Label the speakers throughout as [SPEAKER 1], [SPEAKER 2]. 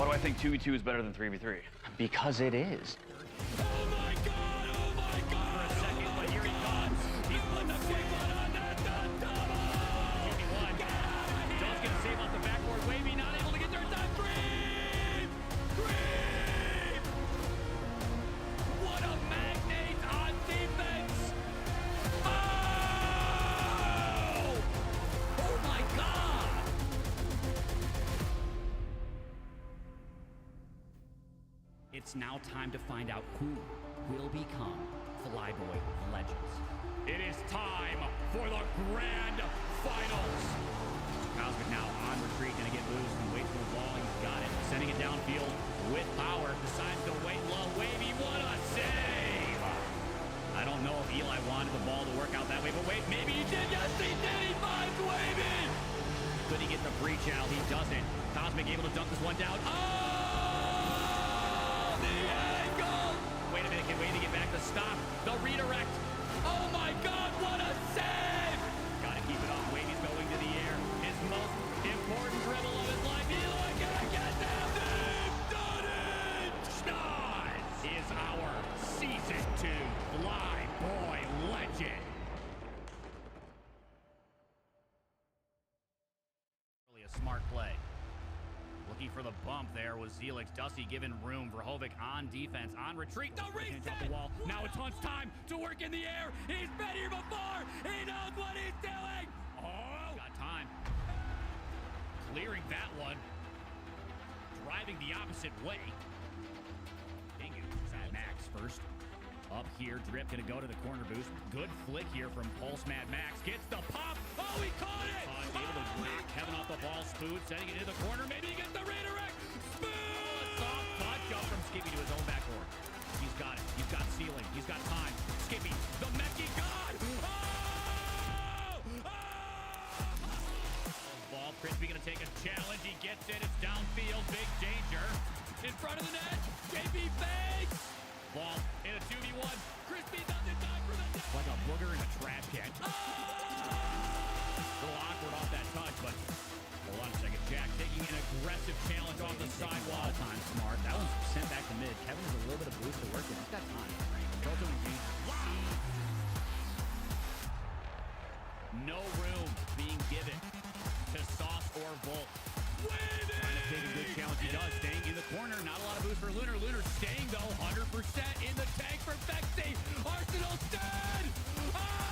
[SPEAKER 1] Why do I think 2v2 is better than 3v3?
[SPEAKER 2] Because it is.
[SPEAKER 3] Oh my God! Oh my God! For a second, but here he comes. He's putting a quick one on that double. 2v1. Does get a save off the backboard. Wavy not able to get there in time. Green! Green! What a magnate on defense! Oh! Oh my God! It's now time to find out who will become FLYBOY legends. It is time for the grand finals. Cosmic now on retreat, gonna get loose and wait for the ball. He's got it, sending it downfield with power. Decides to wait low. Wavy, what a save! I don't know if Eli wanted the ball to work out that way, but wait, maybe he did. Yes, he did. He finds Wavy. Could he get the breach out? He doesn't. Cosmic able to dunk this one down. Oh! Wait a minute, can Wavy get back to stop the redirect? Oh my God, what a save! Gotta keep it off. Wavy's going to the air. His most important dribble of his life. Eli gonna get down. They've done it! Schnoz is our Season 2 FLYBOY legend. Really a smart play. Looking for the bump there was Zelix. Dusty giving room for Hovik on defense, on retreat. The reset! The wall. Now it's Hunt's time to work in the air. He's been here before. He knows what he's doing. Oh! Got time. Clearing that one. Driving the opposite way. Dingus at Max first. Up here, Drip gonna go to the corner boost. Good flick here from Pulse Mad Max. Gets the pop. Oh, he caught it! Able to knock Kevin off the ball. Spood sending it into the corner. Maybe he gets the redirect. Spood! Soft touch up from Skippy to his own backboard. He's got it. He's got ceiling. He's got time. Skippy, the Mechie God! Oh! Ball, Crispy gonna take a challenge. He gets it. It's downfield. Big danger. In front of the net. JP fakes. Ball in a 2v1. Crispy doesn't die for the net. Like a booger in a trash can. Oh! A little awkward off that touch, but hold on a second. Jack taking an aggressive challenge off the sidewall. Time smart. That one's sent back to mid. Kevin has a little bit of boost to work with. He's got time. Right? Wow. No room being given to Sauce or Volt. Trying to take a good challenge. He does. Staying in the corner. Not a lot of boost for Lunar. Lunar staying, though. 100% in the tank for Vexy. Arsenal's dead. Oh!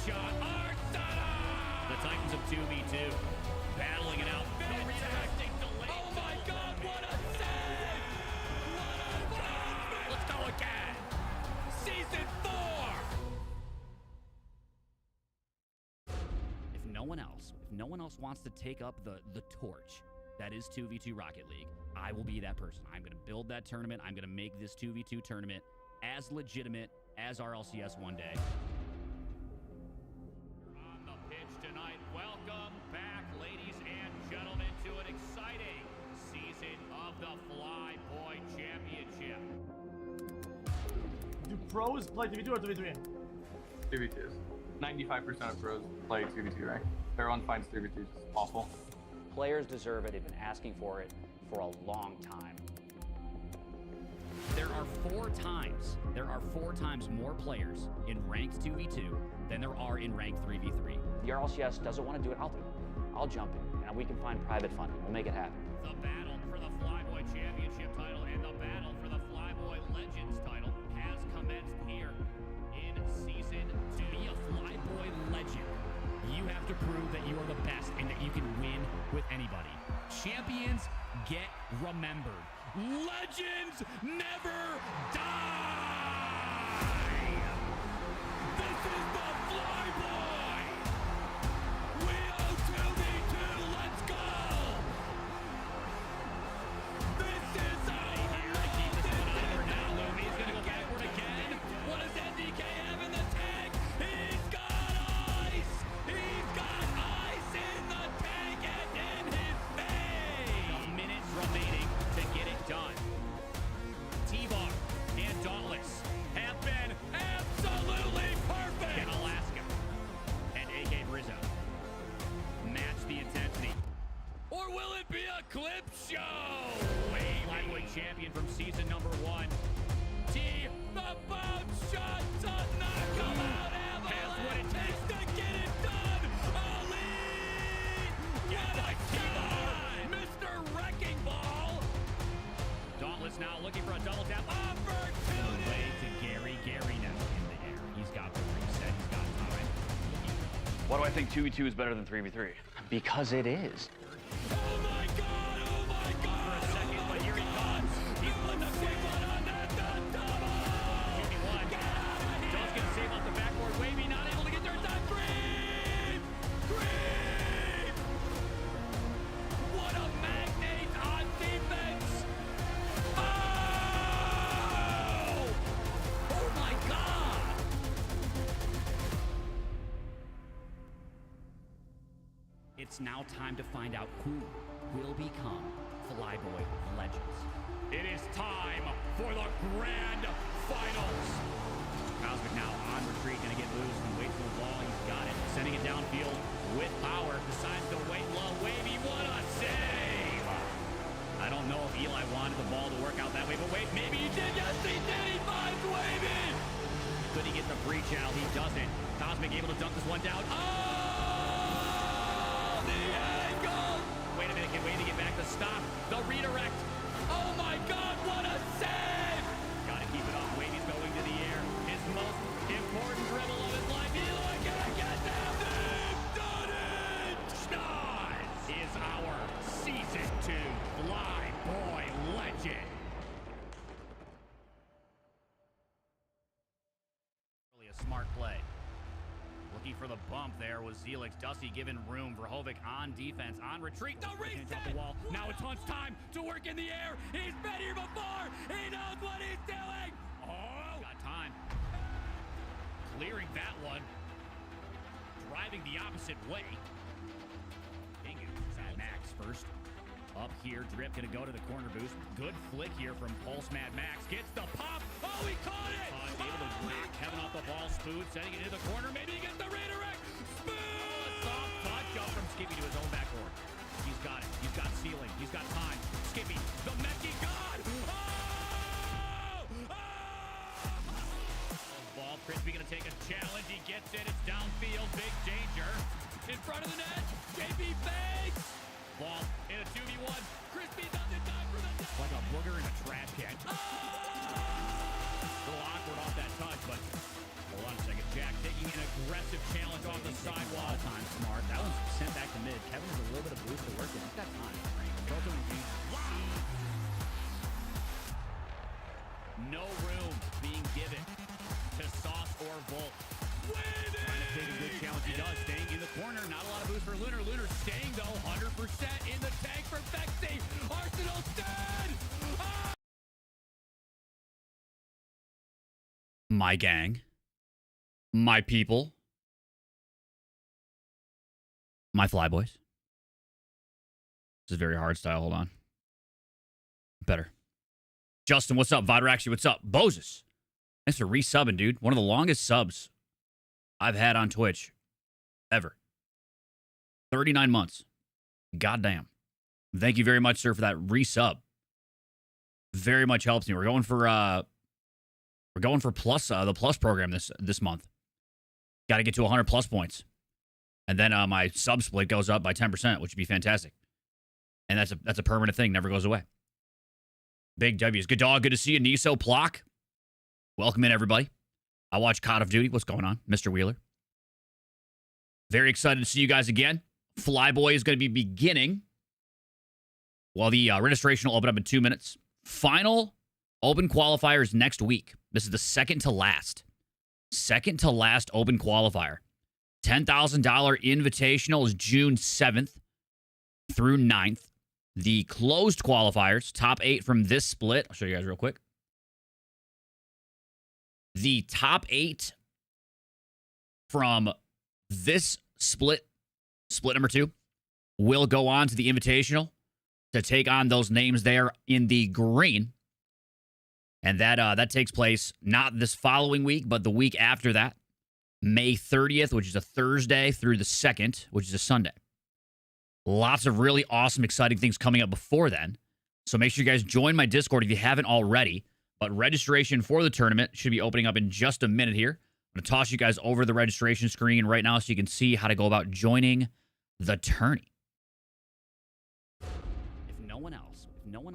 [SPEAKER 3] Shot, the Titans of 2v2 battling it out. No redirecting, delayed. Oh my God, what a save! What a let's go again. Season 4. If no one else wants to take up the torch that is 2v2 Rocket League, I will be that person. I'm going to build that tournament. I'm going to make this 2v2 tournament as legitimate as RLCS one day. Tonight, welcome back, ladies and gentlemen, to an exciting season of the FLYBOY Championship.
[SPEAKER 4] Do pros play 2v2 or 2v3?
[SPEAKER 5] 2v2s. 95% of pros play 2v2, right? Everyone finds 3v2 just awful.
[SPEAKER 2] Players deserve it. They've been asking for it for a long time.
[SPEAKER 3] There are four times more players in ranked 2v2 than there are in ranked 3v3.
[SPEAKER 1] The RLCS doesn't want to do it, I'll do it. I'll jump in, and we can find private funding. We'll make it happen.
[SPEAKER 3] The battle for the FLYBOY Championship title and the battle for the FLYBOY Legends title has commenced here in Season 2. Be a FLYBOY legend, you have to prove that you are the best and that you can win with anybody. Champions get remembered. Legends never die! This is the FLYBOY! We owe 2v2, let's go! This is our keep this one over now. He's gonna go backward again. What does NDK have in the tank? He's got ice! He's got ice in the tank and in his face! Minutes remaining to get it done. T-Bar and Dauntless have been absolutely perfect! In Alaska and AK Brizzo match the intensity. Or will it be a clip show? FLYBOY champion from season number 1. T, the bounce shot does not come out. Has what it takes to get it done. Elite! Get a shot! Mr. Wrecking Ball! Dauntless now looking for a double tap. Opportunity! Way to Gary. Gary now in the air. He's got the reset. He's got time.
[SPEAKER 1] Why do I think 2v2 is better than 3v3? Because it is.
[SPEAKER 3] Oh my God! Oh my God! For a second, but here he comes. He's put the quick one on that double. 2v1. Dawes gonna save off the backboard. Wavy not able to get there in time. Green! Green! What a magnate on defense! Oh! Oh my God! It's now time to find out who will become FLYBOY Legends. It is time for the grand finals. Cosmic now on retreat, gonna get loose and wait for the ball. He's got it, sending it downfield with power. Decides to wait low. Wavy, what a save! I don't know if Eli wanted the ball to work out that way, but wait, maybe he did. Yes, he did. He finds Wavy. Could he get the breach out? He doesn't. Cosmic able to dunk this one down. Oh, the angle! Wait a minute, can Wavy get back to stop the redirect? Oh my God, what a save! Gotta keep it up. Wavy's going to the air. His most important dribble of his life. Eli gonna get down there. Done it! Schnoz is our Season 2 FLYBOY legend. Really a smart play. Looking for the bump there was Zelix. Dusty given room for Hovic on defense. On retreat. The reset! The wall. Now it's Hunt's time to work in the air. He's been here before. He knows what he's doing. Oh! Got time. Clearing that one. Driving the opposite way. Mad Max first. Up here, Drip gonna go to the corner boost. Good flick here from Pulse Mad Max. Gets the pop. Oh, he caught it! Able to knock Kevin off the ball. Spoon sending it into the corner. Maybe he gets the redirect. Spoon! A soft touch up from Skippy to his own backboard. He's got it. He's got ceiling. He's got time. Skippy, the Mechie God! Oh! Oh! Ball, Crispy gonna take a challenge. He gets it. It's downfield. Big danger. In front of the net. JP fakes. Ball in a 2v1. Crispy doesn't die for the net. Like a booger in a trash can. Oh! A little awkward off that touch, but hold on a second. Jack taking an aggressive challenge off the sidewall. Time smart. That one's sent back to mid. Kevin has a little bit of boost to work with. He's got time. No room being given to Sauce or Volt. Trying to take a good challenge. He does. Staying in the corner. Not a lot of boost for Lunar. Lunar staying, though. 100% in the tank for Vexy. Arsenal's dead. Ah! My gang. My people. My FLYBOYs. This is very hard style. Hold on. Better. Justin, what's up? Vodraxi, what's up? Boses. Thanks for resubbing, dude. One of the longest subs I've had on Twitch ever. 39 months. Goddamn. Thank you very much, sir, for that resub. Very much helps me. We're going for plus the plus program this month. Got to get to 100 plus points. And then my sub split goes up by 10%, which would be fantastic. And that's a permanent thing, never goes away. Big W's. Good dog, good to see you. Niso Plock. Welcome in, everybody. I watch Call of Duty. What's going on? Mr. Wheeler. Very excited to see you guys again. FLYBOY is going to be beginning. Well, the registration will open up in 2 minutes. Final open qualifiers next week. This is the second to last open qualifier. $10,000 invitational is June 7th through 9th. The closed qualifiers, top 8 from this split. I'll show you guys real quick. The top 8 from this split number 2, will go on to the invitational to take on those names there in the green. And that takes place not this following week, but the week after that, May 30th, which is a Thursday, through the 2nd, which is a Sunday. Lots of really awesome, exciting things coming up before then. So make sure you guys join my Discord if you haven't already. But registration for the tournament should be opening up in just a minute here. I'm going to toss you guys over the registration screen right now so you can see how to go about joining the tourney. If no one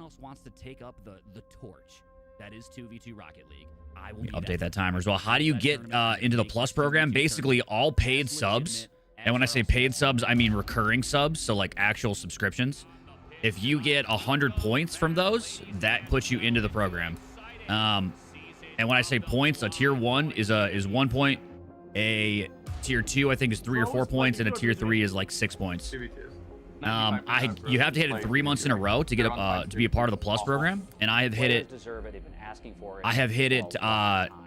[SPEAKER 3] else wants to take up the torch that is 2v2 Rocket League, I will update that timer as well. How do you get into the Plus program? Basically, all paid subs. And when I say paid subs, I mean recurring subs, so like actual subscriptions. If you get 100 points from those, that puts you into the program. And when I say points, a tier 1 is 1 point. A tier 2, I think, is 3 or 4 points, and a tier 3 is like 6 points. You have to hit it 3 months in a row to get to be a part of the Plus program, and I have hit it. I have hit it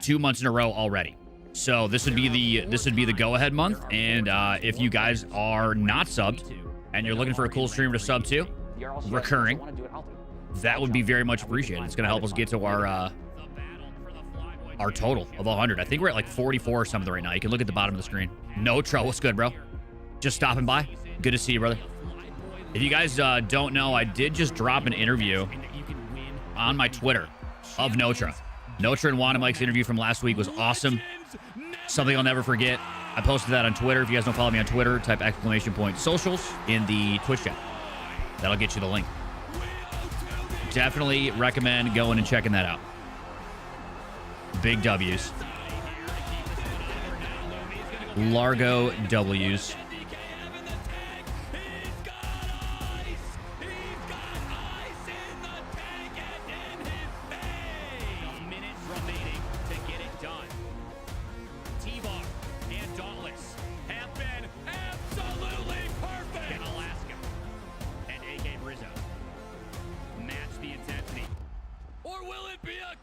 [SPEAKER 3] 2 months in a row already. So this would be the go-ahead month, and if you guys are not subbed and you're looking for a cool streamer to sub to, recurring, that would be very much appreciated. It's going to help us get to our total of 100. I think we're at like 44 or something right now. You can look at the bottom of the screen. Notra, what's good, bro? Just stopping by. Good to see you, brother. If you guys don't know, I did just drop an interview on my Twitter of Notra. Notra and Wanda Mike's interview from last week was awesome. Something I'll never forget. I posted that on Twitter. If you guys don't follow me on Twitter, type !socials in the Twitch chat. That'll get you the link. Definitely recommend going and checking that out. Big W's. Largo W's.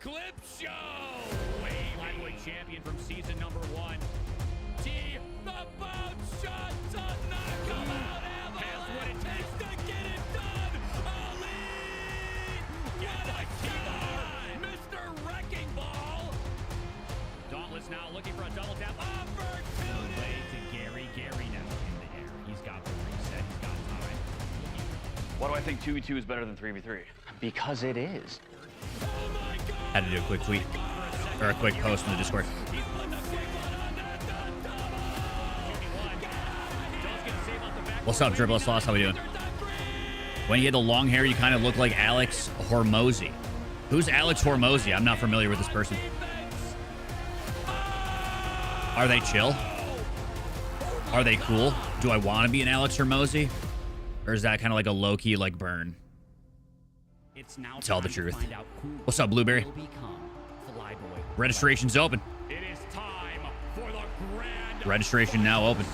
[SPEAKER 3] Clip show! FLYBOY champion from season number 1. T, the boat shot does not come out. Has what it takes to get it done. Elite! What a shot! Mr. Wrecking Ball! Dauntless now looking for a double tap. Opportunity! Way to Gary. Gary now in the air. He's got the reset. He's got time.
[SPEAKER 1] Why do I think 2v2 is better than 3v3? Because it is.
[SPEAKER 3] Had to do a quick tweet or a quick post in the Discord. What's up, Dribble Sauce? How we doing? When you had the long hair, you kind of look like Alex Hormozy. Who's Alex Hormozy? I'm not familiar with this person. Are they chill? Are they cool? Do I want to be an Alex Hormozy? Or is that kind of like a low-key like burn? Tell the truth. What's up, Blueberry? Registration's open.
[SPEAKER 2] It is time for the grand.
[SPEAKER 3] Registration now open.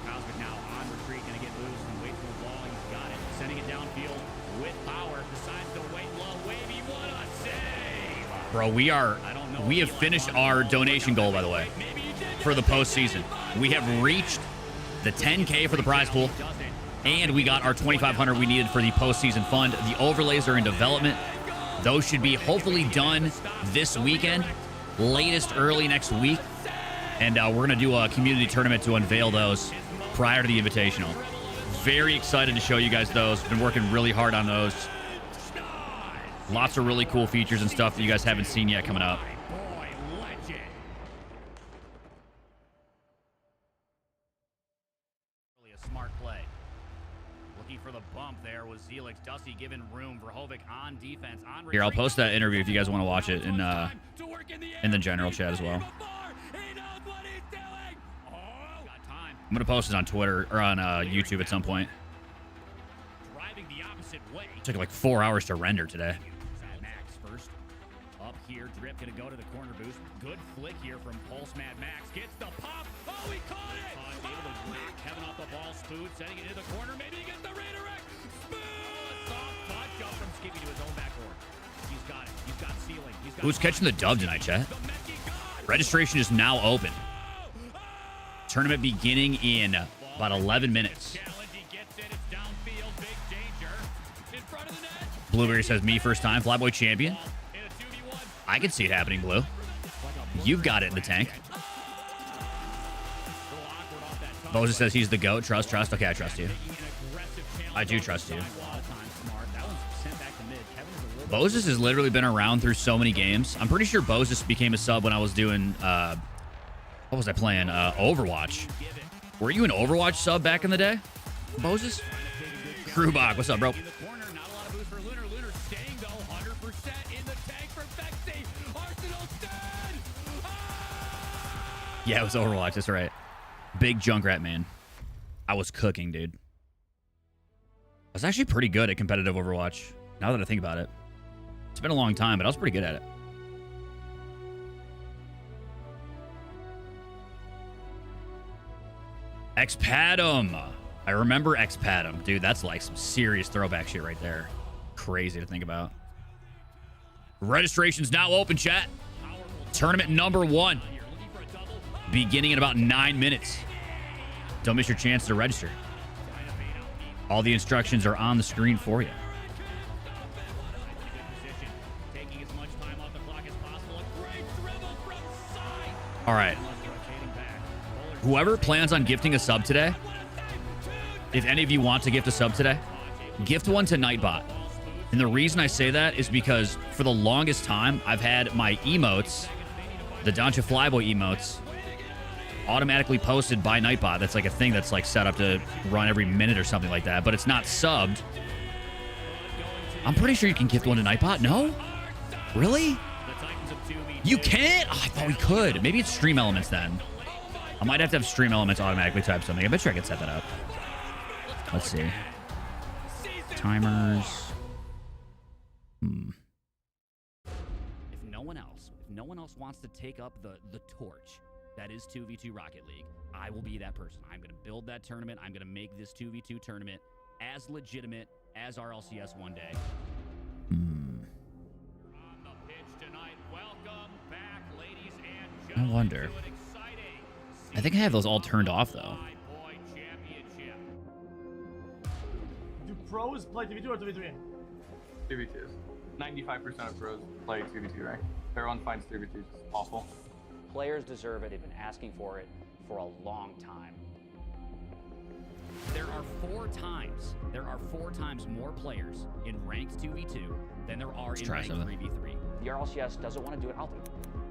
[SPEAKER 2] Cosmic now on retreat, gonna get loose and wait for the ball. He's got it, sending it downfield with power. Decides to wait low. Wavy, what a save!
[SPEAKER 3] Bro, we have finished our donation goal, by the way, for the postseason. We have reached the 10K for the prize pool. And we got our 2,500 we needed for the postseason fund. The overlays are in development. Those should be hopefully done this weekend, latest early next week. And we're going to do a community tournament to unveil those prior to the Invitational. Very excited to show you guys those. Been working really hard on those. Lots of really cool features and stuff that you guys haven't seen yet coming up.
[SPEAKER 2] Boy, legend. Really a smart play. Looking for the bump there was Zelix. Dusty giving room for Hovick on defense. On
[SPEAKER 3] Here, I'll post that interview if you guys want to watch it in the general chat as well. I'm gonna post it on Twitter or on YouTube at some point.
[SPEAKER 2] Driving the opposite way.
[SPEAKER 3] It took like 4 hours to render today.
[SPEAKER 2] Max first. Up here, Drip gonna go to the corner boost. Good flick here from Pulse Mad Max. Gets the pop. Oh, he caught it! Able to knock Kevin off the ball. Spood sending it into the corner. Maybe he gets the redirect. Spood! A soft touch up from Skippy to his own backboard. He's got it. He's got ceiling. He's got
[SPEAKER 3] Who's catching the dub tonight, chat? Registration is now open. Tournament beginning in about 11 minutes. Blueberry says, me first time, Flyboy champion. I can see it happening, Blue. You've got it in the tank. Moses says he's the GOAT. Trust. Okay, I trust you. I do trust you. Moses has literally been around through so many games. I'm pretty sure Moses became a sub when I was doing, what was I playing? Overwatch. Were you an Overwatch sub back in the day, Moses? Krubach, what's up, bro? Yeah, it was Overwatch. That's right. Big Junkrat, man. I was cooking, dude. I was actually pretty good at competitive Overwatch, now that I think about it. It's been a long time, but I was pretty good at it. Expadum. I remember Expadum. Dude, that's like some serious throwback shit right there. Crazy to think about. Registration's now open, chat. Tournament number 1. Beginning in about 9 minutes. Don't miss your chance to register. All the instructions are on the screen for you. All right. Whoever plans on gifting a sub today, if any of you want to gift a sub today, gift one to Nightbot. And the reason I say that is because for the longest time, I've had my emotes, the FLYBOY emotes, automatically posted by Nightbot. That's like a thing that's like set up to run every minute or something like that, but it's not subbed. I'm pretty sure you can gift one to Nightbot. No? Really? You can't? Oh, I thought we could. Maybe it's Stream Elements then. I might have to have Stream Elements automatically type something. I bet you I could set that up. Let's see. Timers.
[SPEAKER 2] If no one else wants to take up the torch that is 2v2 Rocket League, I will be that person. I'm going to build that tournament. I'm going to make this 2v2 tournament as legitimate as RLCS one day.
[SPEAKER 3] On
[SPEAKER 2] the pitch tonight. Welcome back, ladies and
[SPEAKER 3] I
[SPEAKER 2] gentlemen.
[SPEAKER 3] wonder. I think I have those all turned off, though.
[SPEAKER 4] Do pros play 2v2 or 2v3?
[SPEAKER 5] 2v2s. 95% of pros play 2v2 rank. Everyone finds 2v2 just awful.
[SPEAKER 1] Players deserve it. They've been asking for it for a long time.
[SPEAKER 2] There are four times more players in ranked 2v2 than there are in ranked 3v3.
[SPEAKER 1] The RLCS doesn't want to do it.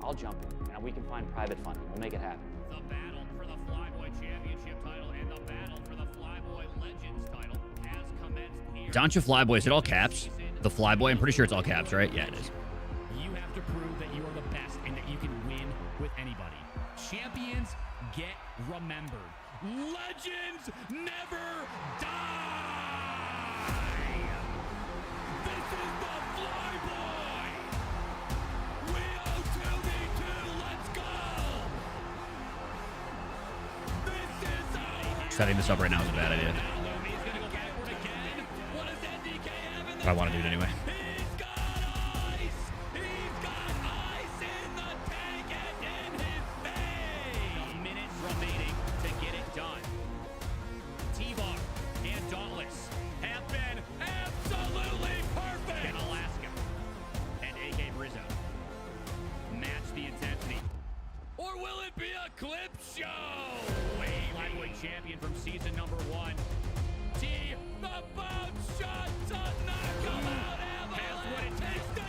[SPEAKER 1] I'll jump in, and we can find private funding. We'll make it happen.
[SPEAKER 2] The battle for the FLYBOY Championship title and the battle for the FLYBOY Legends title has commenced here.
[SPEAKER 3] FLYBOY, is it all caps? The FLYBOY, I'm pretty sure it's all caps, right? Yeah, it is.
[SPEAKER 2] You have to prove that you are the best and that you can win with anybody. Champions get remembered. Legends never die! This is the FLYBOY! We owe 2v2, let's go! This is our...
[SPEAKER 3] Setting this up right now is a bad idea. But I want to do it anyway.
[SPEAKER 2] He's got ice in the tank and in his veins! Minutes remaining to get it done. T-Bar and Dauntless have been absolutely perfect! In Alaska and AK Brizzo match the intensity. Or will it be a clip show? FLYBOY champion from season number 1. T, the bounce shot to knock him out. Has what it takes to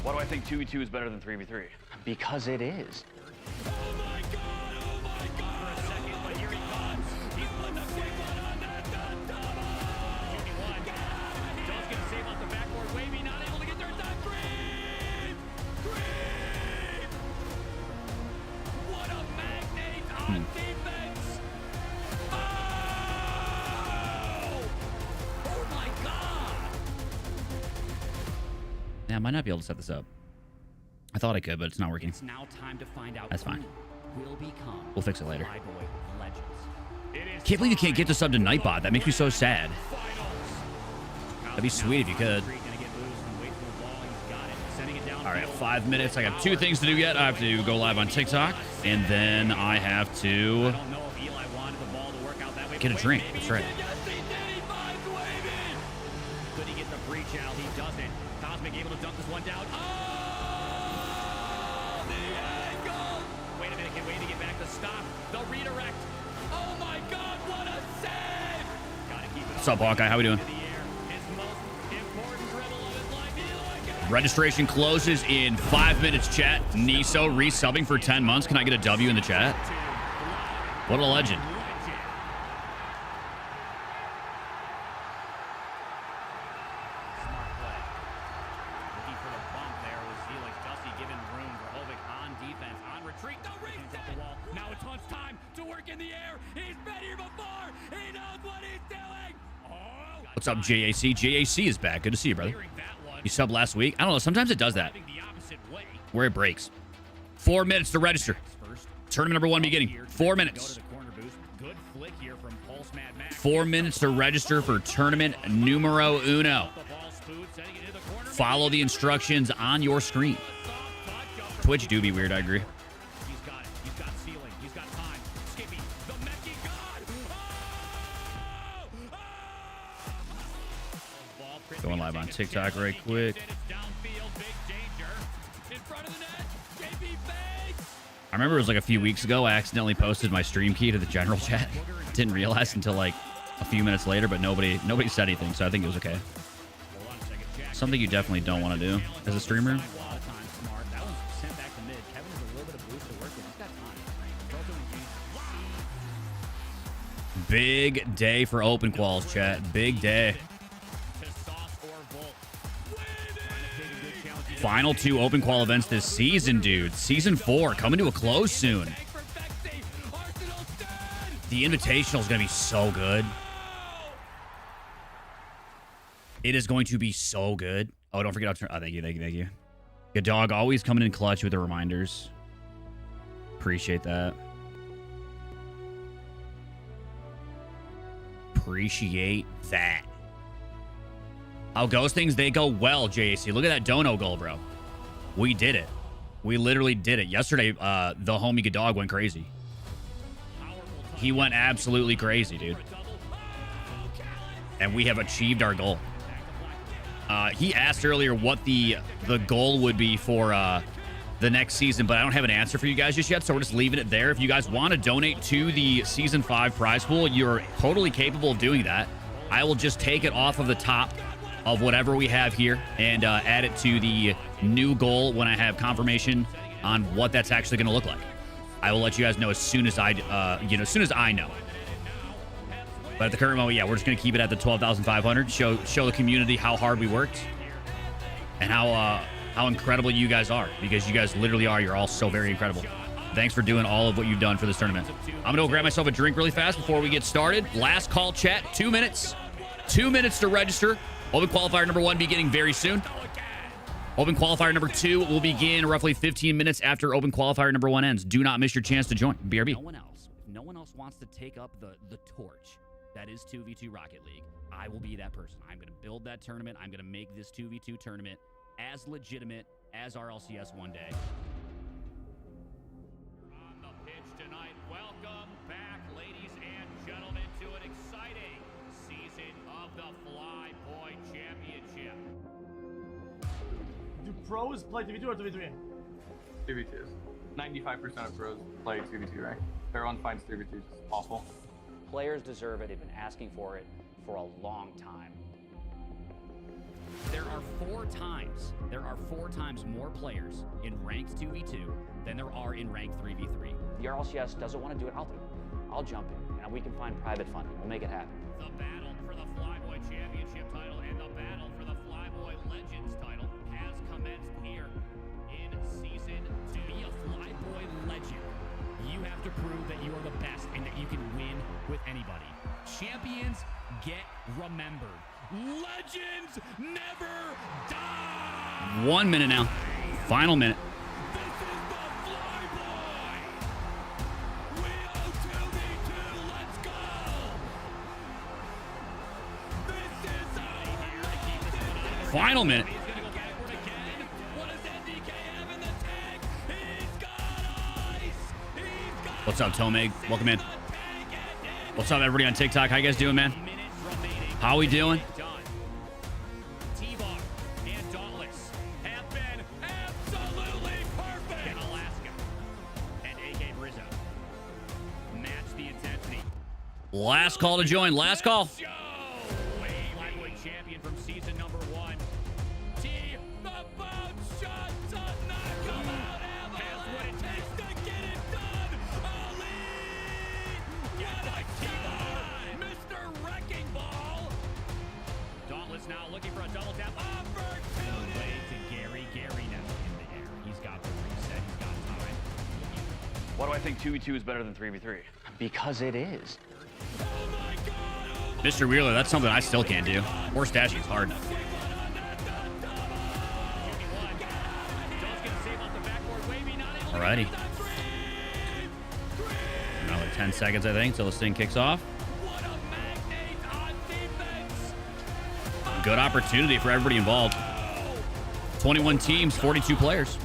[SPEAKER 1] Why do I think 2v2 is better than 3v3? Because it is.
[SPEAKER 2] Oh my God! Oh my God! For a second, but here he comes. He's putting a quick one on that double. 2v1. Does get a save off the backboard. Wavy not able to get there in time. Green! Green! What a magnate on defense! Oh! Oh my God!
[SPEAKER 3] Yeah, I might not be able to set this up. I thought I could, but it's not working.
[SPEAKER 2] It's now time to find out.
[SPEAKER 3] That's fine.
[SPEAKER 2] Who will become
[SPEAKER 3] We'll fix it later.
[SPEAKER 2] FLYBOY legends.
[SPEAKER 3] Can't believe you can't get the sub to Nightbot. That makes me so sad. That'd be sweet if you could. All right, 5 minutes. I got 2 things to do yet. I have to go live on TikTok, and then I have to get a drink. That's right.
[SPEAKER 2] Could he get the breach out? He doesn't. Cosmic able to dunk this one down. Oh, the angle! Wait a minute, can Wavy get back to stop the redirect? Oh my God, what a save! Gotta keep it.
[SPEAKER 3] What's up, Hawkeye? How we doing? Registration closes in 5 minutes, chat. Niso resubbing for 10 months. Can I get a W in the chat? What a legend. What's up, JAC? JAC is back. Good to see you, brother. You subbed last week? I don't know. Sometimes it does that. Where it breaks. 4 minutes to register. Tournament number 1 beginning. 4 minutes. 4 minutes to register for tournament numero uno. Follow the instructions on your screen. Twitch do be weird, I agree. Going live on TikTok right quick. I remember it was like a few weeks ago, I accidentally posted my stream key to the general chat. Didn't realize until like a few minutes later, but nobody said anything, so I think it was okay. Something you definitely don't want to do as a streamer. Big day for open quals, chat. Big day. Final 2 open qual events this season, dude. Season 4 coming to a close soon. The Invitational is going to be so good. It is going to be so good. Oh, don't forget how to turn. Oh, thank you. Good dog, always coming in clutch with the reminders. Appreciate that. Appreciate that. How goes things? They go well, JAC. Look at that dono goal, bro. We did it. We literally did it. Yesterday, the homie good dog went crazy. He went absolutely crazy, dude. And we have achieved our goal. He asked earlier what the goal would be for the next season, but I don't have an answer for you guys just yet, so we're just leaving it there. If you guys want to donate to the Season 5 prize pool, you're totally capable of doing that. I will just take it off of the top of whatever we have here and add it to the new goal when I have confirmation on what that's actually going to look like. I will let you guys know as soon as I know. But at the current moment, yeah, we're just going to keep it at the 12,500. Show the community how hard we worked and how incredible you guys are, because you guys literally are. You're all so very incredible. Thanks for doing all of what you've done for this tournament. I'm going to go grab myself a drink really fast before we get started. Last call, chat. 2 minutes. 2 minutes to register. Open qualifier number 1 beginning very soon. Open qualifier number 2 will begin roughly 15 minutes after open qualifier number 1 ends. Do not miss your chance to join. BRB. No one else wants to take up the torch that is 2v2 Rocket League. I will be that person. I'm going to build that tournament. I'm going to make this 2v2 tournament as legitimate as RLCS one day.
[SPEAKER 2] On the pitch tonight, welcome back, ladies and gentlemen, to an exciting season of the FLYBOY Championship.
[SPEAKER 4] Do pros play 2v2 or 2v3?
[SPEAKER 5] 2v2s. 95% of pros play 2v2, right? Everyone finds 3v2 just awful.
[SPEAKER 1] Players deserve it. They've been asking for it for a long time.
[SPEAKER 3] There are four times more players in ranked 2v2 than there are in ranked 3v3.
[SPEAKER 1] The RLCS doesn't want to do it, I'll do it. I'll jump in, and we can find private funding. We'll make it happen.
[SPEAKER 3] The battle for the FLYBOY Championship title and the battle for the FLYBOY Legends title has commenced here in Season 2. To be a FLYBOY legend, you have to prove that you are the best and that you can win with anybody. Champions get remembered. Legends never die! 1 minute now. Final minute.
[SPEAKER 2] This is the FLYBOY. We owe 2v2. Let's go. This is our
[SPEAKER 3] Final minute.
[SPEAKER 2] He's gonna go backward again. What does NDK have in the tank? He's got ice. He's got
[SPEAKER 3] What's up, Tomeg? Welcome in.
[SPEAKER 2] tank it in.
[SPEAKER 3] What's up, everybody on TikTok? How you guys doing, man?
[SPEAKER 2] Minutes remaining.
[SPEAKER 3] How we doing?
[SPEAKER 2] Done. T-Bar and Dauntless have been absolutely perfect.
[SPEAKER 3] And Alaska and AK Brizzo match the intensity. Last call to join. Last call.
[SPEAKER 2] Show. FLYBOY champion from season number 1. T, the bounce shot does not come out. Has what it takes to get it done. Ali, get a T-Bar. Mr. Wrecking Ball.
[SPEAKER 3] Dauntless now looking for a double tap.
[SPEAKER 2] Opportunity.
[SPEAKER 3] Way to Gary. Gary now in the air. He's got the reset. He's got time.
[SPEAKER 6] Why do I think 2v2 is better than 3v3?
[SPEAKER 1] Because it is.
[SPEAKER 2] Oh my God. Oh my
[SPEAKER 3] Mr. Wheeler, that's something I still can't do. More stashing is hard. Alrighty. Another 10 seconds, I think, till this thing kicks off.
[SPEAKER 2] What a magnate on defense.
[SPEAKER 3] Good opportunity for everybody involved. 21 teams, 42 players.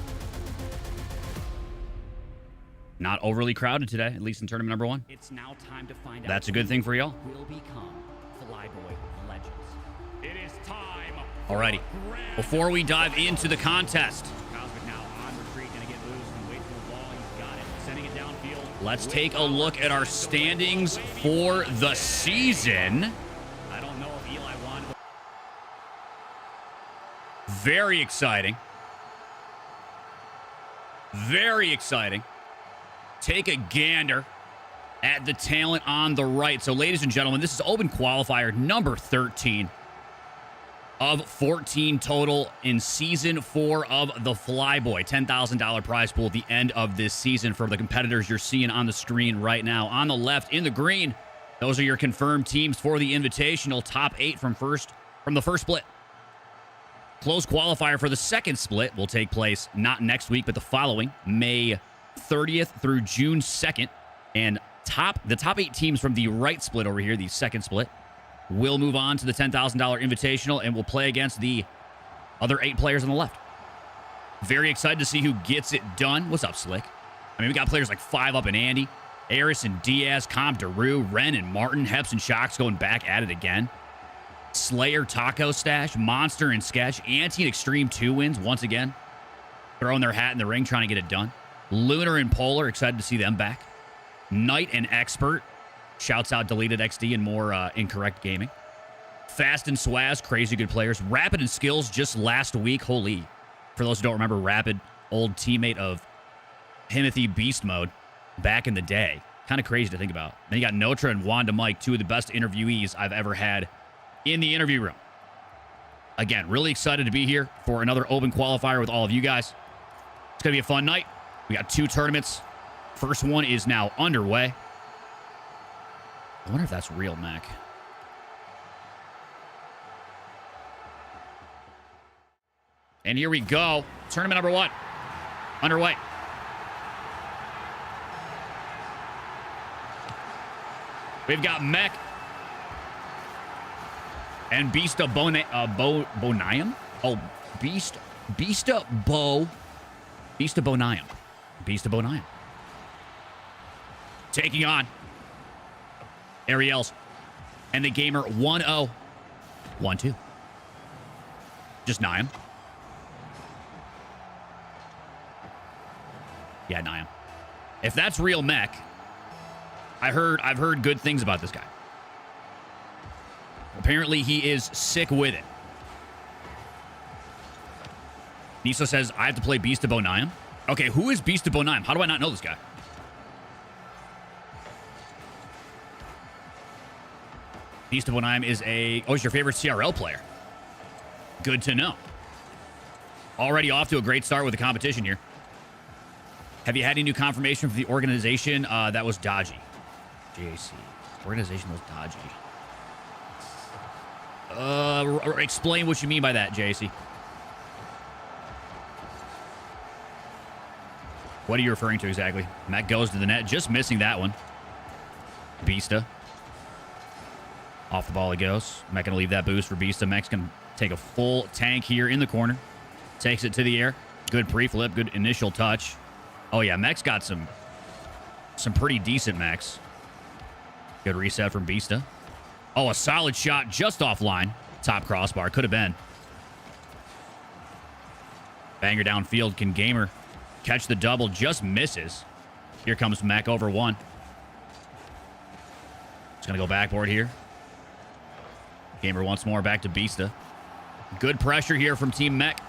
[SPEAKER 3] Not overly crowded today, at least in tournament number 1.
[SPEAKER 7] It's now time to find out.
[SPEAKER 3] That's a good thing for y'all.
[SPEAKER 7] Will become FLYBOY Legends.
[SPEAKER 2] It is time.
[SPEAKER 3] Alrighty. Before we dive into the contest,
[SPEAKER 7] Cosmic now on retreat, gonna get loose and wait for the ball. He's got it. Sending it downfield.
[SPEAKER 3] let's take a look at our standings for the season.
[SPEAKER 7] I don't know if Eli wanted.
[SPEAKER 3] Very exciting. Very exciting. Take a gander at the talent on the right. So, ladies and gentlemen, this is Open Qualifier number 13 of 14 total in Season 4 of the FLYBOY. $10,000 prize pool at the end of this season for the competitors you're seeing on the screen right now. On the left, in the green, those are your confirmed teams for the Invitational. Top 8 from the first split. Closed qualifier for the second split will take place not next week, but the following, May 30th through June 2nd. And the top 8 teams from the right split over here, the second split, will move on to the $10,000 Invitational and will play against the other 8 players on the left. Very excited to see who gets it done. What's up, Slick? I mean, we got players like 5 Up and Andy, Aris and Diaz, Com Daru, Ren and Martin, Heps and Shocks going back at it again. Slayer, Taco Stash, Monster and Sketch, Anti and Extreme 2 wins once again. Throwing their hat in the ring, trying to get it done. Lunar and Polar, excited to see them back. Knight and Expert, shouts out Deleted XD and more Incorrect Gaming. Fast and Swaz, crazy good players. Rapid and Skills just last week, holy. For those who don't remember, Rapid, old teammate of Himothy Beast Mode back in the day. Kind of crazy to think about. Then you got Notra and Wanda Mike, 2 of the best interviewees I've ever had in the interview room. Again, really excited to be here for another Open Qualifier with all of you guys. It's going to be a fun night. We got 2 tournaments. First one is now underway. I wonder if that's real, Mac. And here we go. Tournament number 1. Underway. We've got Mech and Beasta Boniam. Oh, Beasta Boniam. Beasta Boniam. Taking on Ariel's and the gamer 1-0. 1-2. Just Niam. Yeah, Niam. If that's real mech, I've heard good things about this guy. Apparently he is sick with it. Nisa says, I have to play Beast of Bonayam. Okay, who is Beast of Bonayam? How do I not know this guy? Beast of Bonayam is he's your favorite CRL player. Good to know. Already off to a great start with the competition here. Have you had any new confirmation from the organization that was dodgy? JAC. Organization was dodgy. Explain what you mean by that, JAC. What are you referring to exactly? Mac goes to the net, just missing that one. Beasta. Off the ball he goes. Mac going to leave that boost for Beasta. Mac's going to take a full tank here in the corner. Takes it to the air. Good pre-flip, good initial touch. Oh, yeah, Mac's got some pretty decent Macs. Good reset from Beasta. Oh, a solid shot just offline. Top crossbar. Could have been. Banger downfield. Can Gamer catch the double? Just misses. Here comes Mac over one. It's going to go backboard here. Gamer once more back to Beasta. Good pressure here from Team Mech.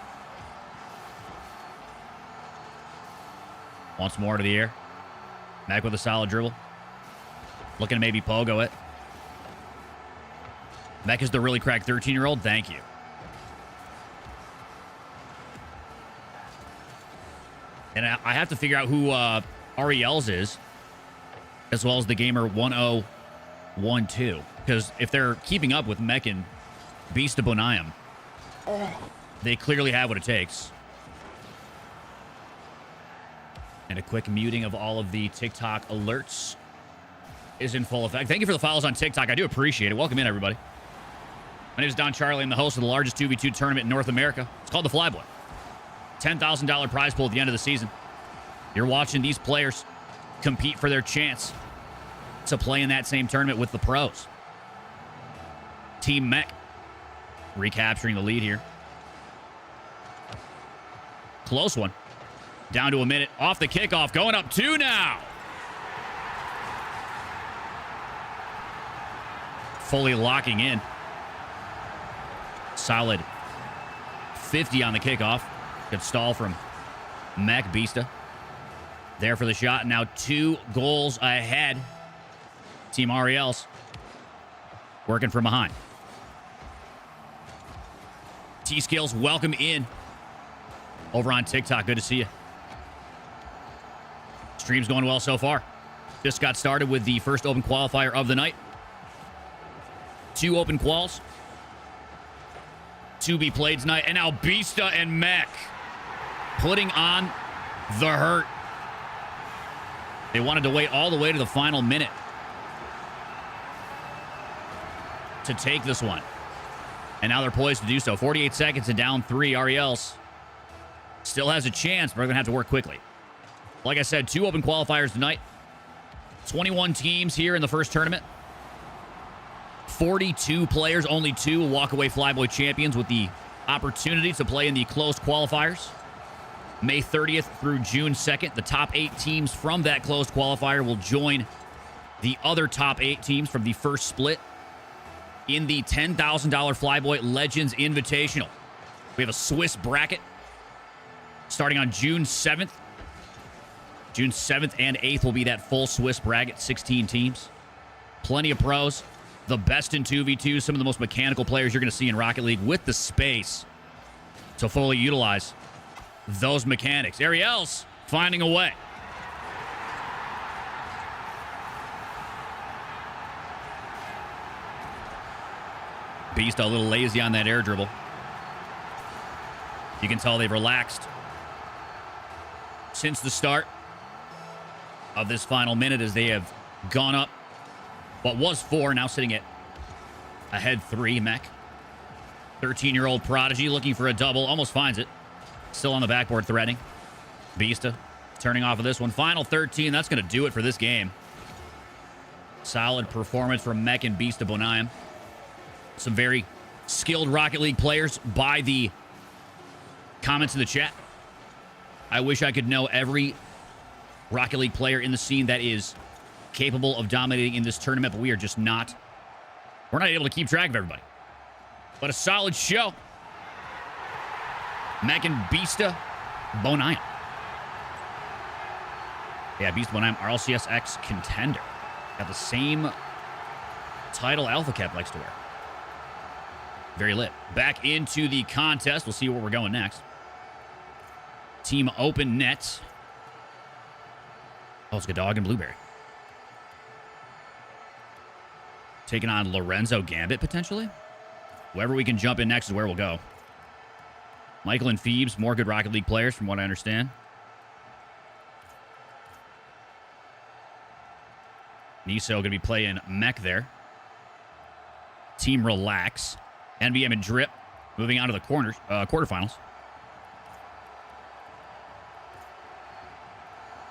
[SPEAKER 3] Once more to the air. Mech with a solid dribble. Looking to maybe pogo it. Mech is the really cracked 13-year-old. Thank you. And I have to figure out who REL's is, as well as the Gamer 1012. Because if they're keeping up with Mech and Beast of Bonayam, they clearly have what it takes. And a quick muting of all of the TikTok alerts is in full effect. Thank you for the follows on TikTok. I do appreciate it. Welcome in, everybody. My name is Don Charlie. I'm the host of the largest 2v2 tournament in North America. It's called the FLYBOY. $10,000 prize pool at the end of the season. You're watching these players compete for their chance to play in that same tournament with the pros. Team Mech recapturing the lead here. Close one. Down to a minute. Off the kickoff. Going up 2 now. Fully locking in. Solid 50 on the kickoff. Good stall from Mech. Beasta there for the shot. Now 2 goals ahead. Team REL's working from behind. T-Skills, welcome in over on TikTok. Good to see you. Stream's going well so far. Just got started with the first open qualifier of the night. 2 open quals to be played tonight. And now Beasta and Mech putting on the hurt. They wanted to wait all the way to the final minute to take this one. And now they're poised to do so. 48 seconds and down 3. REL's still has a chance, but they're going to have to work quickly. Like I said, 2 open qualifiers tonight. 21 teams here in the first tournament. 42 players, only 2 will walk away FLYBOY champions with the opportunity to play in the closed qualifiers. May 30th through June 2nd. The top 8 teams from that closed qualifier will join the other top 8 teams from the first split in the $10,000 FLYBOY Legends Invitational. We have a Swiss bracket starting on June 7th. June 7th and 8th will be that full Swiss bracket, 16 teams. Plenty of pros. The best in 2v2, some of the most mechanical players you're going to see in Rocket League with the space to fully utilize those mechanics. REL's finding a way. Beast a little lazy on that air dribble. You can tell they've relaxed since the start of this final minute as they have gone up what was 4, now sitting at ahead 3. Mech, 13-year-old prodigy looking for a double, almost finds it. Still on the backboard threatening. Beasta turning off of this one. Final 13, that's going to do it for this game. Solid performance from Mech and Beast of Bonayam. Some very skilled Rocket League players by the comments in the chat. I wish I could know every Rocket League player in the scene that is capable of dominating in this tournament, but we are just not. We're not able to keep track of everybody. But a solid show. Megan Beasta Bonine. Yeah, Beasta Bonine, RLCSX contender. Got the same title Alpha Cap likes to wear. Very lit. Back into the contest. We'll see where we're going next. Team Open Nets. Oh, it's Godog and Blueberry. Taking on Lorenzo Gambit, potentially. Wherever we can jump in next is where we'll go. Michael and Phoebes, more good Rocket League players from what I understand. Niso going to be playing mech there. Team Relax. NBM and Drip moving on to the quarterfinals.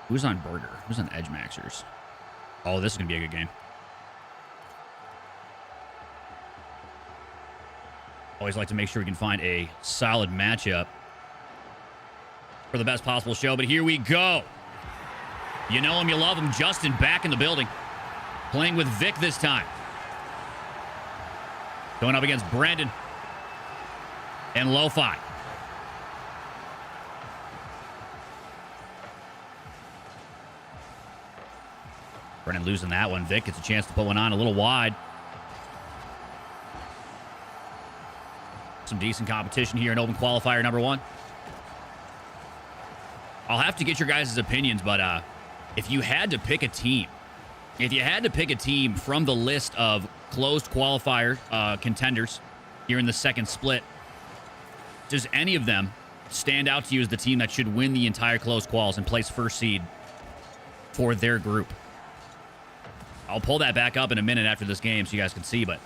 [SPEAKER 3] Who's on Burger? Who's on Edge Maxers? Oh, this is going to be a good game. Always like to make sure we can find a solid matchup for the best possible show, but here we go. You know him, you love him. Justin back in the building. Playing with Vic this time. Going up against Brandon and Lo-Fi. Brennan losing that one. Vic gets a chance to put one on a little wide. Some decent competition here in Open Qualifier number 1. I'll have to get your guys' opinions, but if you had to pick a team, from the list of closed qualifier contenders here in the second split, does any of them stand out to you as the team that should win the entire closed quals and place first seed for their group? I'll pull that back up in a minute after this game so you guys can see, but...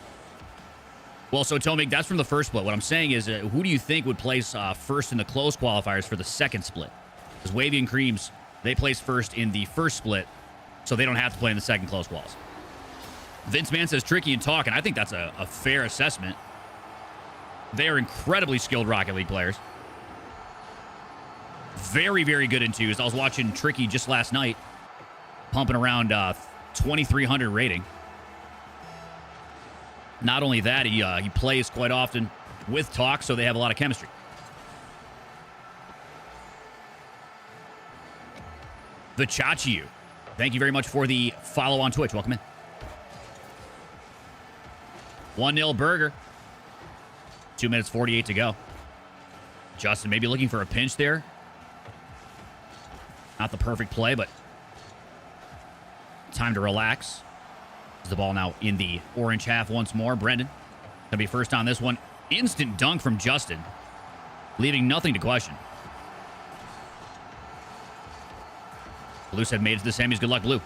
[SPEAKER 3] Well, so Tomik, that's from the first split. What I'm saying is, who do you think would place first in the closed qualifiers for the second split? Because Wavy and Creams, they placed first in the first split, so they don't have to play in the second closed quals. Vince Mann says Tricky and Talk, and I think that's a fair assessment. They are incredibly skilled Rocket League players. Very, very good in twos. I was watching Tricky just last night, pumping around 2,300 rating. Not only that, he plays quite often with Talk, so they have a lot of chemistry. The Chachiu. Thank you very much for the follow on Twitch. Welcome in. 1-0 Burger. 2 minutes 48 to go. Justin maybe looking for a pinch there. Not the perfect play, but time to relax. The ball now in the orange half once more. Brendan gonna be first on this one. Instant dunk from Justin, leaving nothing to question. Blue said made it to the semis. Good luck, Blue.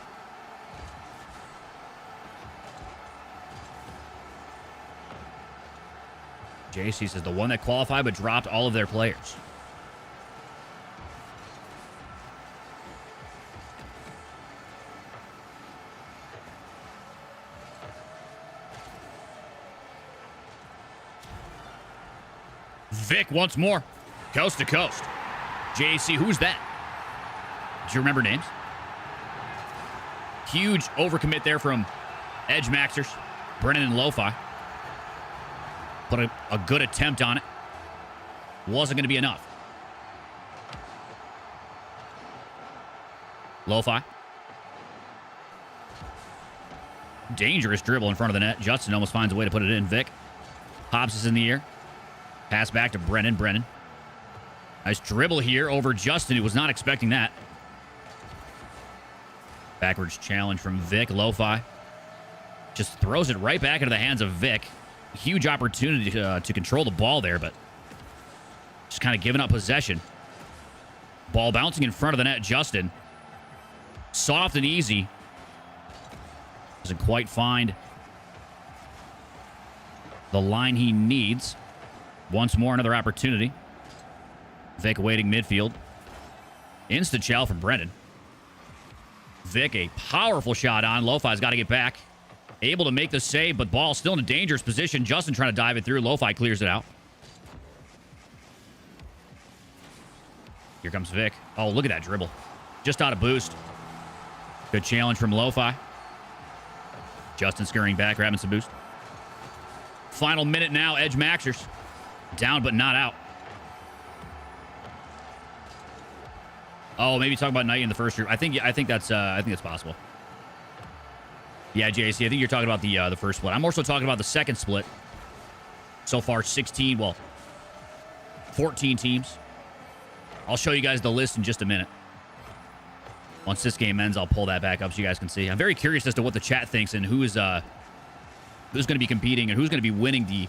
[SPEAKER 3] JC says the one that qualified but dropped all of their players. Vic once more. Coast to coast. JC, who's that? Do you remember names? Huge overcommit there from Edge Maxers. Brennan and Lo-Fi. Put a good attempt on it. Wasn't going to be enough. Lo-Fi. Dangerous dribble in front of the net. Justin almost finds a way to put it in. Vic. Hobbs is in the air. Pass back to Brennan. Brennan. Nice dribble here over Justin, who was not expecting that. Backwards challenge from Vic. Lo-Fi just throws it right back into the hands of Vic. Huge opportunity to control the ball there, but just kind of giving up possession. Ball bouncing in front of the net. Justin. Soft and easy. Doesn't quite find the line he needs. Once more, another opportunity. Vic waiting midfield. Instant shell from Brennan. Vic, a powerful shot on. Lo-Fi's got to get back. Able to make the save, but ball still in a dangerous position. Justin trying to dive it through. Lo-Fi clears it out. Here comes Vic. Oh, look at that dribble. Just out of boost. Good challenge from Lo-Fi. Justin scurrying back, grabbing some boost. Final minute now. Edge Maxers. Down but not out. Oh, maybe talk about Knight in the first group. I think that's possible. Yeah, JC, I think you're talking about the first split. I'm also talking about the second split. So far, 14 teams. I'll show you guys the list in just a minute. Once this game ends, I'll pull that back up so you guys can see. I'm very curious as to what the chat thinks and who's going to be competing and who's going to be winning the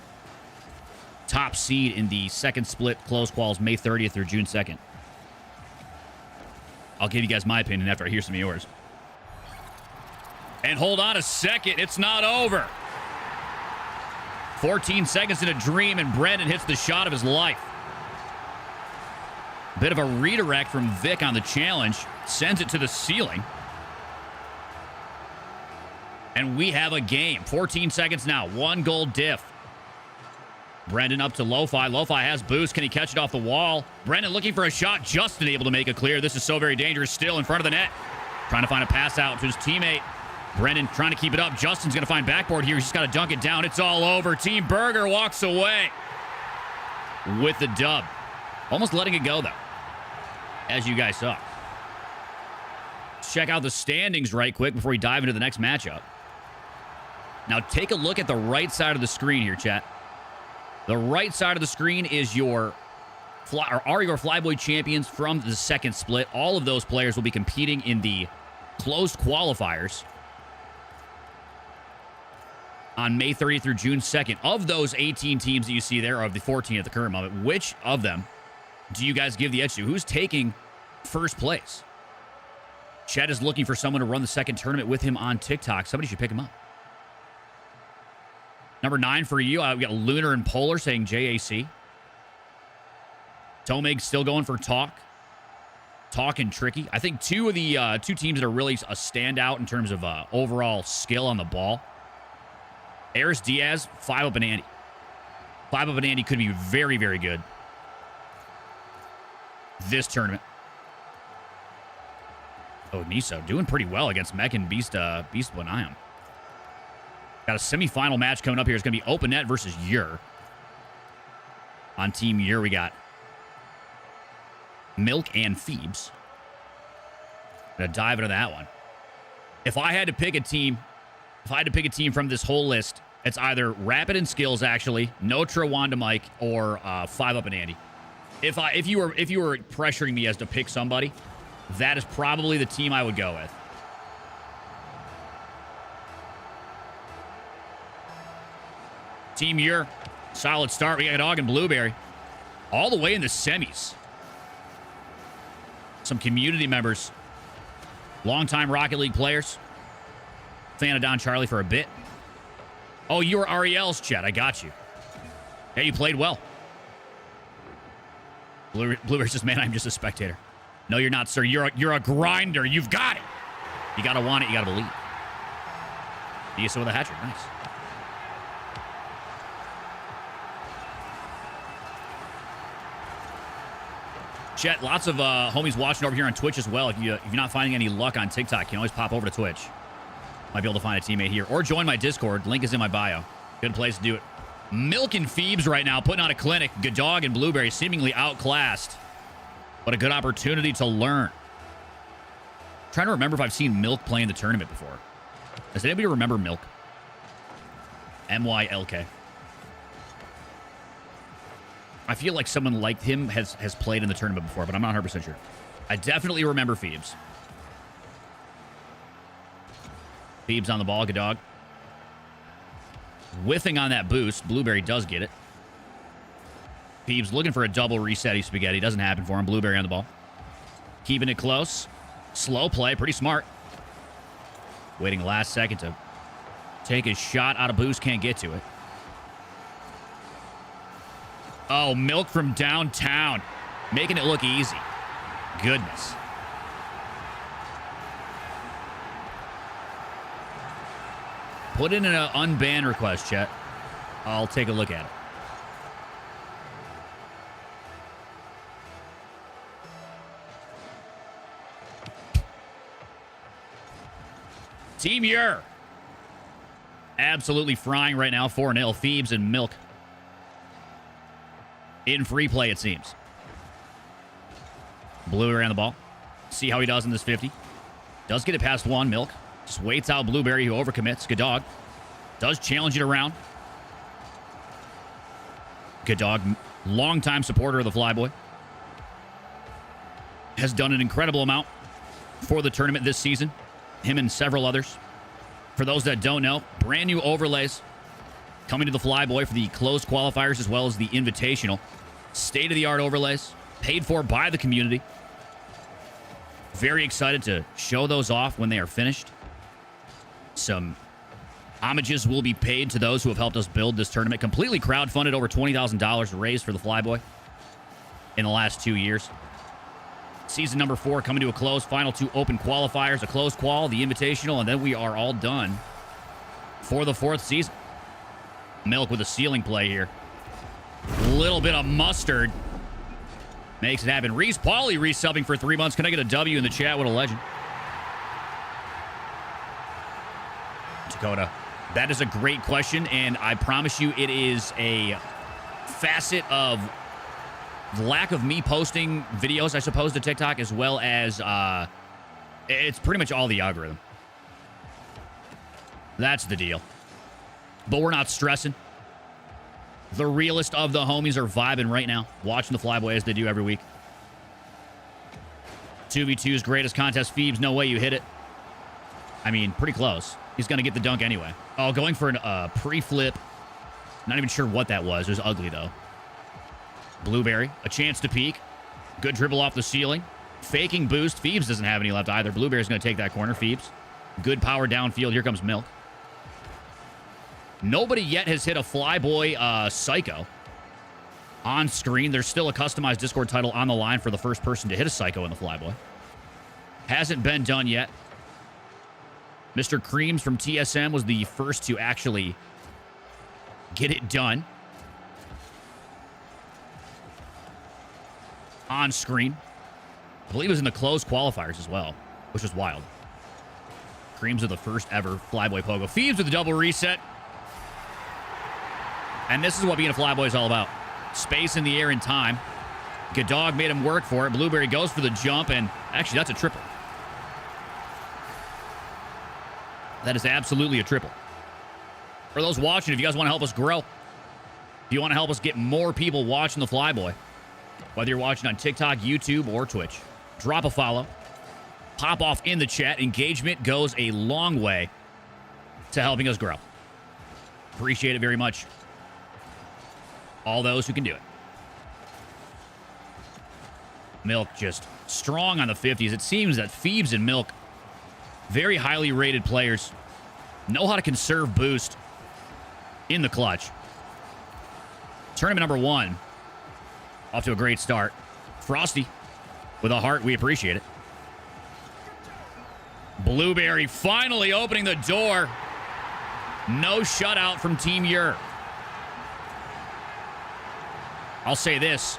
[SPEAKER 3] top seed in the second split close quals May 30th through June 2nd. I'll give you guys my opinion after I hear some of yours. And hold on a second, it's not over. 14 seconds in a dream, and Brendan hits the shot of his life. Bit of a redirect from Vic on the challenge. Sends it to the ceiling. And we have a game. 14 seconds now. 1 goal diff. Brendan up to Lo-Fi. Lo-Fi has boost. Can he catch it off the wall? Brendan looking for a shot. Justin able to make it clear. This is so very dangerous. Still in front of the net. Trying to find a pass out to his teammate. Brendan trying to keep it up. Justin's going to find backboard here. He's just got to dunk it down. It's all over. Team Burger walks away with the dub. Almost letting it go, though, as you guys saw. Let's check out the standings right quick before we dive into the next matchup. Now, take a look at the right side of the screen here, chat. The right side of the screen is your FLYBOY champions from the second split. All of those players will be competing in the closed qualifiers on May 30th through June 2nd. Of those 18 teams that you see there, of the 14 at the current moment, which of them do you guys give the edge to? Who's taking first place? Chet is looking for someone to run the second tournament with him on TikTok. Somebody should pick him up. Number 9 for you. We got Lunar and Polar saying JAC. Tomig still going for Talk. Talk and Tricky. I think two of the two teams that are really a standout in terms of overall skill on the ball. Aris Diaz, 5 up and Andy. 5 up and Andy could be very, very good this tournament. Oh, Niso doing pretty well against Mech and Beast Bonayam. Got a semifinal match coming up here. It's going to be Open Net versus Ur. On Team Ur, we got Milk and Phoebes. Gonna dive into that one. If I had to pick a team from this whole list, it's either Rapid and Skills, actually, Notra, Wanda Mike, or 5 up and Andy. If you were pressuring me as to pick somebody, that is probably the team I would go with. Team Ur, solid start. We got Dog and Blueberry all the way in the semis. Some community members, longtime Rocket League players. Fan of Don Charlie for a bit. Oh, you were Ariel's, Chet. I got you. Hey, you played well. Blueberry says, man, I'm just a spectator. No, you're not, sir. You're a grinder. You've got it. You got to want it. You got to believe. Issa with a hat trick. Nice. Chet, lots of homies watching over here on Twitch as well. If you're not finding any luck on TikTok, you can always pop over to Twitch. Might be able to find a teammate here. Or join my Discord. Link is in my bio. Good place to do it. Milk and Phoebes right now putting on a clinic. Good Dog and Blueberry seemingly outclassed. But a good opportunity to learn. I'm trying to remember if I've seen Milk play in the tournament before. Does anybody remember Milk? MYLK. I feel like someone like him has played in the tournament before, but I'm not 100% sure. I definitely remember Phoebes. Phoebes on the ball, good dog. Whiffing on that boost. Blueberry does get it. Phoebes looking for a double reset. Spaghetti. Doesn't happen for him. Blueberry on the ball. Keeping it close. Slow play. Pretty smart. Waiting last second to take a shot out of boost. Can't get to it. Oh, Milk from downtown. Making it look easy. Goodness. Put in an unban request, chat. I'll take a look at it. Team Ur. Absolutely frying right now. 4-0. Phoebes and Milk. In free play, it seems. Blueberry on the ball. See how he does in this 50. Does get it past one. Milk just waits out Blueberry, who overcommits. Good dog. Does challenge it around. Good dog. Longtime supporter of the Flyboy. Has done an incredible amount for the tournament this season. Him and several others. For those that don't know, brand new overlays coming to the Flyboy for the closed qualifiers as well as the invitational. State-of-the-art overlays, paid for by the community. Very excited to show those off when they are finished. Some homages will be paid to those who have helped us build this tournament. Completely crowdfunded, over $20,000 raised for the Flyboy in the last 2 years. Season number 4 coming to a close. Final 2 open qualifiers, a closed qual, the invitational, and then we are all done for the 4th season. Milk with a ceiling play here. Little bit of mustard makes it happen. Reese Pauly resubbing for 3 months. Can I get a W in the chat? What a legend. Dakota, that is a great question, and I promise you it is a facet of lack of me posting videos, I suppose, to TikTok, as well as it's pretty much all the algorithm. That's the deal. But we're not stressing. The realest of the homies are vibing right now, watching the Flyboy as they do every week. 2v2's greatest contest, Phoebes. No way you hit it. I mean, pretty close. He's going to get the dunk anyway. Oh, going for a pre-flip. Not even sure what that was. It was ugly, though. Blueberry, a chance to peek. Good dribble off the ceiling. Faking boost. Phoebes doesn't have any left either. Blueberry's going to take that corner. Phoebes. Good power downfield. Here comes Milk. Nobody yet has hit a Flyboy Psycho on screen. There's still a customized Discord title on the line for the first person to hit a Psycho in the Flyboy. Hasn't been done yet. Mr. Creams from TSM was the first to actually get it done on screen. I believe it was in the closed qualifiers as well, which was wild. Creams are the first ever Flyboy Pogo. Phoebes with a double reset. And this is what being a Flyboy is all about. Space in the air and time. Good dog made him work for it. Blueberry goes for the jump, and actually that's a triple. That is absolutely a triple. For those watching, if you guys want to help us grow, if you want to help us get more people watching the Flyboy, whether you're watching on TikTok, YouTube, or Twitch, drop a follow. Pop off in the chat. Engagement goes a long way to helping us grow. Appreciate it very much. All those who can do it. Milk just strong on the 50s. It seems that Phoebes and Milk, very highly rated players, know how to conserve boost in the clutch. Tournament number 1. Off to a great start. Frosty with a heart. We appreciate it. Blueberry finally opening the door. No shutout from Team Ur. I'll say this.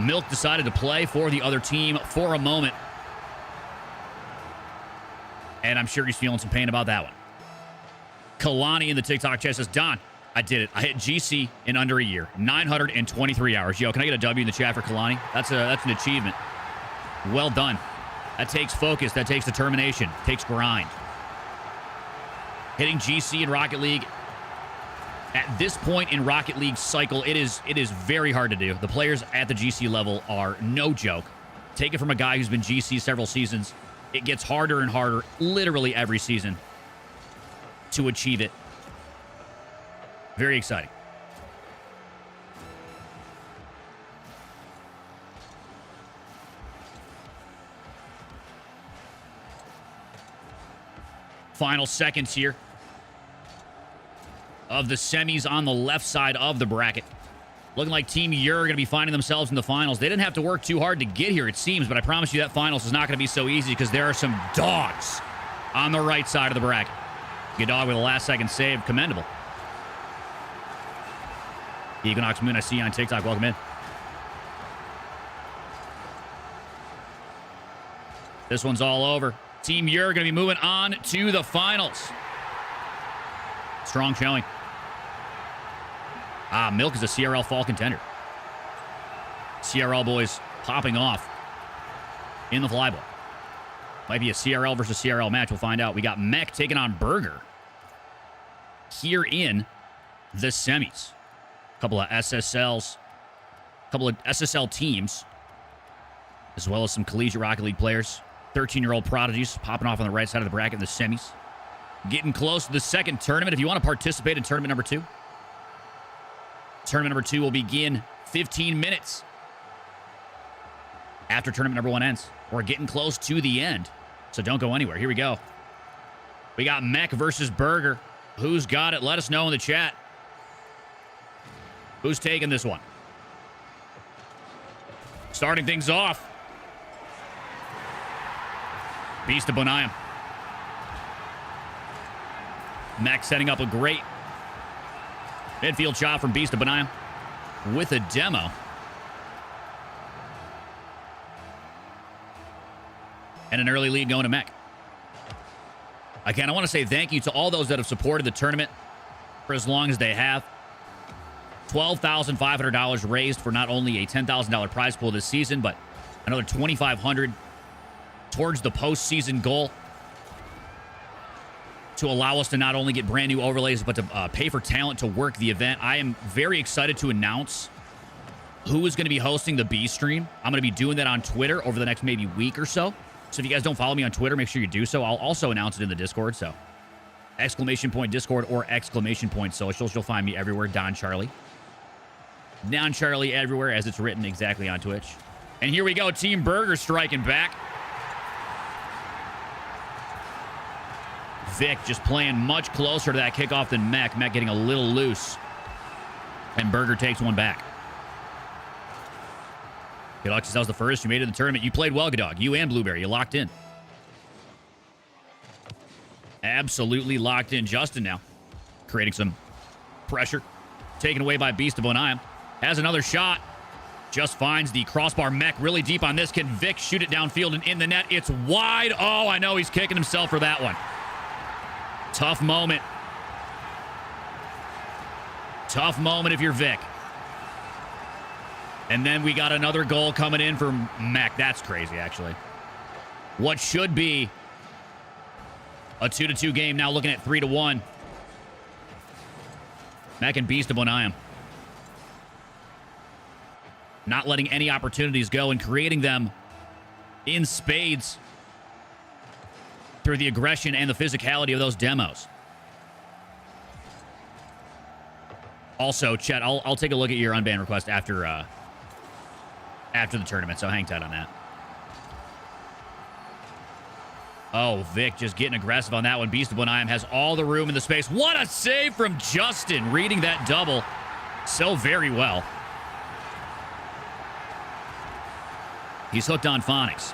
[SPEAKER 3] Milk decided to play for the other team for a moment. And I'm sure he's feeling some pain about that one. Kalani in the TikTok chat says, Don, I did it. I hit GC in under a year. 923 hours. Yo, can I get a W in the chat for Kalani? That's an achievement. Well done. That takes focus. That takes determination. Takes grind. Hitting GC in Rocket League. At this point in Rocket League's cycle, it is very hard to do. The players at the GC level are no joke. Take it from a guy who's been GC several seasons. It gets harder and harder literally every season to achieve it. Very exciting. Final seconds here of the semis on the left side of the bracket. Looking like Team Ur are going to be finding themselves in the finals. They didn't have to work too hard to get here, it seems, but I promise you that finals is not going to be so easy because there are some dogs on the right side of the bracket. Good dog with a last-second save. Commendable. Equinox Moon, I see you on TikTok. Welcome in. This one's all over. Team Ur going to be moving on to the finals. Strong showing. Milk is a CRL fall contender. CRL boys popping off in the Flyboy. Might be a CRL versus CRL match. We'll find out. We got Mech taking on Burger here in the semis. A couple of SSLs, a couple of SSL teams, as well as some collegiate Rocket League players. 13-year-old prodigies popping off on the right side of the bracket in the semis. Getting close to the second tournament. If you want to participate in tournament number 2, tournament number 2 will begin 15 minutes after tournament number 1 ends. We're getting close to the end, so don't go anywhere. Here we go. We got Mech versus Burger. Who's got it? Let us know in the chat. Who's taking this one? Starting things off. Beast of Bonayam. Mech setting up a great midfield shot from Beast of Bonayam with a demo. And an early lead going to Mech. Again, I want to say thank you to all those that have supported the tournament for as long as they have. $12,500 raised for not only a $10,000 prize pool this season, but another $2,500 towards the postseason goal to allow us to not only get brand new overlays, but to pay for talent to work the event. I am very excited to announce who is going to be hosting the B stream. I'm going to be doing that on Twitter over the next maybe week or so. So if you guys don't follow me on Twitter, make sure you do so. I'll also announce it in the Discord. So !Discord or !Socials. You'll find me everywhere. Don Charlie. Don Charlie everywhere as it's written exactly on Twitch. And here we go. Team Burger striking back. Vic just playing much closer to that kickoff than Mech. Mech getting a little loose. And Burger takes one back. Good luck, that was the first. You made it to the tournament. You played well, good dog. You and Blueberry. You locked in. Absolutely locked in. Justin now creating some pressure. Taken away by Beast of Bonayam. Has another shot. Just finds the crossbar. Mech really deep on this. Can Vic shoot it downfield and in the net? It's wide. Oh, I know he's kicking himself for that one. Tough moment. Tough moment if you're Vic. And then we got another goal coming in for Mech. That's crazy, actually. What should be a 2-2 game, now looking at 3-1. Mech and Beast of Bonayam. Not letting any opportunities go and creating them in spades through the aggression and the physicality of those demos. Also, Chet, I'll take a look at your unban request after the tournament, so hang tight on that. Oh, Vic just getting aggressive on that one. Beast of Bonayam has all the room in the space. What a save from Justin, reading that double so very well. He's hooked on phonics.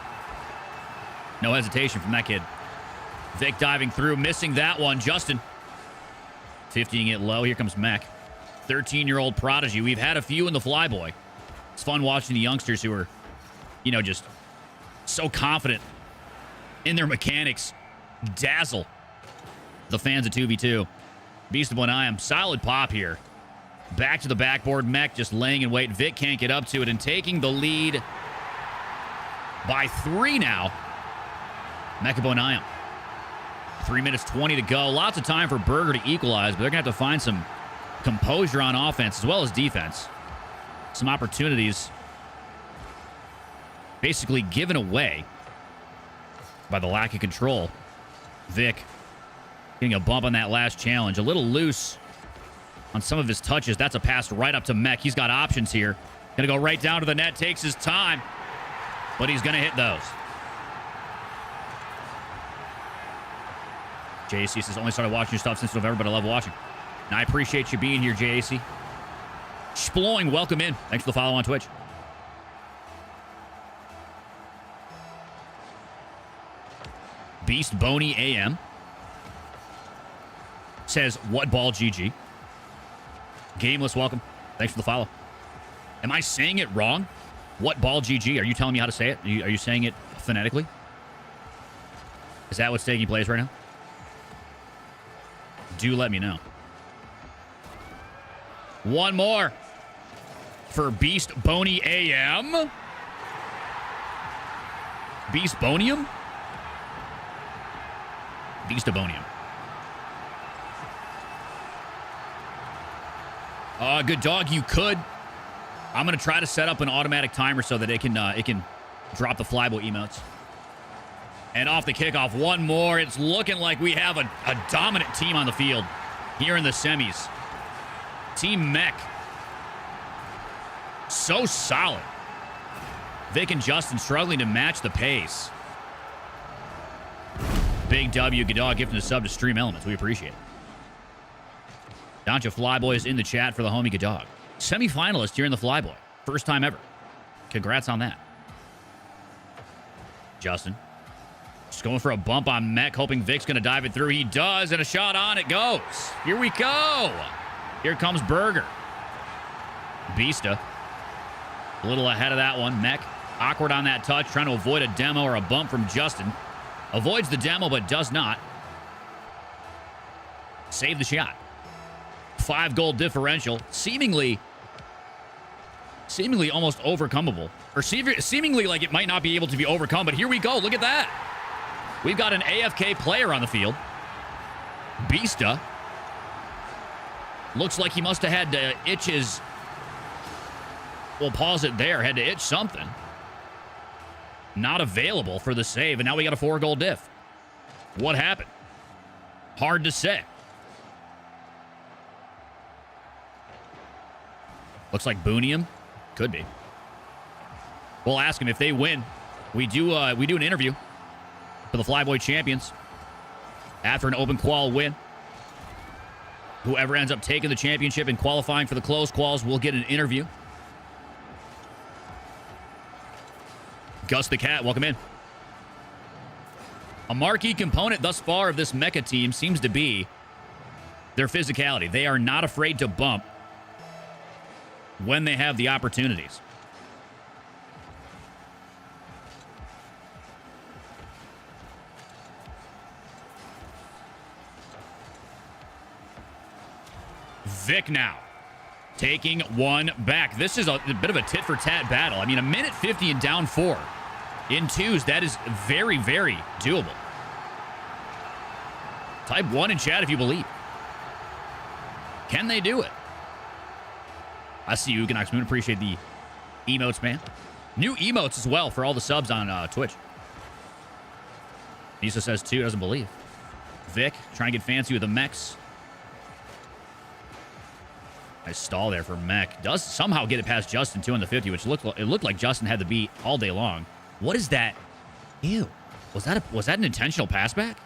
[SPEAKER 3] No hesitation from that kid. Vic diving through, missing that one. Justin 50ing it low. Here comes Mech. 13-year-old prodigy. We've had a few in the FLYBOY. It's fun watching the youngsters who are, you know, just so confident in their mechanics dazzle the fans of 2v2. Beast of Bonayam, solid pop here. Back to the backboard. Mech just laying in wait. Vic can't get up to it and taking the lead by 3 now. Mech of Bonayam. 3 minutes 20 to go. Lots of time for Burger to equalize, but they're going to have to find some composure on offense as well as defense. Some opportunities basically given away by the lack of control. Vic getting a bump on that last challenge. A little loose on some of his touches. That's a pass right up to Mech. He's got options here. Going to go right down to the net. Takes his time, but he's going to hit those. JAC says, only started watching your stuff since November, but I love watching. And I appreciate you being here, JAC. Sploing, welcome in. Thanks for the follow on Twitch. Beast Boney AM says, what ball GG? Gameless, welcome. Thanks for the follow. Am I saying it wrong? What ball GG? Are you telling me how to say it? Are you saying it phonetically? Is that what's taking place right now? Do let me know. One more for Beast Boney AM. Beast Bonium? Beastabonium. Good dog, you could. I'm going to try to set up an automatic timer so that it can drop the FLYBOY emotes. And off the kickoff, one more. It's looking like we have a dominant team on the field here in the semis. Team Mech. So solid. Vic and Justin struggling to match the pace. Big W, good dog, gifting a sub to Stream Elements. We appreciate it. Doncha FLYBOY is in the chat for the homie good dog. Semi-finalist here in the FLYBOY. First time ever. Congrats on that. Justin. Just going for a bump on Mech, hoping Vic's going to dive it through. He does, and a shot on it goes. Here we go. Here comes Burger. Beasta. A little ahead of that one. Mech, awkward on that touch, trying to avoid a demo or a bump from Justin. Avoids the demo, but does not. Save the shot. 5-goal differential. Seemingly almost overcomable. Or seemingly like it might not be able to be overcome, but here we go. Look at that. We've got an AFK player on the field. Beasta. Looks like he must have had to itch his... We'll pause it there. Had to itch something. Not available for the save, and now we got a 4-goal diff. What happened? Hard to say. Looks like Boonium. Could be. We'll ask him if they win. We do an interview for the FLYBOY champions after an open qual win. Whoever ends up taking the championship and qualifying for the closed quals will get an interview. Gus the Cat, welcome in. A marquee component thus far of this mecha team seems to be their physicality. They are not afraid to bump when they have the opportunities. Vic now taking one back. This is a bit of a tit-for-tat battle. I mean, a minute 50 and down 4 in twos. That is very, very doable. Type 1 in chat if you believe. Can they do it? I see you, Ganox Moon. Appreciate the emotes, man. New emotes as well for all the subs on Twitch. Nisa says 2, doesn't believe. Vic trying to get fancy with the mechs. Nice stall there for Mech. Does somehow get it past Justin, 2 on the 50, which looked like Justin had the beat all day long. What is that? Ew. Was that an intentional pass back?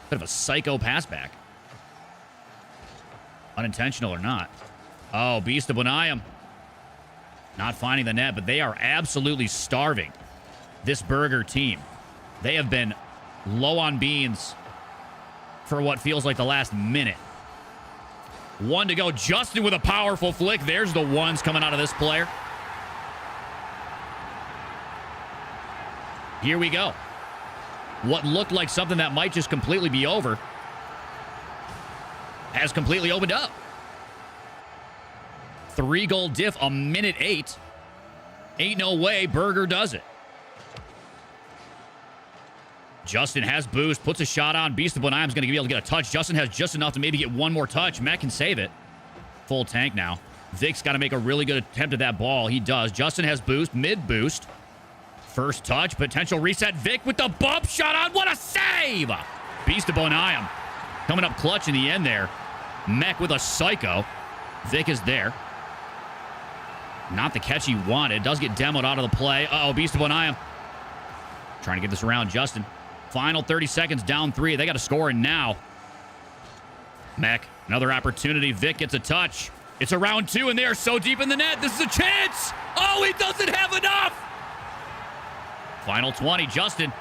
[SPEAKER 3] Bit of a psycho pass back. Unintentional or not. Oh, Beast of Bonayam. Not finding the net, but they are absolutely starving this Burger team. They have been low on beans for what feels like the last minute. 1 to go. Justin with a powerful flick. There's the ones coming out of this player. Here we go. What looked like something that might just completely be over has completely opened up. 3-goal diff, a minute 8. Ain't no way Burger does it. Justin has boost, puts a shot on. Beast of Bonayam's going to be able to get a touch. Justin has just enough to maybe get one more touch. Matt can save it. Full tank now. Vic's got to make a really good attempt at that ball. He does. Justin has boost, mid boost. First touch, potential reset. Vic with the bump shot on. What a save! Beast of Bonayam coming up clutch in the end there. Mech with a psycho. Vic is there. Not the catch he wanted. Does get demoed out of the play. Uh-oh, Beast of Bonayam trying to get this around Justin. Final 30 seconds, down 3. They got to score in now. Mech, another opportunity. Vic gets a touch. It's a round 2, and they are so deep in the net. This is a chance. Oh, he doesn't have enough. Final 20, Justin.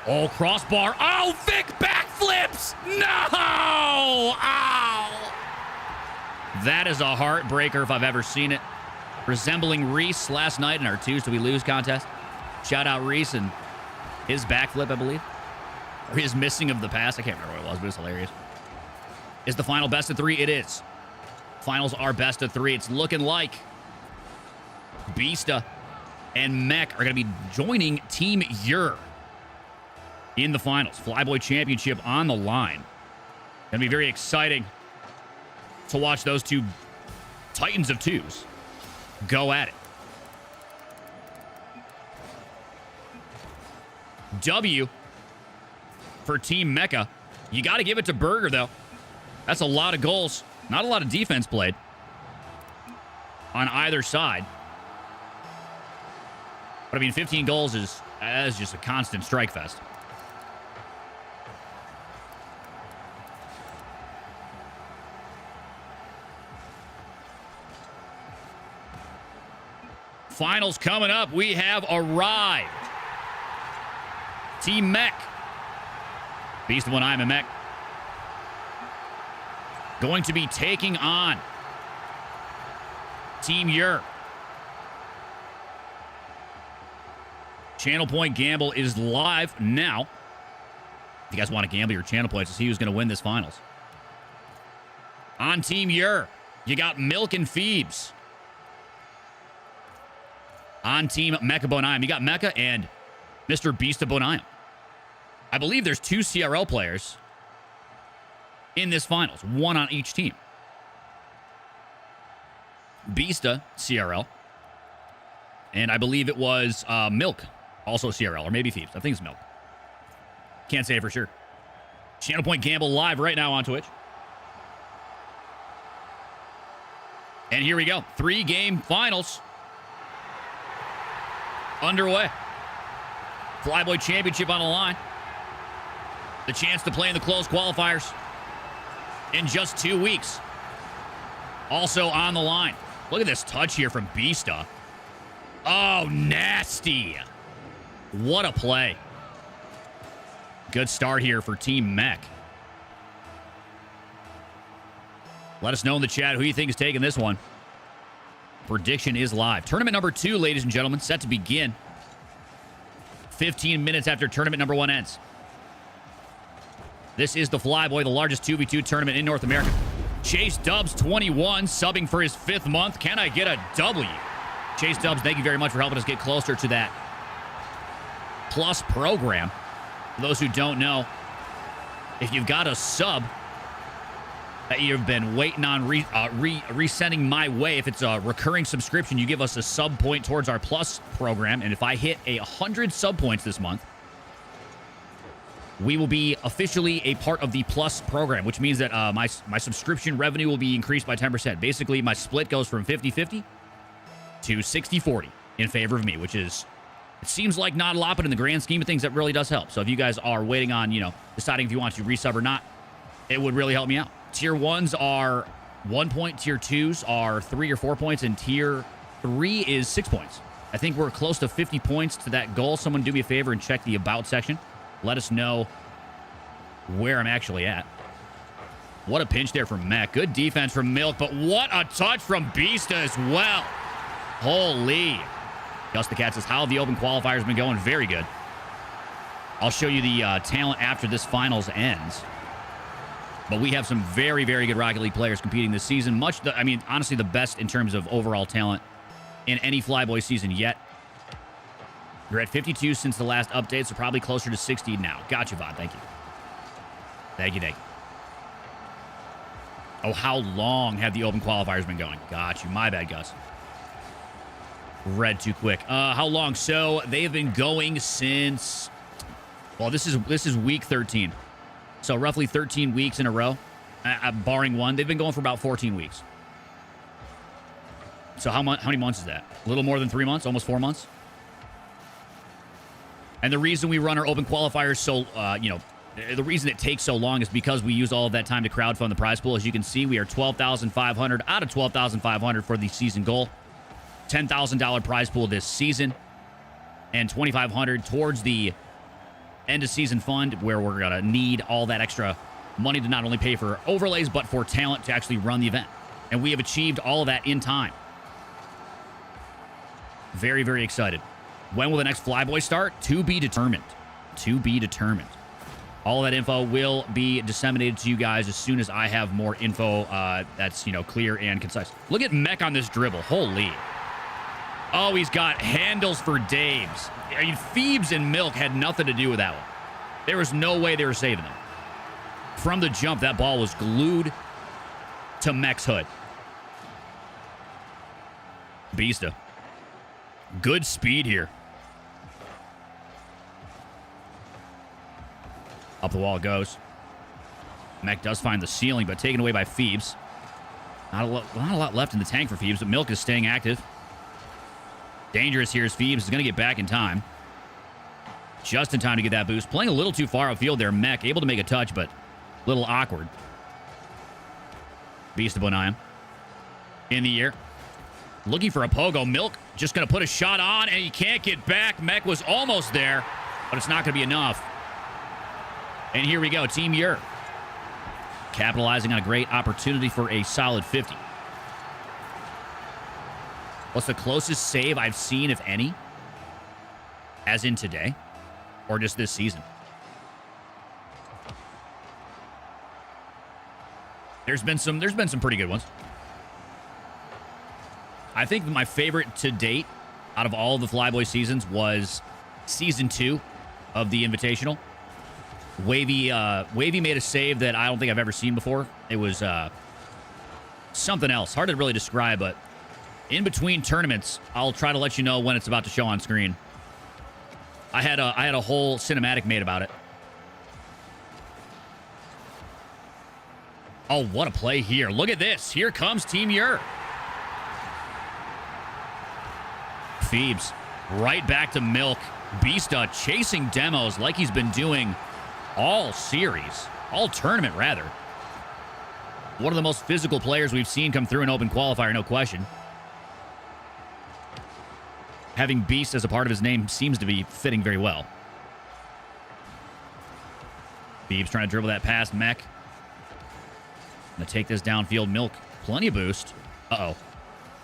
[SPEAKER 3] Oh, crossbar. Oh, Vic backflips. No. Ow. That is a heartbreaker if I've ever seen it. Resembling Reese last night in our 2s Do We Lose contest. Shout out Reese and his backflip, I believe. Or his missing of the pass. I can't remember what it was, but it's hilarious. Is the final best of 3? It is. Finals are best of 3. It's looking like Beasta and Mech are going to be joining Team Ur in the finals. FLYBOY Championship on the line. Gonna be very exciting to watch those two titans of twos go at it. W for Team Mecha. You got to give it to Burger, though. That's a lot of goals. Not a lot of defense played on either side. But, I mean, 15 goals is just a constant strike fest. Finals coming up. We have arrived. Team Mech. Beast of One I'm a Mech. Going to be taking on Team Yer. Channel Point Gamble is live now. If you guys want to gamble your channel points to see who's going to win this finals. On Team Yer, you got Milk and Phoebes. On Team Mecha Bonayam, you got Mecha and Mr. Beast of Bonayam. I believe there's 2 CRL players in this finals, 1 on each team. Beasta, CRL. And I believe it was Milk, also CRL, or maybe Phoebes. I think it's Milk. Can't say for sure. Channel Point Gamble live right now on Twitch. And here we go. 3-game finals underway. FLYBOY Championship on the line. The chance to play in the closed qualifiers in just 2 weeks. Also on the line. Look at this touch here from Beasta. Oh, nasty. What a play. Good start here for Team Mech. Let us know in the chat who you think is taking this one. Prediction is live. Tournament number 2, ladies and gentlemen, set to begin. 15 minutes after tournament number 1 ends. This is the FLYBOY, the largest 2v2 tournament in North America. Chase Dubs, 21, subbing for his 5th month. Can I get a W? Chase Dubs, thank you very much for helping us get closer to that Plus program. For those who don't know, if you've got a sub that you've been waiting on resending my way, if it's a recurring subscription, you give us a sub point towards our Plus program. And if I hit 100 sub points this month, we will be officially a part of the Plus program, which means that my subscription revenue will be increased by 10%. Basically, my split goes from 50-50 to 60-40 in favor of me, which is, it seems like not a lot, but in the grand scheme of things, that really does help. So if you guys are waiting on, deciding if you want to resub or not, it would really help me out. Tier 1s are 1 point, Tier 2s are 3 or 4 points, and Tier 3 is 6 points. I think we're close to 50 points to that goal. Someone do me a favor and check the About section. Let us know where I'm actually at. What a pinch there from Mech. Good defense from Milk, but what a touch from Beasta as well. Holy. Gus the Cat says, how have the open qualifiers been going? Very good. I'll show you the talent after this finals ends. But we have some very, very good Rocket League players competing this season. Honestly, the best in terms of overall talent in any FLYBOY season yet. We're at 52 since the last update, so probably closer to 60 now. Gotcha, Vod. Thank you. Thank you. Oh, how long have the open qualifiers been going? Got you. My bad, Gus. Read too quick. How long? So they've been going since, well, this is week 13. So roughly 13 weeks in a row, barring one. They've been going for about 14 weeks. So how many months is that? A little more than 3 months, almost 4 months. And the reason we run our open qualifiers so, the reason it takes so long is because we use all of that time to crowdfund the prize pool. As you can see, we are $12,500 out of $12,500 for the season goal. $10,000 prize pool this season. And $2,500 towards the end of season fund, where we're going to need all that extra money to not only pay for overlays, but for talent to actually run the event. And we have achieved all of that in time. Very, very excited. When will the next FLYBOY start? To be determined. To be determined. All of that info will be disseminated to you guys as soon as I have more info that's, clear and concise. Look at Mech on this dribble. Holy. Oh, he's got handles for days. I mean, Phoebes and Milk had nothing to do with that one. There was no way they were saving them. From the jump, that ball was glued to Mech's hood. Beasta. Good speed here. Up the wall it goes. Mech does find the ceiling, but taken away by Phoebes. Not a lot left in the tank for Phoebes, but Milk is staying active. Dangerous here as Phoebes is going to get back in time. Just in time to get that boost. Playing a little too far outfield there. Mech able to make a touch, but a little awkward. Beastabonayam in the air. Looking for a pogo. Milk just going to put a shot on, and he can't get back. Mech was almost there, but it's not going to be enough. And here we go. Team Yer capitalizing on a great opportunity for a solid 50. What's the closest save I've seen, if any? As in today? Or just this season? There's been some pretty good ones. I think my favorite to date out of all of the FLYBOY seasons was Season 2 of the Invitational. Wavy made a save that I don't think I've ever seen before. It was something else. Hard to really describe, but in between tournaments, I'll try to let you know when it's about to show on screen. I had a whole cinematic made about it. Oh, what a play here. Look at this. Here comes Team Yer. Phoebes right back to Milk. Beasta chasing demos like he's been doing all series. All tournament, rather. One of the most physical players we've seen come through an open qualifier, no question. Having Beast as a part of his name seems to be fitting very well. Phoebes trying to dribble that past Mech. Gonna take this downfield. Milk, plenty of boost. Uh-oh.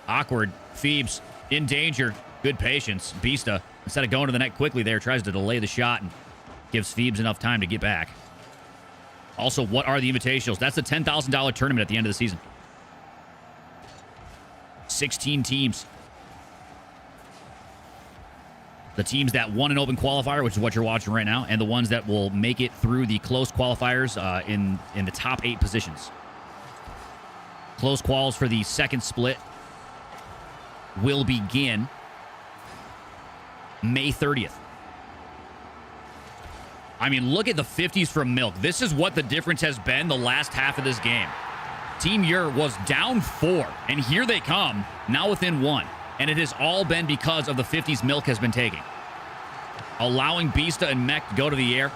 [SPEAKER 3] Awkward. Phoebes in danger. Good patience. Beasta, instead of going to the net quickly there, tries to delay the shot and gives Phoebes enough time to get back. Also, what are the invitationals? That's a $10,000 tournament at the end of the season. 16 teams. The teams that won an open qualifier, which is what you're watching right now, and the ones that will make it through the close qualifiers in the top 8 positions. Close quals for the second split will begin May 30th. I mean, look at the 50s from Milk. This is what the difference has been the last half of this game. Team Yer was down 4, and here they come, now within 1. And it has all been because of the 50s Milk has been taking. Allowing Beasta and Mech to go to the air.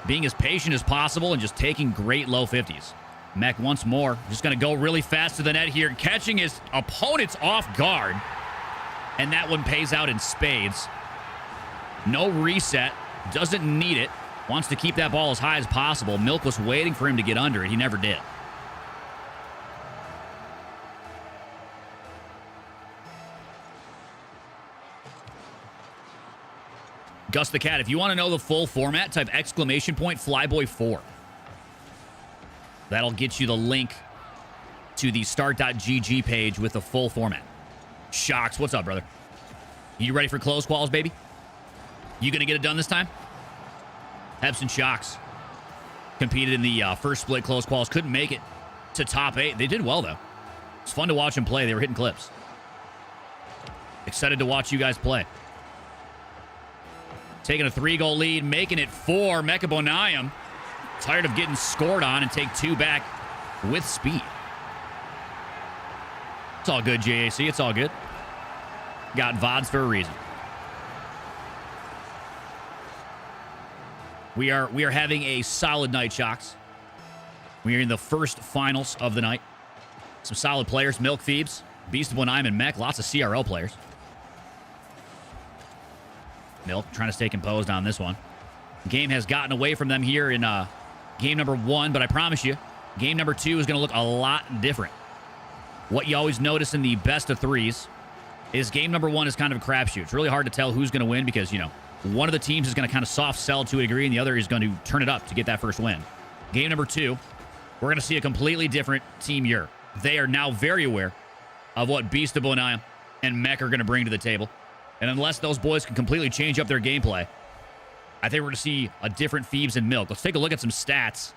[SPEAKER 3] Being as patient as possible and just taking great low 50s. Mech once more. Just going to go really fast to the net here. Catching his opponents off guard. And that one pays out in spades. No reset. Doesn't need it. Wants to keep that ball as high as possible. Milk was waiting for him to get under it. He never did. Gus the Cat, if you want to know the full format, type !FLYBOY4. That'll get you the link to the start.gg page with the full format. Shocks, what's up, brother? You ready for close quals, baby? You gonna get it done this time? Hebs and Shocks competed in the first split close quals. Couldn't make it to top 8. They did well, though. It's fun to watch them play. They were hitting clips. Excited to watch you guys play. Taking a 3-goal lead, making it 4. Mechabonayam tired of getting scored on and take 2 back with speed. It's all good, JAC. It's all good. Got VODs for a reason. We are having a solid night, Shocks. We are in the first finals of the night. Some solid players. Milk, Phoebes, Beastabonayam, and Mech. Lots of CRO players. Milk trying to stay composed on this one. Game has gotten away from them here in game number 1, but I promise you, game number 2 is going to look a lot different. What you always notice in the best of 3s is game number 1 is kind of a crapshoot. It's really hard to tell who's going to win because, you know, one of the teams is going to kind of soft sell to a degree, and the other is going to turn it up to get that first win. Game number 2, we're going to see a completely different Team Yer. They are now very aware of what Beastabonayam and Mech are going to bring to the table. And unless those boys can completely change up their gameplay, I think we're going to see a different Phoebes and Milk. Let's take a look at some stats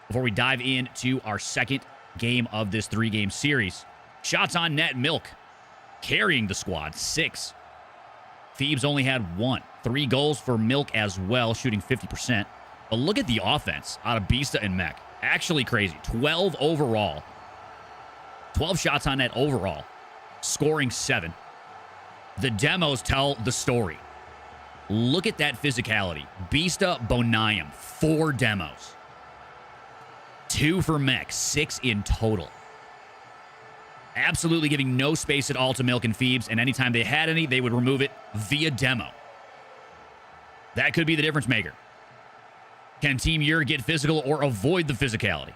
[SPEAKER 3] before we dive into our second game of this 3-game series. Shots on net, Milk carrying the squad, 6. Phoebes only had 1. 3 goals for Milk as well, shooting 50%. But look at the offense out of Bista and Mech. Actually crazy. 12 overall. 12 shots on net overall. Scoring 7. The demos tell the story. Look at that physicality. Bista, Bonayam, 4 demos. 2 for Mech, 6 in total. Absolutely giving no space at all to Milk and Phoebes, and anytime they had any, they would remove it via demo. That could be the difference maker. Can Team Ur get physical or avoid the physicality?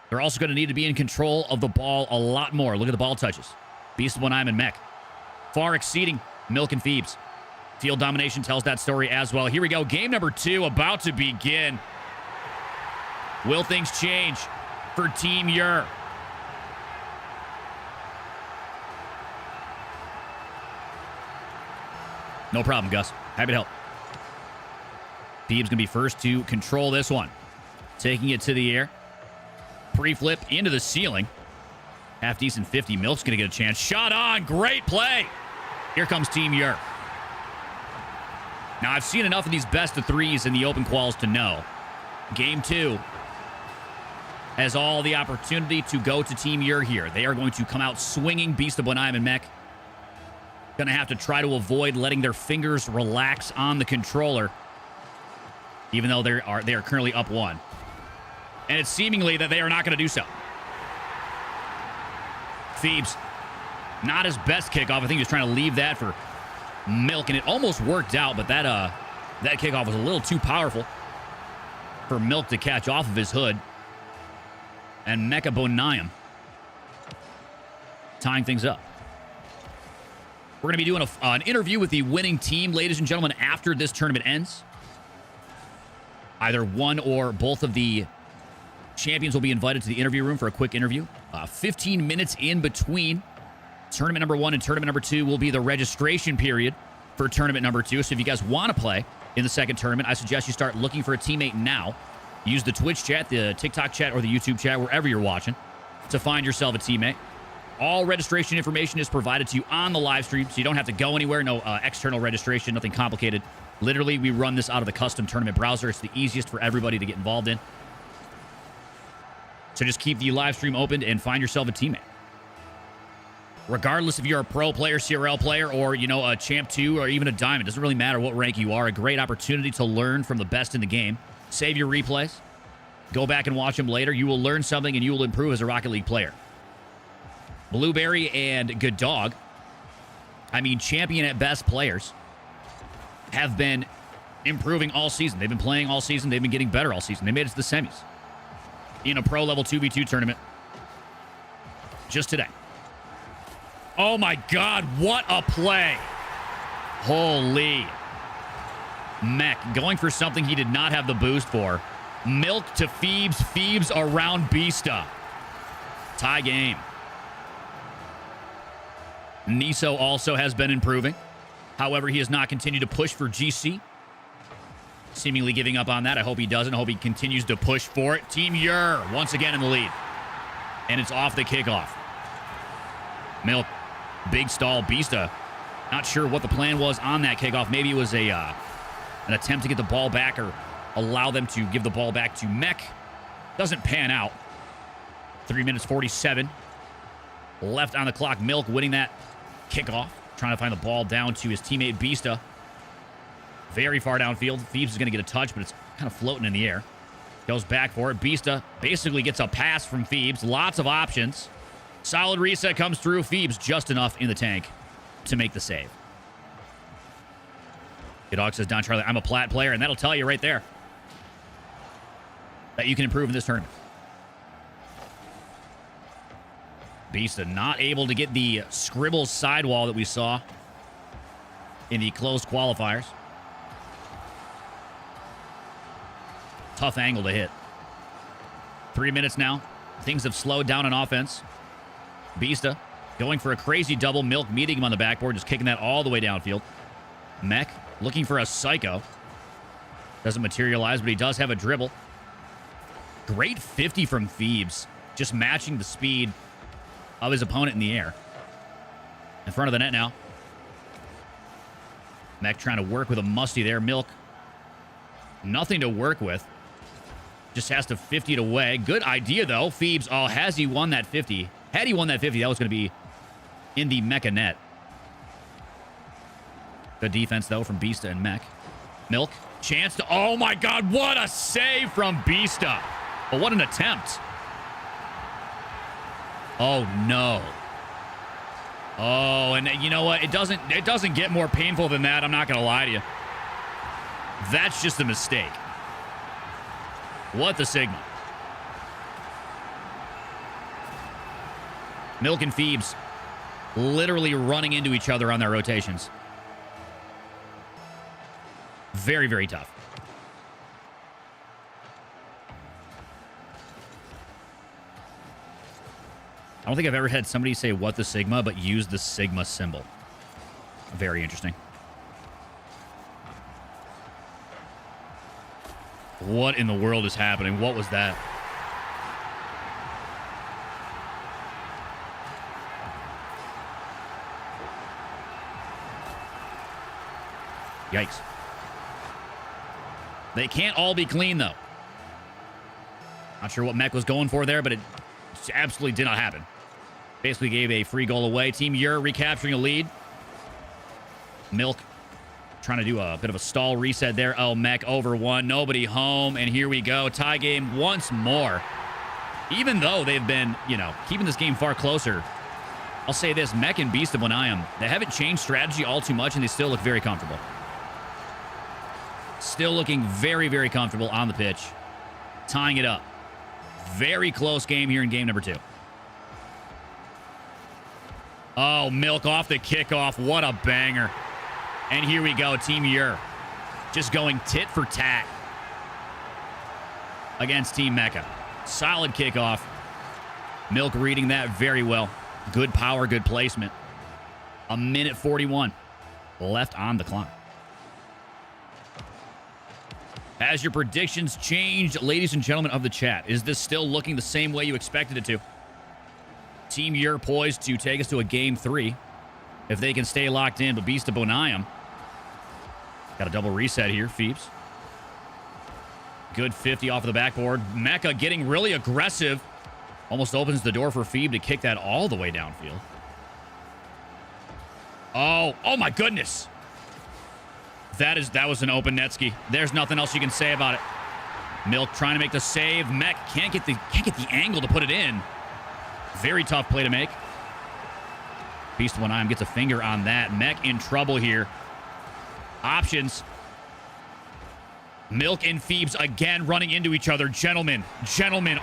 [SPEAKER 3] They're also going to need to be in control of the ball a lot more. Look at the ball touches. Beast, Bonayam, and Mech. Far exceeding Milk and Phoebes. Field domination tells that story as well. Here we go. Game number 2 about to begin. Will things change for Team Ur? No problem, Gus. Happy to help. Phoebes going to be first to control this one. Taking it to the air. Pre-flip into the ceiling. Half-decent 50. Milk's going to get a chance. Shot on. Great play. Here comes Team Ur. Now, I've seen enough of these best of 3s in the open quals to know. Game 2 has all the opportunity to go to Team Ur here. They are going to come out swinging. Beast of Bonayam and Mech. Going to have to try to avoid letting their fingers relax on the controller, even though they are currently up 1. And it's seemingly that they are not going to do so. Phoebes, not his best kickoff. I think he was trying to leave that for Milk, and it almost worked out, but that kickoff was a little too powerful for Milk to catch off of his hood. And Mecha Bonayam tying things up. We're going to be doing an interview with the winning team, ladies and gentlemen, after this tournament ends. Either one or both of the champions will be invited to the interview room for a quick interview. 15 minutes in between tournament number 1 and tournament number 2 will be the registration period for tournament number 2. So if you guys want to play in the second tournament, I suggest you start looking for a teammate now. Use the Twitch chat, the TikTok chat, or the YouTube chat, wherever you're watching, to find yourself a teammate. All registration information is provided to you on the live stream, so you don't have to go anywhere. No external registration, nothing complicated. Literally, we run this out of the custom tournament browser. It's the easiest for everybody to get involved in. So just keep the live stream open and find yourself a teammate. Regardless if you're a pro player, CRL player, or, a Champ 2, or even a Diamond, doesn't really matter what rank you are. A great opportunity to learn from the best in the game. Save your replays. Go back and watch them later. You will learn something, and you will improve as a Rocket League player. Blueberry and Good Dog, champion at best players, have been improving all season. They've been playing all season. They've been getting better all season. They made it to the semis in a pro level 2v2 tournament just today. Oh my God, what a play. Holy. Mech going for something he did not have the boost for. Milk to Phoebes. Phoebes around Bista. Tie game. Niso also has been improving. However, he has not continued to push for GC. Seemingly giving up on that. I hope he doesn't. I hope he continues to push for it. Team Ur once again in the lead. And it's off the kickoff. Milk, big stall. Bista, not sure what the plan was on that kickoff. Maybe it was an attempt to get the ball back or allow them to give the ball back to Mech. Doesn't pan out. 3 minutes 47 left on the clock. Milk winning that kickoff. Trying to find the ball down to his teammate Bista. Very far downfield. Phoebes is going to get a touch, but it's kind of floating in the air. Goes back for it. Bista basically gets a pass from Phoebes. Lots of options. Solid reset comes through. Phoebes just enough in the tank to make the save. Good Dog says, Don Charlie, I'm a plat player, and that'll tell you right there that you can improve in this tournament. Bista not able to get the scribble sidewall that we saw in the closed qualifiers. Tough angle to hit. 3 minutes now. Things have slowed down on offense. Bista going for a crazy double. Milk meeting him on the backboard, just kicking that all the way downfield. Mech looking for a psycho. Doesn't materialize, but he does have a dribble. Great 50 from Phoebes. Just matching the speed of his opponent in the air. In front of the net now. Mech trying to work with a musty there. Milk. Nothing to work with. Just has to 50 it away. Good idea, though. Phoebes, oh, has he won that 50? Had he won that 50, that was going to be in the Mecha net. Good defense, though, from Beasta and Mech. Milk. Chance to... Oh, my God. What a save from Beasta. But what an attempt. Oh, no. Oh, and you know what? It doesn't get more painful than that. I'm not going to lie to you. That's just a mistake. What the Sigma. Milk and Phoebes literally running into each other on their rotations. Very, very tough. I don't think I've ever had somebody say what the Sigma, but use the Sigma symbol. Very interesting. What in the world is happening? What was that? Yikes. They can't all be clean, though. Not sure what Mech was going for there, but it absolutely did not happen. Basically gave a free goal away. Team Ur recapturing a lead. Milk trying to do a bit of a stall reset there. Oh, Mech over one. Nobody home. And here we go. Tie game once more. Even though they've been, keeping this game far closer, I'll say this. Mech and Beast of Wenayam, they haven't changed strategy all too much, and they still look very comfortable. Still looking very, very comfortable on the pitch. Tying it up. Very close game here in game number 2. Oh, Milk off the kickoff. What a banger. And here we go. Team Ur just going tit for tat against Team Mecha. Solid kickoff. Milk reading that very well. Good power, good placement. 1:41 left on the clock. Has your predictions changed, ladies and gentlemen of the chat? Is this still looking the same way you expected it to? Team Ur poised to take us to a game 3 if they can stay locked in, but Beast of Bonayam got a double reset here. Phoebes. Good 50 off of the backboard. Mecha getting really aggressive. Almost opens the door for Phoebe to kick that all the way downfield. Oh my goodness. That was an open net ski. There's nothing else you can say about it. Milk trying to make the save. Mech can't get the angle to put it in. Very tough play to make. Beast of Wenayam gets a finger on that. Mech in trouble here. Options. Milk and Phoebes again running into each other. Gentlemen,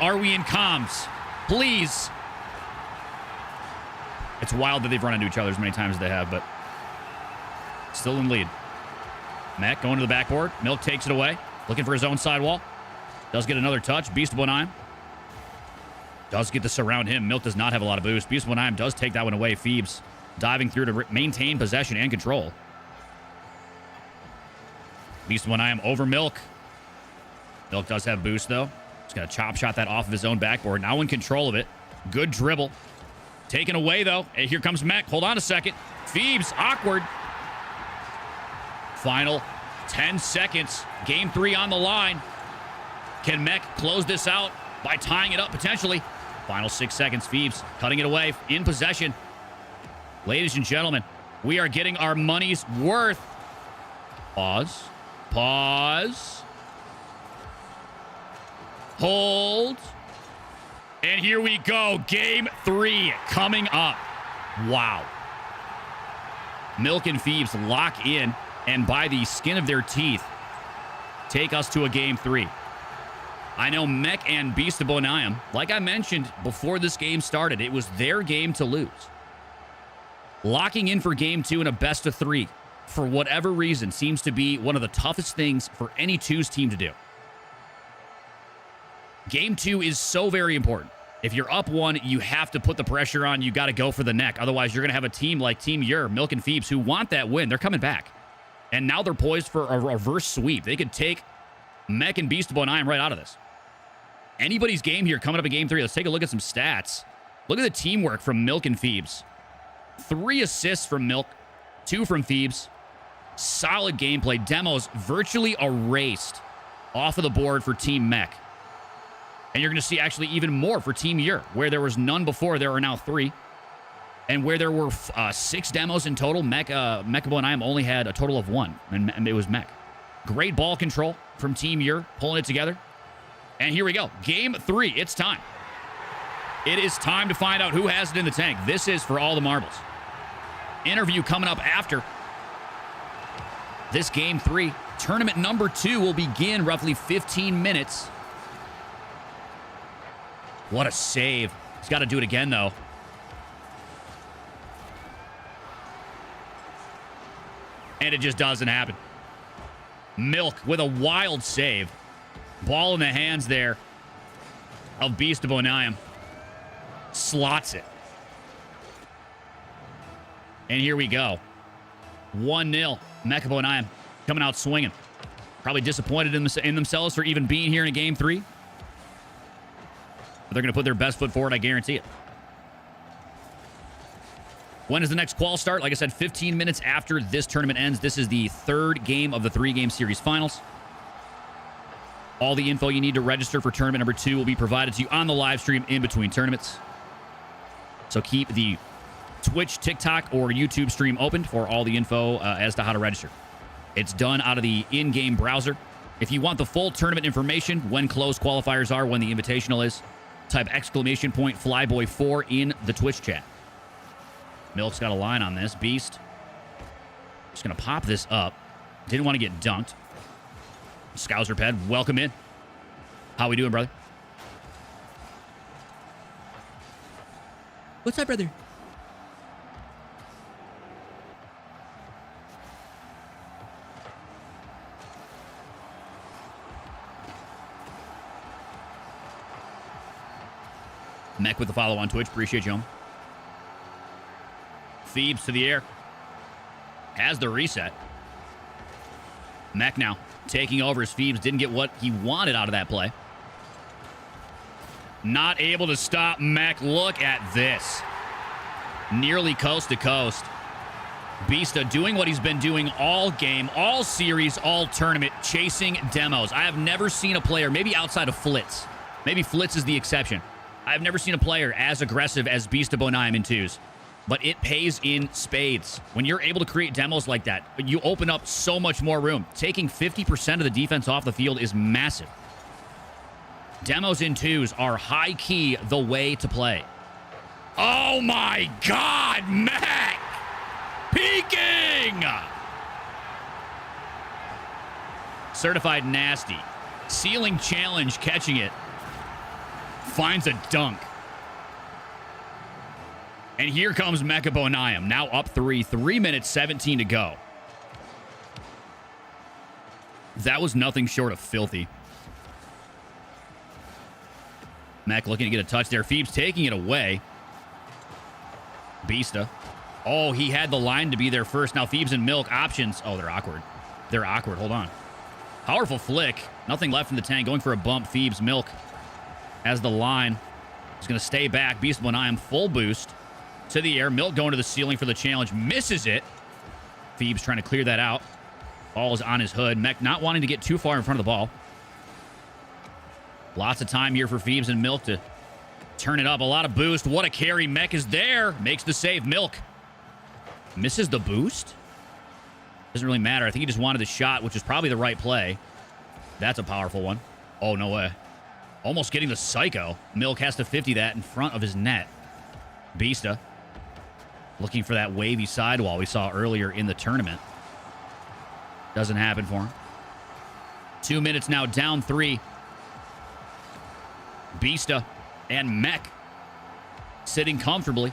[SPEAKER 3] are we in comms? Please. It's wild that they've run into each other as many times as they have, but still in lead. Mech going to the backboard. Milk takes it away. Looking for his own sidewall. Does get another touch. Beast of Wenayam does get to surround him. Milk does not have a lot of boost. Beast of Wenayam does take that one away. Phoebes diving through to maintain possession and control. Beast of Wenayam over Milk. Milk does have boost, though. He's going to chop shot that off of his own backboard. Now in control of it. Good dribble. Taken away, though. Hey, here comes Mech. Hold on a second. Phoebes, awkward. Final 10 seconds. Game 3 on the line. Can Mech close this out by tying it up potentially? Final 6 seconds. Phoebes cutting it away in possession. Ladies and gentlemen, we are getting our money's worth. Pause. Hold. And here we go. Game 3 coming up. Wow. Milk and Phoebes lock in and by the skin of their teeth take us to a game 3. I know Mech and Beast of Bonayam, like I mentioned before this game started, it was their game to lose. Locking in for game 2 in a best of 3, for whatever reason, seems to be one of the toughest things for any 2's team to do. Game 2 is so very important. If you're up 1, you have to put the pressure on. You got to go for the neck. Otherwise, you're going to have a team like Team Ur, Milk and Phoebes, who want that win. They're coming back. And now they're poised for a reverse sweep. They could take Mech and Beastable and I am right out of this. Anybody's game here coming up in game 3. Let's take a look at some stats. Look at the teamwork from Milk and Phoebes. 3 assists from Milk, 2 from Phoebes. Solid gameplay. Demos virtually erased off of the board for Team Mech. And you're going to see actually even more for Team Yer. Where there was none before, there are now 3. And where there were 6 demos in total, Mechabo and I only had a total of 1. And it was Mech. Great ball control from Team Yer, pulling it together. And here we go. Game 3. It's time. It is time to find out who has it in the tank. This is for all the marbles. Interview coming up after this game 3. Tournament number 2 will begin roughly 15 minutes. What a save. He's got to do it again, though. And it just doesn't happen. Milk with a wild save. Ball in the hands there of Beastabonayam. Slots it. And here we go. 1-0. Mechabo coming out swinging. Probably disappointed in themselves for even being here in game 3. But they're going to put their best foot forward, I guarantee it. When does the next qual start? Like I said, 15 minutes after this tournament ends. This is the 3rd game of the 3-game series finals. All the info you need to register for tournament number 2 will be provided to you on the live stream in between tournaments. So keep the Twitch, TikTok, or YouTube stream open for all the info as to how to register. It's done out of the in-game browser. If you want the full tournament information, when closed qualifiers are, when the invitational is, type !FLYBOY4 in the Twitch chat. Milk's got a line on this. Beast. Just going to pop this up. Didn't want to get dunked. Scouser Ped, welcome in. How we doing, brother? What's up, brother? Mech with the follow on Twitch. Appreciate you, home. Phoebes to the air. Has the reset. Mech now taking over as Phoebes didn't get what he wanted out of that play. Not able to stop Mech. Look at this. Nearly coast to coast. Beasta doing what he's been doing all game, all series, all tournament, chasing demos. I have never seen a player, maybe outside of Flitz. Maybe Flitz is the exception. I've never seen a player as aggressive as Beastabonayam in 2s. But it pays in spades. When you're able to create demos like that, you open up so much more room. Taking 50% of the defense off the field is massive. Demos in 2s are high key the way to play. Oh my God, Mech! Peeking! Certified nasty. Ceiling challenge, catching it. Finds a dunk. And here comes Mechabo now up 3. 3 minutes, 17 to go. That was nothing short of filthy. Mech looking to get a touch there. Phoebes taking it away. Beasta. Oh, he had the line to be there first. Now Phoebes and Milk options. Oh, they're awkward. They're awkward. Hold on. Powerful flick. Nothing left in the tank. Going for a bump. Phoebes. Milk has the line. He's going to stay back. Beastabonayam full boost to the air. Milk going to the ceiling for the challenge. Misses it. Phoebes trying to clear that out. Ball is on his hood. Mech not wanting to get too far in front of the ball. Lots of time here for Phoebes and Milk to turn it up. A lot of boost. What a carry. Mech is there. Makes the save. Milk misses the boost. Doesn't really matter. I think he just wanted the shot, which is probably the right play. That's a powerful one. Oh, no way. Almost getting the psycho. Milk has to 50 that in front of his net. Beasta looking for that wavy sidewall we saw earlier in the tournament. Doesn't happen for him. 2 minutes now, down 3. Beasta and Mech sitting comfortably.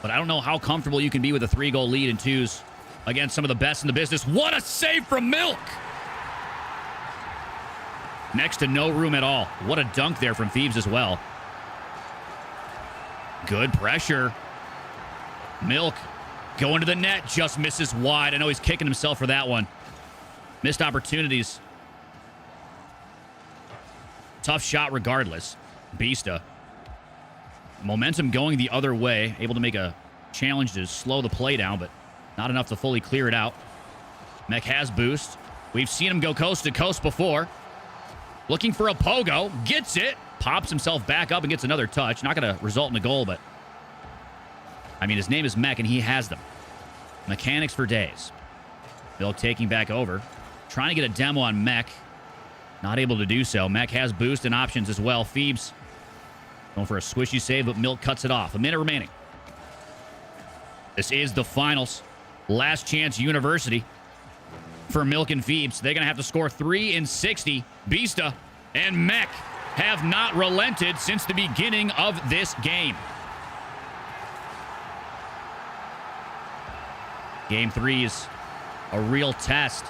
[SPEAKER 3] But I don't know how comfortable you can be with a 3-goal lead in 2s against some of the best in the business. What a save from Milk! Next to no room at all. What a dunk there from Phoebes as well. Good pressure. Milk going to the net. Just misses wide. I know he's kicking himself for that one. Missed opportunities Tough shot regardless. Bista. Momentum going the other way. Able to make a challenge to slow the play down, but not enough to fully clear it out. Mech has boost. We've seen him go coast to coast before. Looking for a pogo. Gets it. Pops himself back up and gets another touch. Not going to result in a goal, but... I mean, his name is Mech, and he has them. Mechanics for days. Milk taking back over. Trying to get a demo on Mech. Not able to do so. Mech has boost and options as well. Phoebes going for a squishy save, but Milk cuts it off. A minute remaining. This is the finals. Last chance university for Milk and Phoebes. They're going to have to score 3 in 60. Bista and Mech have not relented since the beginning of this game. Game 3 is a real test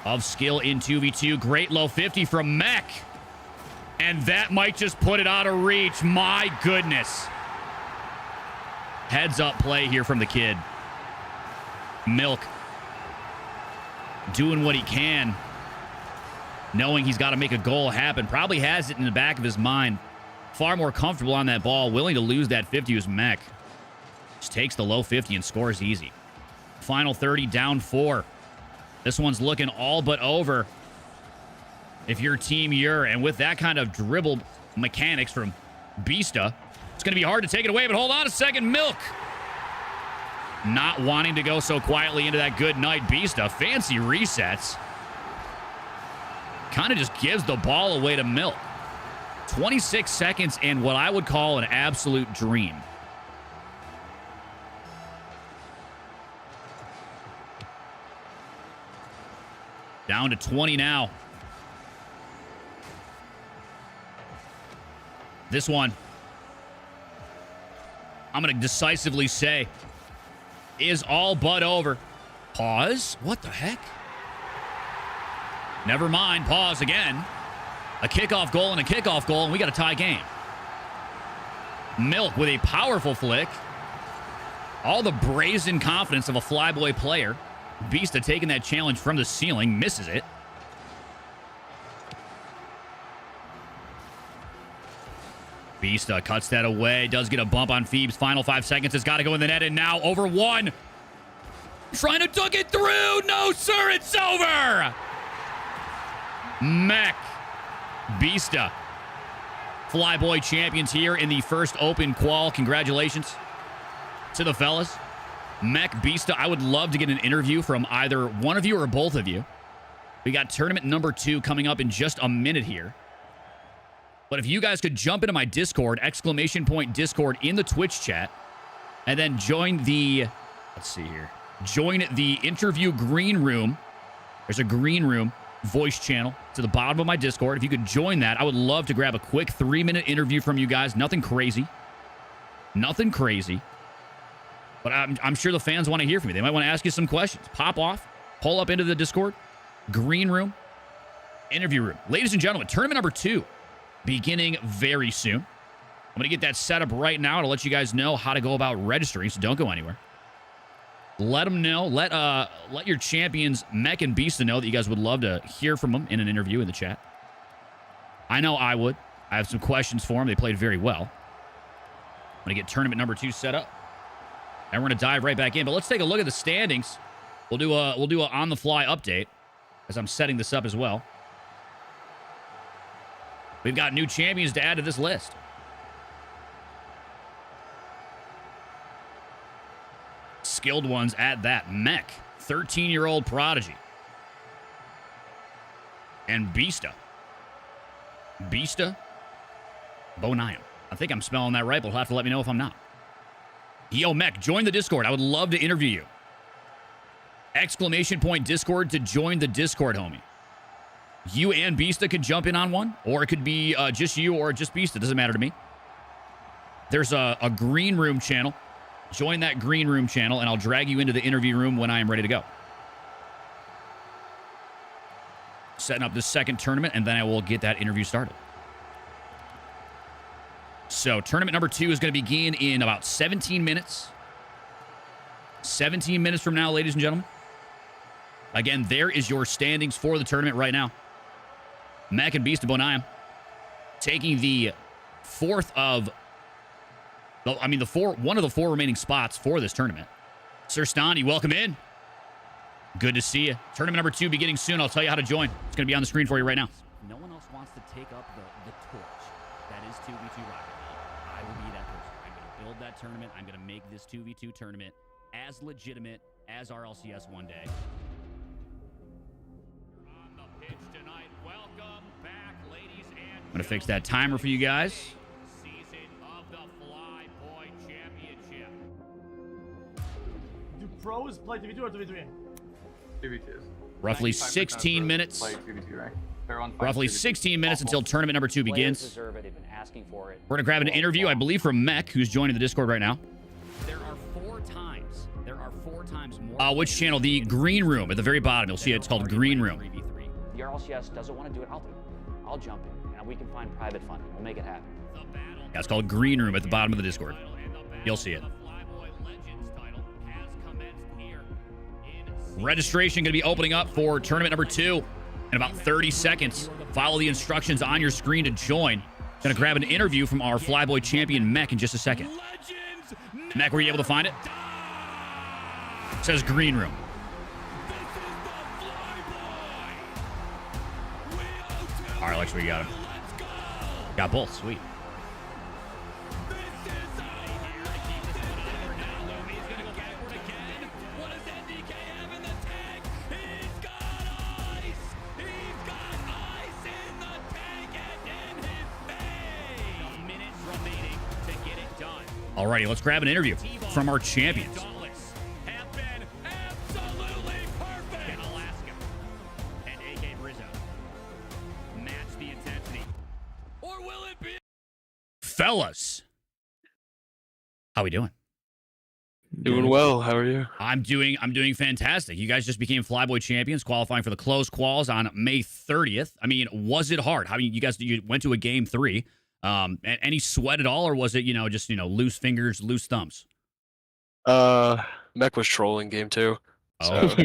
[SPEAKER 3] of skill in 2v2. Great low 50 from Mech. And that might just put it out of reach. My goodness. Heads up play here from the kid. Milk doing what he can, knowing he's got to make a goal happen. Probably has it in the back of his mind. Far more comfortable on that ball. Willing to lose that 50 was Mech. Just takes the low 50 and scores easy. Final 30, down 4. This one's looking all but over if you're Team Ure. And with that kind of dribble mechanics from Bista, it's going to be hard to take it away. But hold on a second. Milk not wanting to go so quietly into that good night. Bista, fancy resets. Kind of just gives the ball away to Milk. 26 seconds and what I would call an absolute dream. Down to 20 now. This one, I'm going to decisively say, is all but over. Pause? What the heck? Never mind. Pause again. A kickoff goal and a kickoff goal, and we got a tie game. Milk with a powerful flick. All the brazen confidence of a Flyboy player. Bista taking that challenge from the ceiling. Misses it. Bista cuts that away. Does get a bump on Phoebes. Final 5 seconds. Has got to go in the net. And now over 1. Trying to dunk it through. No, sir. It's over. Mech. Bista. Flyboy champions here in the first open qual. Congratulations to the fellas. Mech, Bista, I would love to get an interview from either one of you or both of you. We got tournament number 2 coming up in just a minute here. But if you guys could jump into my Discord, !Discord in the Twitch chat, and then join the, let's see here, join the interview green room. There's a green room voice channel to the bottom of my Discord. If you could join that, I would love to grab a quick 3-minute interview from you guys. Nothing crazy. Nothing crazy. But I'm sure the fans want to hear from you. They might want to ask you some questions. Pop off. Pull up into the Discord. Green room. Interview room. Ladies and gentlemen, tournament number 2 beginning very soon. I'm going to get that set up right now to let you guys know how to go about registering, so don't go anywhere. Let them know. Let your champions, Mech and Bista, know that you guys would love to hear from them in an interview in the chat. I know I would. I have some questions for them. They played very well. I'm going to get tournament number 2 set up. And we're going to dive right back in. But let's take a look at the standings. We'll do a on-the-fly update as I'm setting this up as well. We've got new champions to add to this list. Skilled ones at that. Mech, 13-year-old prodigy. And Bista. Bista Bonayam. I think I'm spelling that right, but you'll have to let me know if I'm not. Yo, Mech, join the Discord. I would love to interview you. !Discord to join the Discord, homie. You and Bista could jump in on one, or it could be just you or just Bista. Doesn't matter to me. There's a green room channel. Join that green room channel, and I'll drag you into the interview room when I am ready to go. Setting up this second tournament, and then I will get that interview started. So, tournament number 2 is going to begin in about 17 minutes. 17 minutes from now, ladies and gentlemen. Again, there is your standings for the tournament right now. Mac and Beast of Bonayam taking the fourth of, I mean, one of the four remaining spots for this tournament. Sir Stani, welcome in. Good to see you. Tournament number 2 beginning soon. I'll tell you how to join. It's going to be on the screen for you right now.
[SPEAKER 7] No one else wants to take up the torch that is 2v2 Rocket League. I will be that person. I'm going to build that tournament. I'm going to make this 2v2 tournament as legitimate as RLCS one day. On the pitch tonight, welcome back, ladies and
[SPEAKER 3] I'm going to fix that timer for you guys.
[SPEAKER 7] season of the FLYBOY Championship.
[SPEAKER 4] Do pros play 2v2 or 2v3?
[SPEAKER 5] 2v2s.
[SPEAKER 3] Roughly
[SPEAKER 5] 95% of
[SPEAKER 3] 16
[SPEAKER 5] pros
[SPEAKER 3] minutes.
[SPEAKER 5] Play 2v2 rank. They're on
[SPEAKER 3] Roughly 16 minutes until tournament number 2
[SPEAKER 1] Players
[SPEAKER 3] begins.
[SPEAKER 1] deserve it. They've been asking for it.
[SPEAKER 3] We're going to grab an interview, I believe, from Mech, who's joining the Discord right now.
[SPEAKER 7] There are 4 times more.
[SPEAKER 3] Which channel? The Green Room at the very bottom. You'll see it's called Green Room.
[SPEAKER 7] 3v3.
[SPEAKER 1] The RLCS doesn't want to do it. I'll do it. I'll jump in, and we can find private funding. We'll make it happen.
[SPEAKER 3] Yeah, it's called Green Room at the bottom of the Discord. You'll see it.
[SPEAKER 7] The FLYBOY Legends title has commenced here in
[SPEAKER 3] Registration going to be opening up for tournament number 2 in about 30 seconds. Follow the instructions on your screen to join. Going to grab an interview from our FLYBOY champion, Mech, in just a second.
[SPEAKER 7] Legends.
[SPEAKER 3] Mech, were you able to find it? It says Green Room. All right, Alex, we got him. Got both. Sweet. Alrighty, let's grab an interview from our champions.
[SPEAKER 7] Have been absolutely perfect. In Alaska and AK Rizzo match the intensity, or will it be?
[SPEAKER 3] Fellas, how we doing?
[SPEAKER 8] Doing well. How are you?
[SPEAKER 3] I'm doing fantastic. You guys just became FLYBOY champions, qualifying for the closed quals on May 30th. I mean, was it hard? How you guys went to a game 3? Any sweat at all, or was it just loose fingers, loose thumbs?
[SPEAKER 8] Mech was trolling game 2.
[SPEAKER 3] Oh,
[SPEAKER 8] So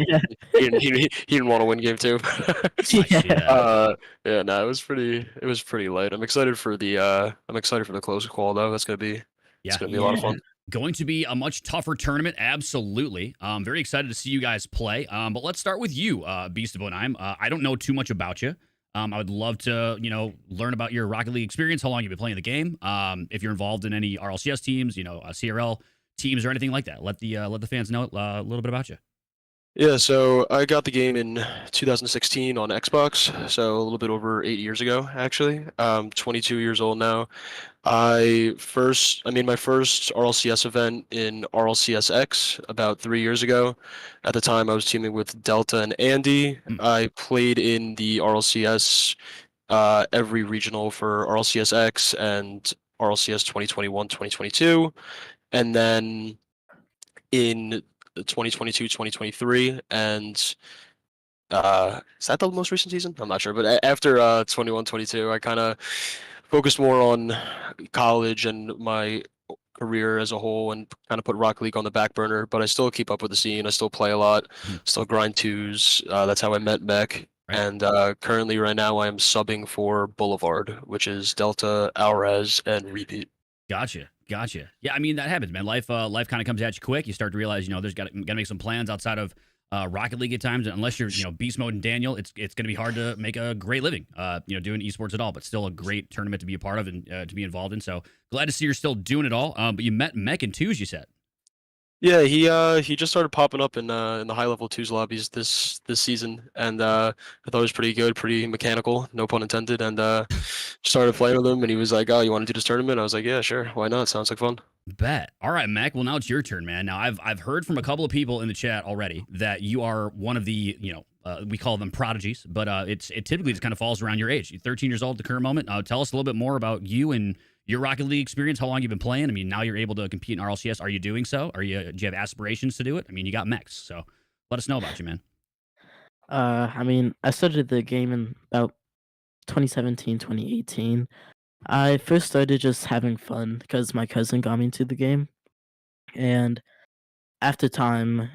[SPEAKER 8] he didn't want to win game 2.
[SPEAKER 3] I see that.
[SPEAKER 8] Yeah, no, it was pretty light. I'm excited for the close qual though. It's gonna be a lot of fun.
[SPEAKER 3] Going to be a much tougher tournament, absolutely. Very excited to see you guys play. But let's start with you, Beast of Bonayam. I don't know too much about you. I would love to, learn about your Rocket League experience, how long you've been playing the game, if you're involved in any RLCS teams, CRL teams or anything like that. Let the fans know a little bit about you.
[SPEAKER 8] Yeah, so I got the game in 2016 on Xbox, so a little bit over 8 years ago, actually. 22 years old now. My first RLCS event in RLCSX about 3 years ago. At the time, I was teaming with Delta and Andy. I played in the RLCS every regional for RLCSX and RLCS 2021-2022, and then in 2022-2023, and is that the most recent season? I'm not sure, but after 21-22, I kind of focused more on college and my career as a whole, and kind of put Rocket League on the back burner. But I still keep up with the scene. I still play a lot. Still grind 2s. That's how I met Mech.
[SPEAKER 3] Right.
[SPEAKER 8] And currently, right now, I am subbing for Boulevard, which is Delta, Alrez, and Repeat.
[SPEAKER 3] Gotcha. Yeah, I mean, that happens, man. Life kind of comes at you quick. You start to realize, there's got to make some plans outside of Rocket League at times. Unless you're, Beast Mode and Daniel, it's going to be hard to make a great living, doing esports at all. But still a great tournament to be a part of and to be involved in. So glad to see you're still doing it all. But you met Mech in 2s, you said.
[SPEAKER 8] Yeah, he just started popping up in the high level 2s lobbies this season, and I thought it was pretty good, pretty mechanical, no pun intended, and started playing with him, and he was like, "Oh, you want to do this tournament?" I was like, "Yeah, sure, why not? Sounds like fun."
[SPEAKER 3] Bet. All right, Mech. Well, now it's your turn, man. Now I've heard from a couple of people in the chat already that you are one of the we call them prodigies, but it typically just kind of falls around your age. You're 13 years old at the current moment. Tell us a little bit more about you and your Rocket League experience, how long you've been playing. I mean, now you're able to compete in RLCS. Are you doing so? Do you have aspirations to do it? I mean, you got mechs, so let us know about you, man.
[SPEAKER 9] I started the game in about 2017, 2018. I first started just having fun because my cousin got me into the game. And after time,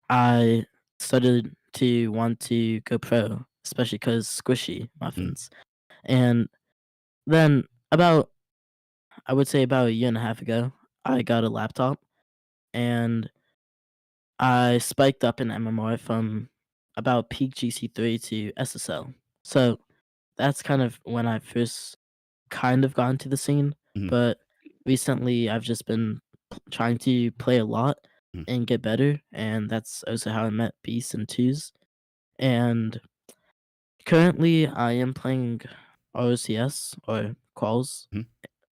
[SPEAKER 9] I started to want to go pro. especially because squishy muffins. And then I would say about a year and a half ago, I got a laptop and I spiked up in MMR from about peak GC3 to SSL. So that's kind of when I first kind of got into the scene.
[SPEAKER 7] Mhm.
[SPEAKER 9] But recently, I've just been trying to play a lot
[SPEAKER 7] Mhm.
[SPEAKER 9] and get better, and that's also how I met Beast and Twos. And currently, I am playing ROCS or Quals,
[SPEAKER 7] Mhm.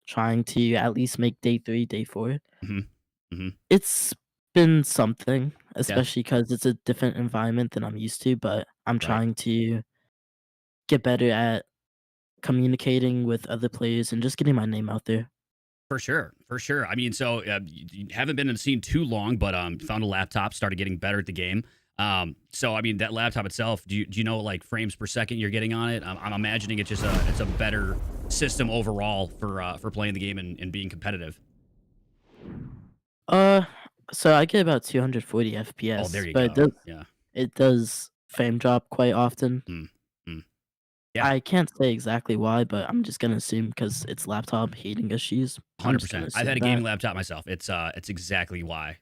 [SPEAKER 9] trying to at least make day 3, day 4.
[SPEAKER 7] Mhm. Mhm.
[SPEAKER 9] It's been something,
[SPEAKER 7] Yeah.
[SPEAKER 9] especially because it's a different environment than I'm used to, but I'm
[SPEAKER 7] Right.
[SPEAKER 9] trying to get better at communicating with other players and just getting my name out there.
[SPEAKER 7] For sure, for sure. I mean, so you haven't been in the scene too long, but found a laptop, started getting better at the game. So I mean, that laptop itself, do you know like frames per second you're getting on it? I'm imagining it's just it's a better system overall for playing the game and being competitive.
[SPEAKER 9] Uh, so I get about 240
[SPEAKER 7] Oh, there
[SPEAKER 9] FPS,
[SPEAKER 7] you
[SPEAKER 9] but
[SPEAKER 7] go. Yeah.
[SPEAKER 9] it does frame drop quite often.
[SPEAKER 7] Mm, mm. Yeah.
[SPEAKER 9] I can't say exactly why, but I'm just gonna assume because it's laptop heating issues. I'm just gonna
[SPEAKER 7] 100%. I've
[SPEAKER 9] assume
[SPEAKER 7] had a
[SPEAKER 9] that.
[SPEAKER 7] gaming laptop myself. It's exactly why.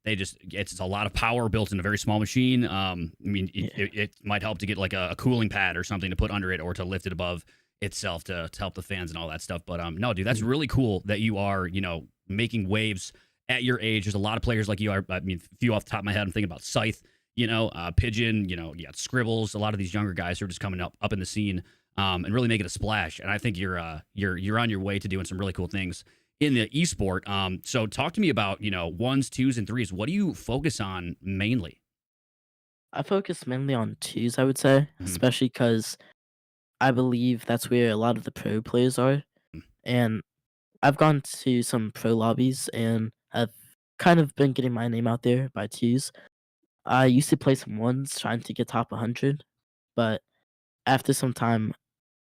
[SPEAKER 7] It's a lot of power built in a very small machine. I mean, it might help to get like a cooling pad or something to put under it or to lift it above itself to help the fans and all that stuff. But no, dude, that's really cool that you are, making waves at your age. There's a lot of players like you are. I mean, a few off the top of my head, I'm thinking about Scythe, Pigeon, you got Scribbles, a lot of these younger guys who are just coming up in the scene. And really making a splash. And I think you're on your way to doing some really cool things in the esport. So talk to me about, ones, twos, and threes. What do you focus on mainly?
[SPEAKER 9] I focus mainly on twos, I would say,
[SPEAKER 7] Mhm.
[SPEAKER 9] especially because I believe that's where a lot of the pro players are.
[SPEAKER 7] Mm.
[SPEAKER 9] And I've gone to some pro lobbies and I've kind of been getting my name out there by twos. I used to play some ones trying to get top 100, but after some time,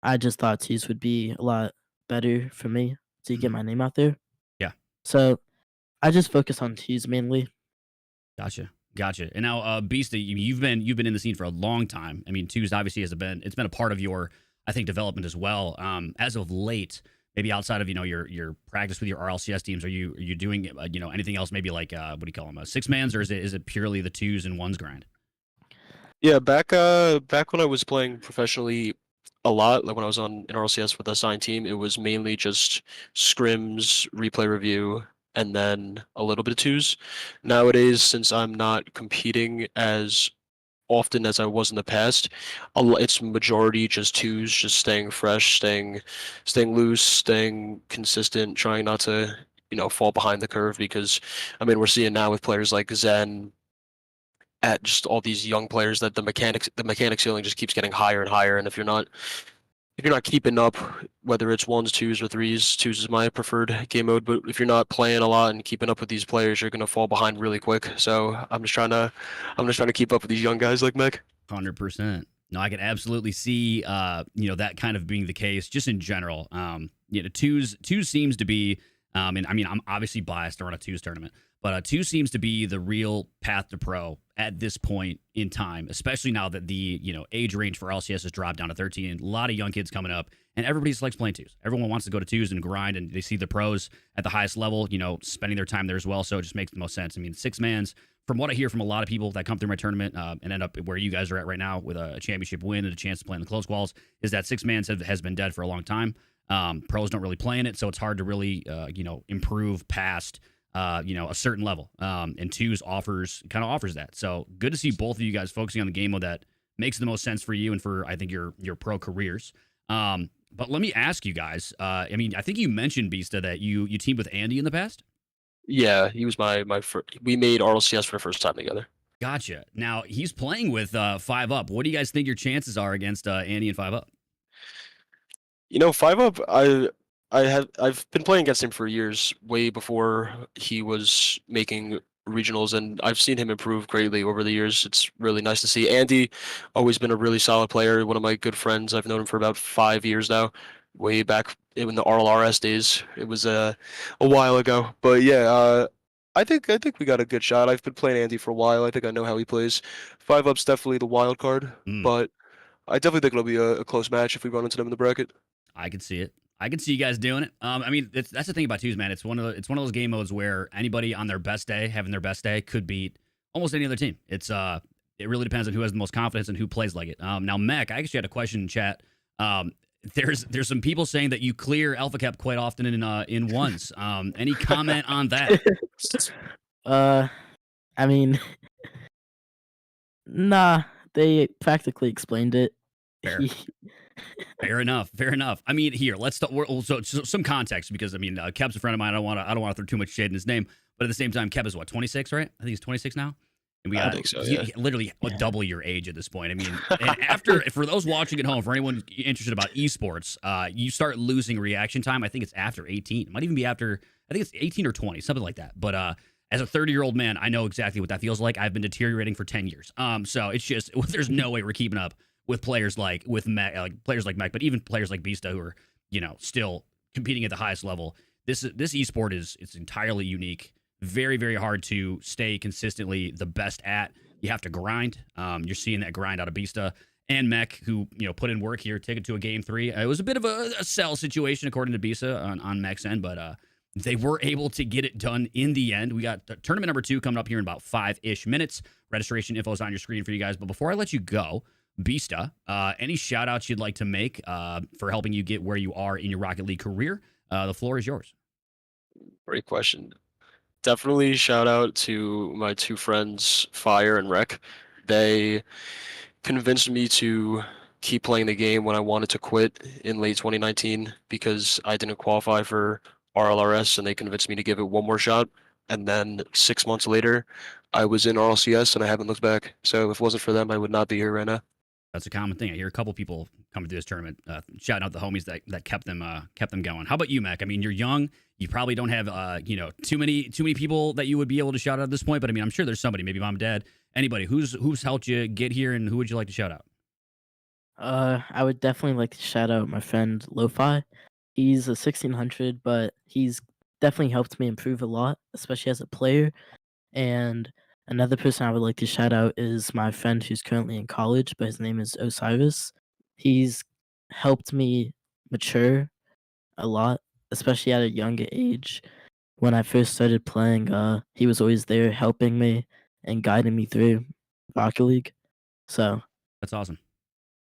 [SPEAKER 9] I just thought twos would be a lot better for me to get
[SPEAKER 7] Mhm.
[SPEAKER 9] my name out there.
[SPEAKER 7] Yeah.
[SPEAKER 9] So I just focus on twos mainly.
[SPEAKER 7] Gotcha. And now, Beast, you've been in the scene for a long time. I mean, twos obviously it's been a part of your, I think, development as well. As of late, maybe outside of your practice with your RLCS teams, are you doing anything else? Maybe like what do you call them, six mans, or is it purely the twos and ones grind?
[SPEAKER 8] Yeah, back when I was playing professionally a lot, like when I was on an RLCS with a assigned team, it was mainly just scrims, replay review, and then a little bit of twos. Nowadays, since I'm not competing as often as I was in the past, it's majority just twos, just staying fresh, staying loose, staying consistent, trying not to, fall behind the curve because I mean we're seeing now with players like Zen at just all these young players that the mechanics ceiling just keeps getting higher and higher. And if you're not keeping up, whether it's ones, twos, or threes, twos is my preferred game mode. But if you're not playing a lot and keeping up with these players, you're gonna fall behind really quick. So I'm just trying to keep up with these young guys like Meg.
[SPEAKER 7] 100%. No, I can absolutely see, that kind of being the case just in general. Twos seems to be, and I mean, I'm obviously biased to run a twos tournament, but two seems to be the real path to pro at this point in time, especially now that the, age range for LCS has dropped down to 13. A lot of young kids coming up, and everybody selects playing twos. Everyone wants to go to twos and grind, and they see the pros at the highest level, spending their time there as well. So it just makes the most sense. I mean, six mans, from what I hear from a lot of people that come through my tournament and end up where you guys are at right now with a championship win and a chance to play in the close quals, is that six mans has been dead for a long time. Pros don't really play in it, so it's hard to really, improve past, a certain level. And twos offers that. So good to see both of you guys focusing on the game mode that makes the most sense for you and for, I think, your pro careers. But let me ask you guys, I mean, I think you mentioned, Beasta, that you teamed with Andy in the past?
[SPEAKER 8] Yeah, he was my first. We made RLCS for the first time together.
[SPEAKER 7] Gotcha. Now, he's playing with 5 Up. What do you guys think your chances are against Andy and 5 Up?
[SPEAKER 8] 5 Up, I've been playing against him for years, way before he was making regionals, and I've seen him improve greatly over the years. It's really nice to see. Andy, always been a really solid player, one of my good friends. I've known him for about 5 years now, way back in the RLRS days. It was a while ago, but yeah, I think we got a good shot. I've been playing Andy for a while. I think I know how he plays. 5 Up's definitely the wild card,
[SPEAKER 7] Mm.
[SPEAKER 8] but I definitely think it'll be a close match if we run into them in the bracket.
[SPEAKER 7] I can see it. I can see you guys doing it. I mean, that's the thing about twos, man. It's one of those game modes where anybody on their best day, having their best day, could beat almost any other team. It really depends on who has the most confidence and who plays like it. Now, Mech, I actually had a question in chat. There's some people saying that you clear Alpha Cap quite often in ones. Any comment on that?
[SPEAKER 9] I mean, nah, they practically explained it.
[SPEAKER 7] Fair. Fair enough. Fair enough. I mean, here, let's start. So some context, because I mean, Kev's a friend of mine. I don't want to throw too much shade in his name, but at the same time, Kev is what, 26, right? I think he's 26 now. And we got,
[SPEAKER 8] I think so, yeah.
[SPEAKER 7] Literally double your age at this point. I mean, and for those watching at home, for anyone interested about esports, you start losing reaction time. I think it's after 18. It might even be after, I think it's 18 or 20, something like that. But as a 30-year-old man, I know exactly what that feels like. I've been deteriorating for 10 years. So it's just, there's no way we're keeping up with players like Mech, but even players like Beasta, who are, still competing at the highest level. This esport it's entirely unique. Very, very hard to stay consistently the best at. You have to grind. You're seeing that grind out of Beasta and Mech, who put in work here, take it to a game 3. It was a bit of a sell situation according to Beasta on Mech's end, but they were able to get it done in the end. We got tournament number 2 coming up here in about 5-ish minutes. Registration info is on your screen for you guys. But before I let you go, Beasta, any shout outs you'd like to make for helping you get where you are in your Rocket League career? The floor is yours.
[SPEAKER 8] Great question. Definitely shout out to my 2 friends, Fire and Rec. They convinced me to keep playing the game when I wanted to quit in late 2019 because I didn't qualify for RLRS, and they convinced me to give it one more shot. And then 6 months later, I was in RLCS and I haven't looked back. So if it wasn't for them, I would not be here right now. That's a common thing. I hear a couple people coming through this tournament shouting out the homies that kept them going. How about you, Mac? I mean, you're young. You probably don't have too many people that you would be able to shout out at this point. But I mean, I'm sure there's somebody, maybe mom, dad, anybody who's helped you get here, and who would you like to shout out?
[SPEAKER 9] I would definitely like to shout out my friend Lo-Fi. He's a 1600, but he's definitely helped me improve a lot, especially as a player. And another person I would like to shout out is my friend who's currently in college, but his name is Osiris. He's helped me mature a lot, especially at a younger age. When I first started playing, he was always there helping me and guiding me through Rocket League. So
[SPEAKER 7] that's awesome.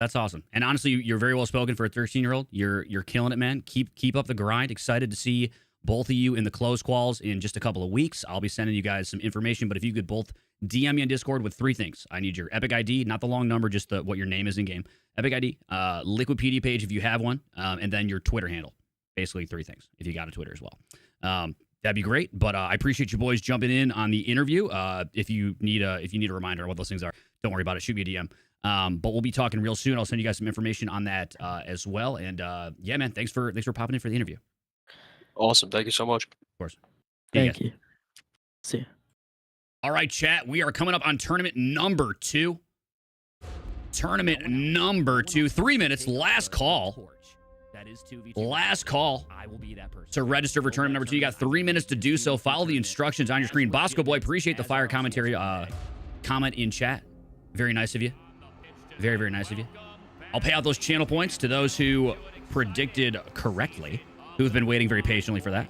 [SPEAKER 7] That's awesome. And honestly, you're very well spoken for a 13-year-old. You're killing it, man. Keep up the grind. Excited to see both of you in the close quals in just a couple of weeks. I'll be sending you guys some information, but if you could both DM me on Discord with 3 things. I need your Epic ID, not the long number, just what your name is in game. Epic ID, Liquipedia page if you have one, and then your Twitter handle. Basically 3 things if you got a Twitter as well. That'd be great. But I appreciate you boys jumping in on the interview. If you need a reminder on what those things are, don't worry about it. Shoot me a DM. But we'll be talking real soon. I'll send you guys some information on that as well. And yeah, man, thanks for popping in for the interview. Awesome. Thank you so much. Of course.
[SPEAKER 9] Thank you. See ya.
[SPEAKER 7] All right, chat. We are coming up on tournament number 2. Tournament number 2. 3 minutes. Last call. Last call to register for tournament number 2. You got 3 minutes to do so. Follow the instructions on your screen. Bosco Boy, appreciate the fire commentary comment in chat. Very nice of you. Very, very nice of you. I'll pay out those channel points to those who predicted correctly, who've been waiting very patiently for that.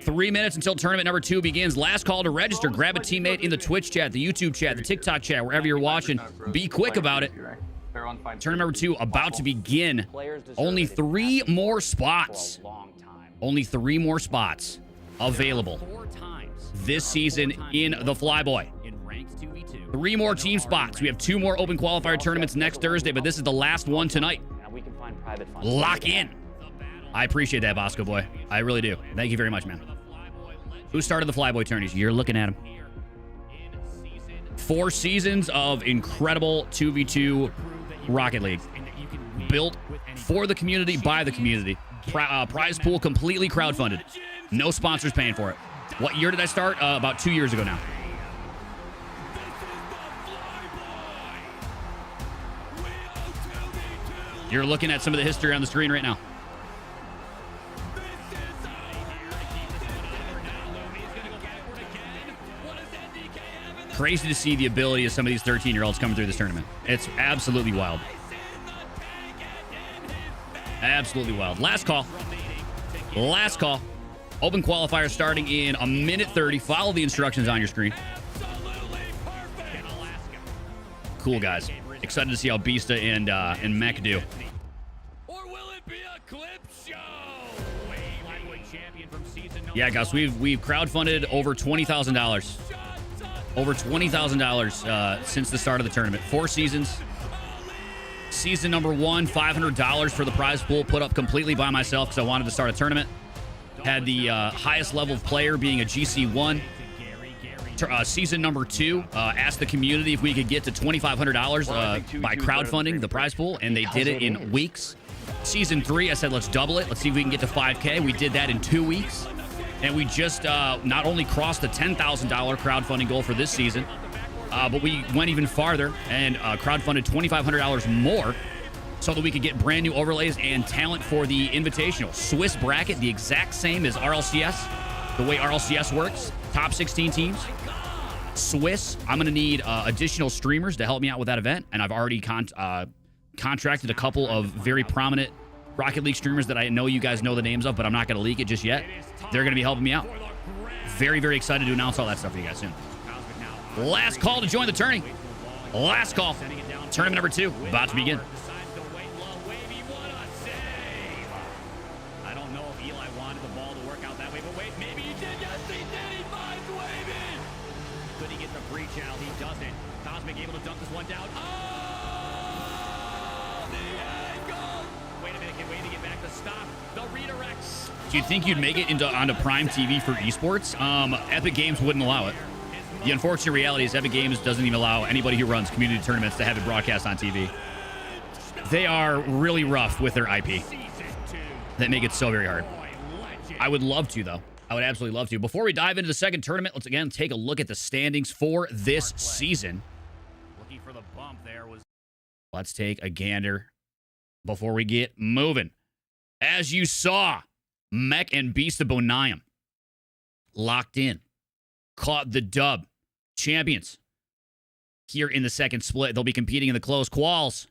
[SPEAKER 7] 3 minutes until tournament number 2 begins. Last call to register. Grab a teammate in the Twitch chat, the YouTube chat, the TikTok chat, wherever you're watching. Be quick about it. Tournament number 2 about to begin. Only 3 more spots. Only 3 more spots available this season in the FLYBOY. 3 more team spots. We have 2 more open qualifier tournaments next Thursday, but this is the last one tonight. Lock in. I appreciate that, Bosco Boy. I really do. Thank you very much, man. Who started the FLYBOY tourneys? You're looking at him. 4 seasons of incredible 2v2 Rocket League. Built for the community, by the community. Prize pool completely crowdfunded. No sponsors paying for it. What year did I start? About 2 years ago now. You're looking at some of the history on the screen right now. Crazy to see the ability of some of these 13-year-olds coming through this tournament. It's absolutely wild. Absolutely wild. Last call. Last call. Open qualifier starting in a minute 30. Follow the instructions on your screen. Cool, guys. Excited to see how Beasta and Mech do.
[SPEAKER 2] Or will it be a clip show?
[SPEAKER 7] Yeah, guys, we've crowdfunded over $20,000. Over $20,000 since the start of the tournament. 4 seasons. Season number 1, $500 for the prize pool, put up completely by myself because I wanted to start a tournament. Had the highest level of player being a GC1. Season number 2, asked the community if we could get to $2,500 by crowdfunding the prize pool, and they did it in weeks. Season 3, I said, let's double it. Let's see if we can get to 5K. We did that in 2 weeks. And we just not only crossed the $10,000 crowdfunding goal for this season, but we went even farther and crowdfunded $2,500 more so that we could get brand new overlays and talent for the Invitational. Swiss bracket, the exact same as RLCS, the way RLCS works. Top 16 teams. Swiss, I'm going to need additional streamers to help me out with that event, and I've already contracted a couple of very prominent Rocket League streamers that I know you guys know the names of, but I'm not going to leak it just yet. They're going to be helping me out. Very, very excited to announce all that stuff for you guys soon. Last call to join the tourney. Last call. Tournament number 2 about to begin.
[SPEAKER 3] I don't know if Eli wanted the ball to work out that way, but wait, maybe he did. Yes, he did. He finds Wavy. Could he get the breach out? He doesn't. Cosmic able to dunk this one down. Oh, the angle. Wait a minute. Can Wavy get back to stop the redirects?
[SPEAKER 7] Do you think you'd make it onto Prime TV for esports? Epic Games wouldn't allow it. The unfortunate reality is Epic Games doesn't even allow anybody who runs community tournaments to have it broadcast on TV. They are really rough with their IP. That make it so very hard. I would love to, though. I would absolutely love to. Before we dive into the second tournament, let's again take a look at the standings for this season.
[SPEAKER 3] Looking for the bump there was.
[SPEAKER 7] Let's take a gander before we get moving. As you saw, Mech and Beasta Bonayam locked in. Caught the dub. Champions. Here in the second split. They'll be competing in the closed quals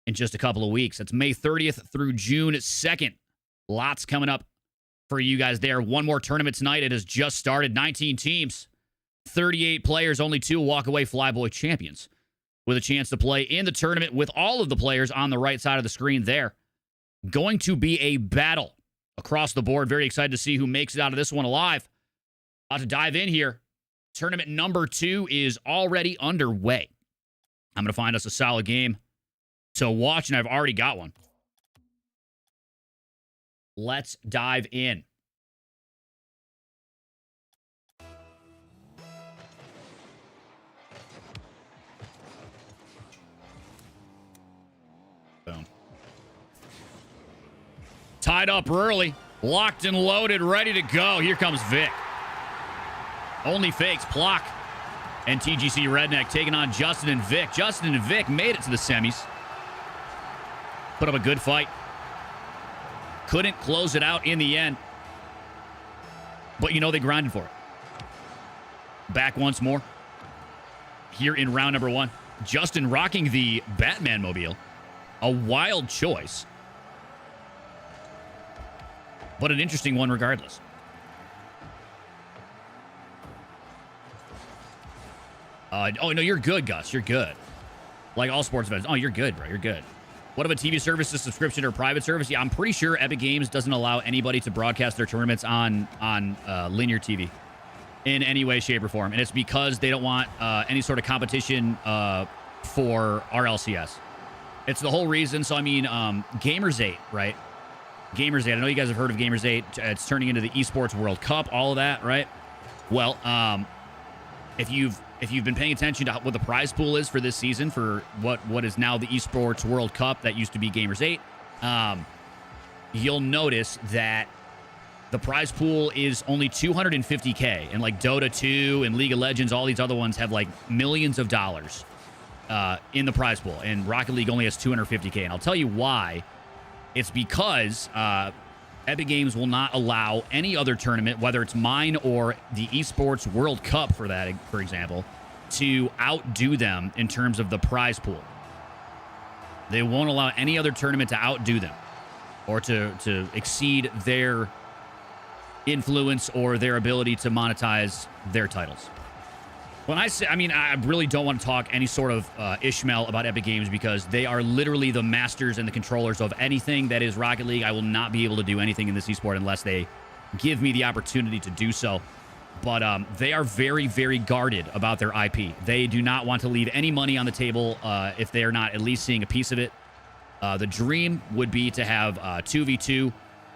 [SPEAKER 7] in just a couple of weeks. That's May 30th through June 2nd. Lots coming up for you guys there. One more tournament tonight. It has just started. 19 teams. 38 players. Only 2 walk-away FLYBOY champions with a chance to play in the tournament with all of the players on the right side of the screen there. Going to be a battle across the board. Very excited to see who makes it out of this one alive. About to dive in here. Tournament number 2 is already underway. I'm going to find us a solid game to watch, and I've already got one. Let's dive in. Boom. Tied up early. Locked and loaded, ready to go. Here comes Vic. Only fakes, Plock and TGC Redneck taking on Justin and Vic. Justin and Vic made it to the semis. Put up a good fight. Couldn't close it out in the end. But you know they grinded for it. Back once more. Here in round number 1. Justin rocking the Batman mobile. A wild choice. But an interesting one regardless. Oh, no, you're good, Gus. You're good. Like all sports events. Oh, you're good, bro. You're good. What about TV services, subscription, or private service? Yeah, I'm pretty sure Epic Games doesn't allow anybody to broadcast their tournaments on linear TV in any way, shape, or form. And it's because they don't want any sort of competition for RLCS. It's the whole reason. So, I mean, Gamers 8, right? Gamers 8. I know you guys have heard of Gamers 8. It's turning into the Esports World Cup, all of that, right? Well, if you've been paying attention to what the prize pool is for this season for what is now the Esports World Cup that used to be Gamers 8, you'll notice that the prize pool is only $250K, and like Dota 2 and League of Legends, all these other ones have like millions of dollars in the prize pool, and Rocket League only has $250K. And I'll tell you why. It's because Epic Games will not allow any other tournament, whether it's mine or the Esports World Cup, for example, to outdo them in terms of the prize pool. They won't allow any other tournament to outdo them. or to exceed their influence or their ability to monetize their titles. When I say, I mean, I really don't want to talk any sort of Ishmael about Epic Games because they are literally the masters and the controllers of anything that is Rocket League. I will not be able to do anything in this esport unless they give me the opportunity to do so. But they are very, very guarded about their IP. They do not want to leave any money on the table if they are not at least seeing a piece of it. The dream would be to have 2v2,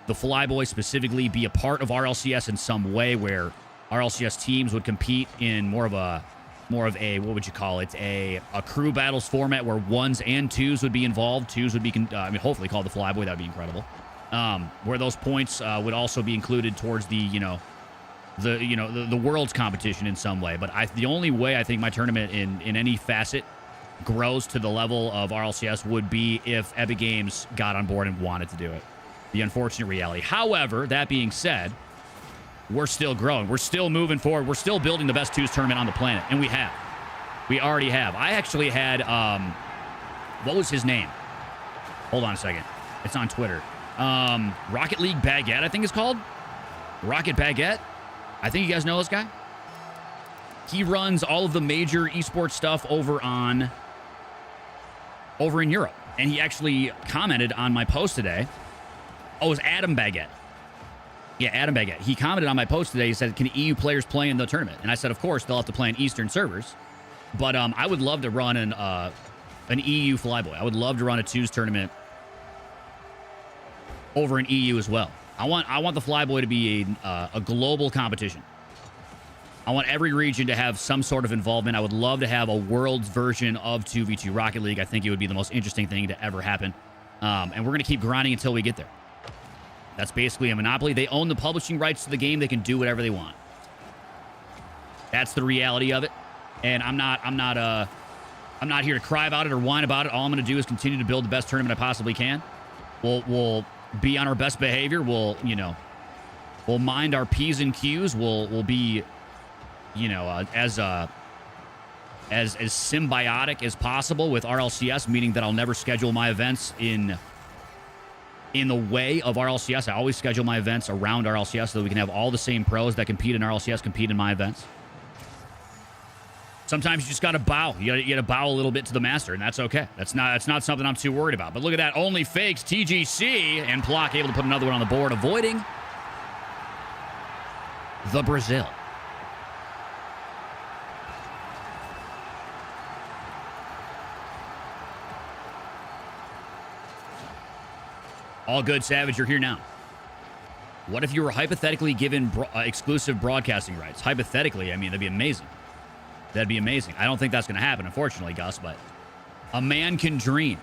[SPEAKER 7] the FLYBOY specifically be a part of RLCS in some way where RLCS teams would compete in more of a, what would you call it, a crew battles format where ones and twos would be involved. Twos would be, hopefully called the FLYBOY. That would be incredible. Where those points would also be included towards the, the world's competition in some way. But the only way I think my tournament in any facet grows to the level of RLCS would be if Epic Games got on board and wanted to do it. The unfortunate reality. However, that being said, we're still growing. We're still moving forward. We're still building the best twos tournament on the planet. And we have. We already have. I actually had, what was his name? Hold on a second. It's on Twitter. Rocket League Baguette, I think it's called. Rocket Baguette. I think you guys know this guy. He runs all of the major esports stuff over in Europe. And he actually commented on my post today. Oh, it was Adam Baguette. Yeah, Adam Baguette. He commented on my post today. He said, can EU players play in the tournament? And I said, of course, they'll have to play in Eastern servers. But I would love to run an EU FLYBOY. I would love to run a twos tournament over in EU as well. I want the FLYBOY to be a global competition. I want every region to have some sort of involvement. I would love to have a world's version of 2v2 Rocket League. I think it would be the most interesting thing to ever happen. And we're going to keep grinding until we get there. That's basically a monopoly. They own the publishing rights to the game. They can do whatever they want. That's the reality of it. And I'm not here to cry about it or whine about it. All I'm going to do is continue to build the best tournament I possibly can. We'll be on our best behavior. We'll mind our P's and Q's. We'll be, as symbiotic as possible with RLCS, meaning that I'll never schedule my events in the way of RLCS. I always schedule my events around RLCS so that we can have all the same pros that compete in RLCS compete in my events. Sometimes you just got to bow. You got to bow a little bit to the master, and that's okay. That's not something I'm too worried about. But look at that. Only fakes TGC, and Plock able to put another one on the board, avoiding the Brazil. All good, Savage. You're here now. What if you were hypothetically given exclusive broadcasting rights? Hypothetically, I mean, that'd be amazing. That'd be amazing. I don't think that's going to happen, unfortunately, Gus, but a man can dream.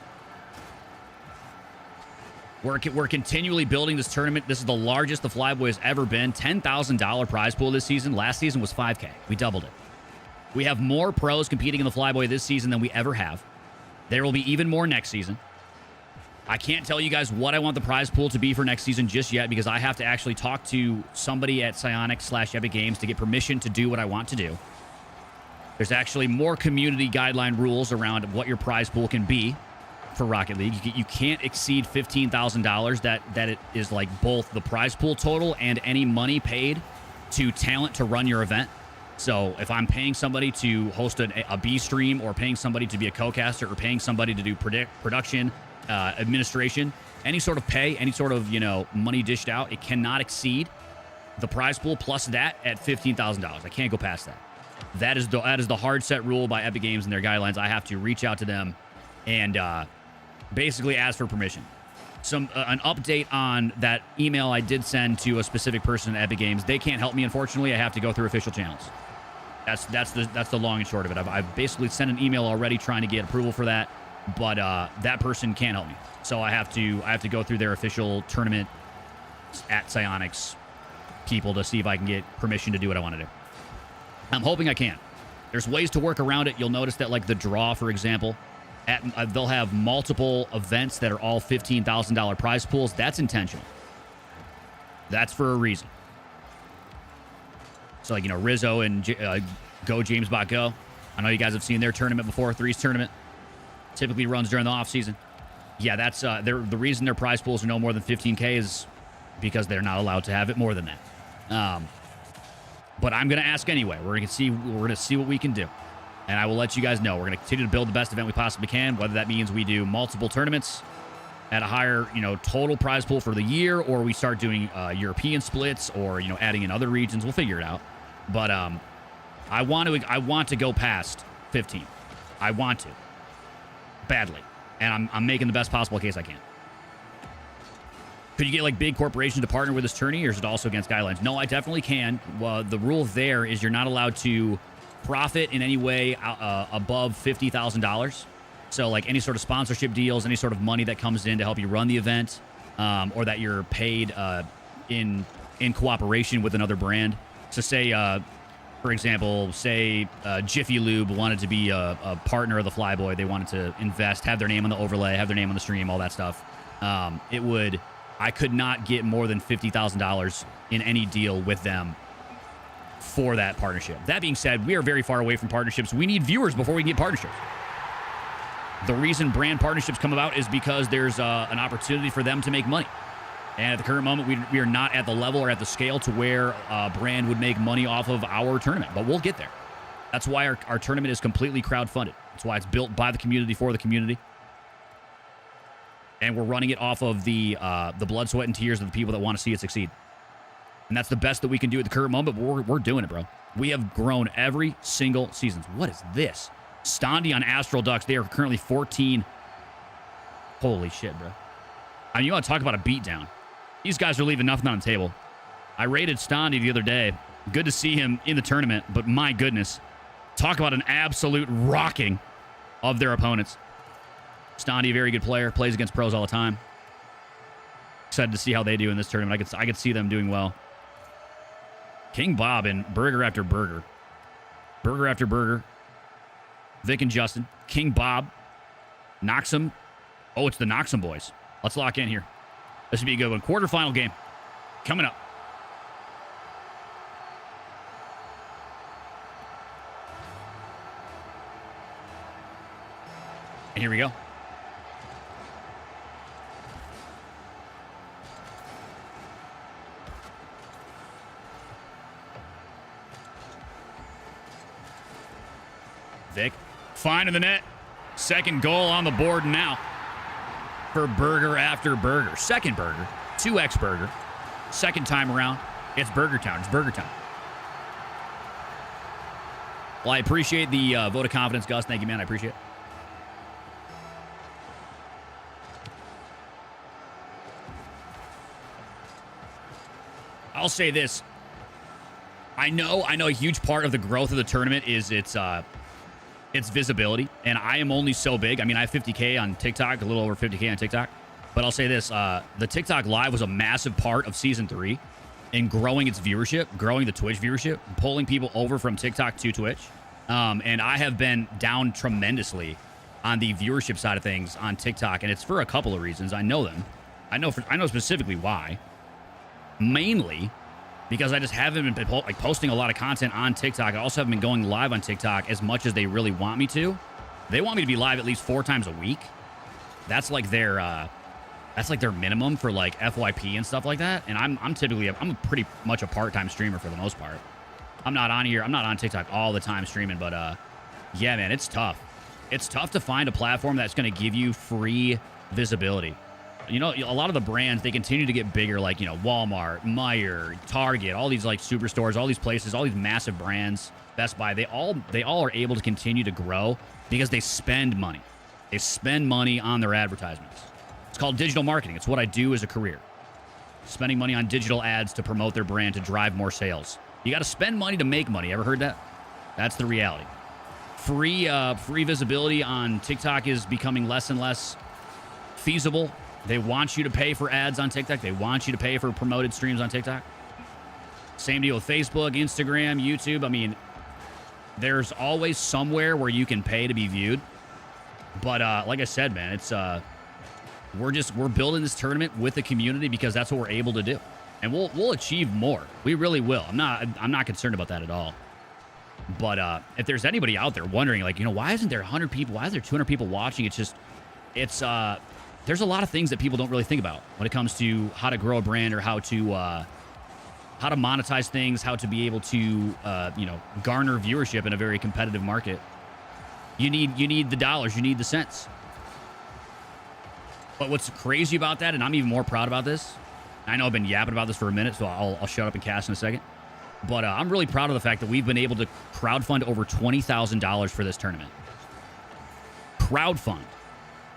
[SPEAKER 7] We're continually building this tournament. This is the largest the FLYBOY has ever been. $10,000 prize pool this season. Last season was $5K. We doubled it. We have more pros competing in the FLYBOY this season than we ever have. There will be even more next season. I can't tell you guys what I want the prize pool to be for next season just yet because I have to actually talk to somebody at Psyonix/Epic Games to get permission to do what I want to do. There's actually more community guideline rules around what your prize pool can be for Rocket League. You can't exceed $15,000. That it is like both the prize pool total and any money paid to talent to run your event. So if I'm paying somebody to host a B stream or paying somebody to be a co-caster or paying somebody to do production, administration, any sort of pay, any sort of, money dished out, it cannot exceed the prize pool plus that at $15,000. I can't go past that. That is the hard set rule by Epic Games and their guidelines. I have to reach out to them and basically ask for permission. An update on that email I did send to a specific person at Epic Games. They can't help me, unfortunately. I have to go through official channels. That's the long and short of it. I've basically sent an email already trying to get approval for that. But that person can't help me. So I have to go through their official tournament at Psyonix people to see if I can get permission to do what I want to do. I'm hoping I can. There's ways to work around it. You'll notice that, like the draw, for example, they'll have multiple events that are all $15,000 prize pools. That's intentional. That's for a reason. So, like, Rizzo and Go James Bot Go. I know you guys have seen their tournament before, Three's tournament. Typically runs during the off season. Yeah, that's the reason their prize pools are no more than 15K is because they're not allowed to have it more than that. But I'm gonna ask anyway. We're gonna see what we can do, and I will let you guys know. We're gonna continue to build the best event we possibly can, whether that means we do multiple tournaments at a higher, total prize pool for the year, or we start doing European splits, or adding in other regions. We'll figure it out. But I want to go past 15. I want to badly, and I'm making the best possible case I can. Could you get like big corporations to partner with this tourney, or is it also against guidelines? No, I definitely can. Well, the rule there is you're not allowed to profit in any way above $50,000. So like any sort of sponsorship deals, any sort of money that comes in to help you run the event, or that you're paid in cooperation with another brand. So say, for example, say Jiffy Lube wanted to be a partner of the FLYBOY. They wanted to invest, have their name on the overlay, have their name on the stream, all that stuff. I could not get more than $50,000 in any deal with them for that partnership. That being said, we are very far away from partnerships. We need viewers before we can get partnerships. The reason brand partnerships come about is because there's an opportunity for them to make money. And at the current moment, we are not at the level or at the scale to where a brand would make money off of our tournament. But we'll get there. That's why our tournament is completely crowdfunded. That's why it's built by the community for the community. And we're running it off of the blood, sweat, and tears of the people that want to see it succeed. And that's the best that we can do at the current moment, but we're doing it, bro. We have grown every single season. What is this? Standi on Astral Ducks. They are currently 14. Holy shit, bro. I mean, you want to talk about a beatdown. These guys are leaving nothing on the table. I rated Standi the other day. Good to see him in the tournament, but my goodness. Talk about an absolute rocking of their opponents. Standi, a very good player, plays against pros all the time. Excited to see how they do in this tournament. I could see them doing well. King Bob and burger after burger. Burger after burger. Vic and Justin. King Bob. Knocks him. Oh, it's the Knoxham boys. Let's lock in here. This would be a good one. Quarterfinal game. Coming up. And here we go. Vic, finding the net. Second goal on the board now for burger after burger. Second burger, 2x burger. Second time around, it's Burger Town. It's Burger Town. Well, I appreciate the vote of confidence, Gus. Thank you, man. I appreciate it. I'll say this. I know a huge part of the growth of the tournament is its visibility, and I am only so big. I mean, I have 50K on TikTok, a little over 50K on TikTok. But I'll say this, the TikTok Live was a massive part of Season 3 in growing its viewership, growing the Twitch viewership, pulling people over from TikTok to Twitch. And I have been down tremendously on the viewership side of things on TikTok, and it's for a couple of reasons. I know them. I know specifically why. Mainly because I just haven't been posting a lot of content on TikTok. I also haven't been going live on TikTok as much as they really want me to. They want me to be live at least 4 times a week. That's like their minimum for like FYP and stuff like that. And I'm pretty much a part-time streamer for the most part. I'm not on here. I'm not on TikTok all the time streaming, but yeah, man, it's tough. It's tough to find a platform that's going to give you free visibility. You know, a lot of the brands, they continue to get bigger, like, Walmart, Meijer, Target, all these like superstores, all these places, all these massive brands, Best Buy. They all are able to continue to grow because they spend money. They spend money on their advertisements. It's called digital marketing. It's what I do as a career. Spending money on digital ads to promote their brand, to drive more sales. You got to spend money to make money. Ever heard that? That's the reality. Free visibility on TikTok is becoming less and less feasible. They want you to pay for ads on TikTok. They want you to pay for promoted streams on TikTok. Same deal with Facebook, Instagram, YouTube. I mean, there's always somewhere where you can pay to be viewed. But like I said, man, it's we're building this tournament with the community because that's what we're able to do. And we'll achieve more. We really will. I'm not concerned about that at all. But if there's anybody out there wondering, like, why isn't there 100 people? Why is there 200 people watching? It's there's a lot of things that people don't really think about when it comes to how to grow a brand or how to monetize things, how to be able to, you know, garner viewership in a very competitive market. You need the dollars, you need the cents. But what's crazy about that, and I'm even more proud about this, I know I've been yapping about this for a minute, so I'll shut up and cast in a second. But I'm really proud of the fact that we've been able to crowdfund over $20,000 for this tournament. Crowdfund.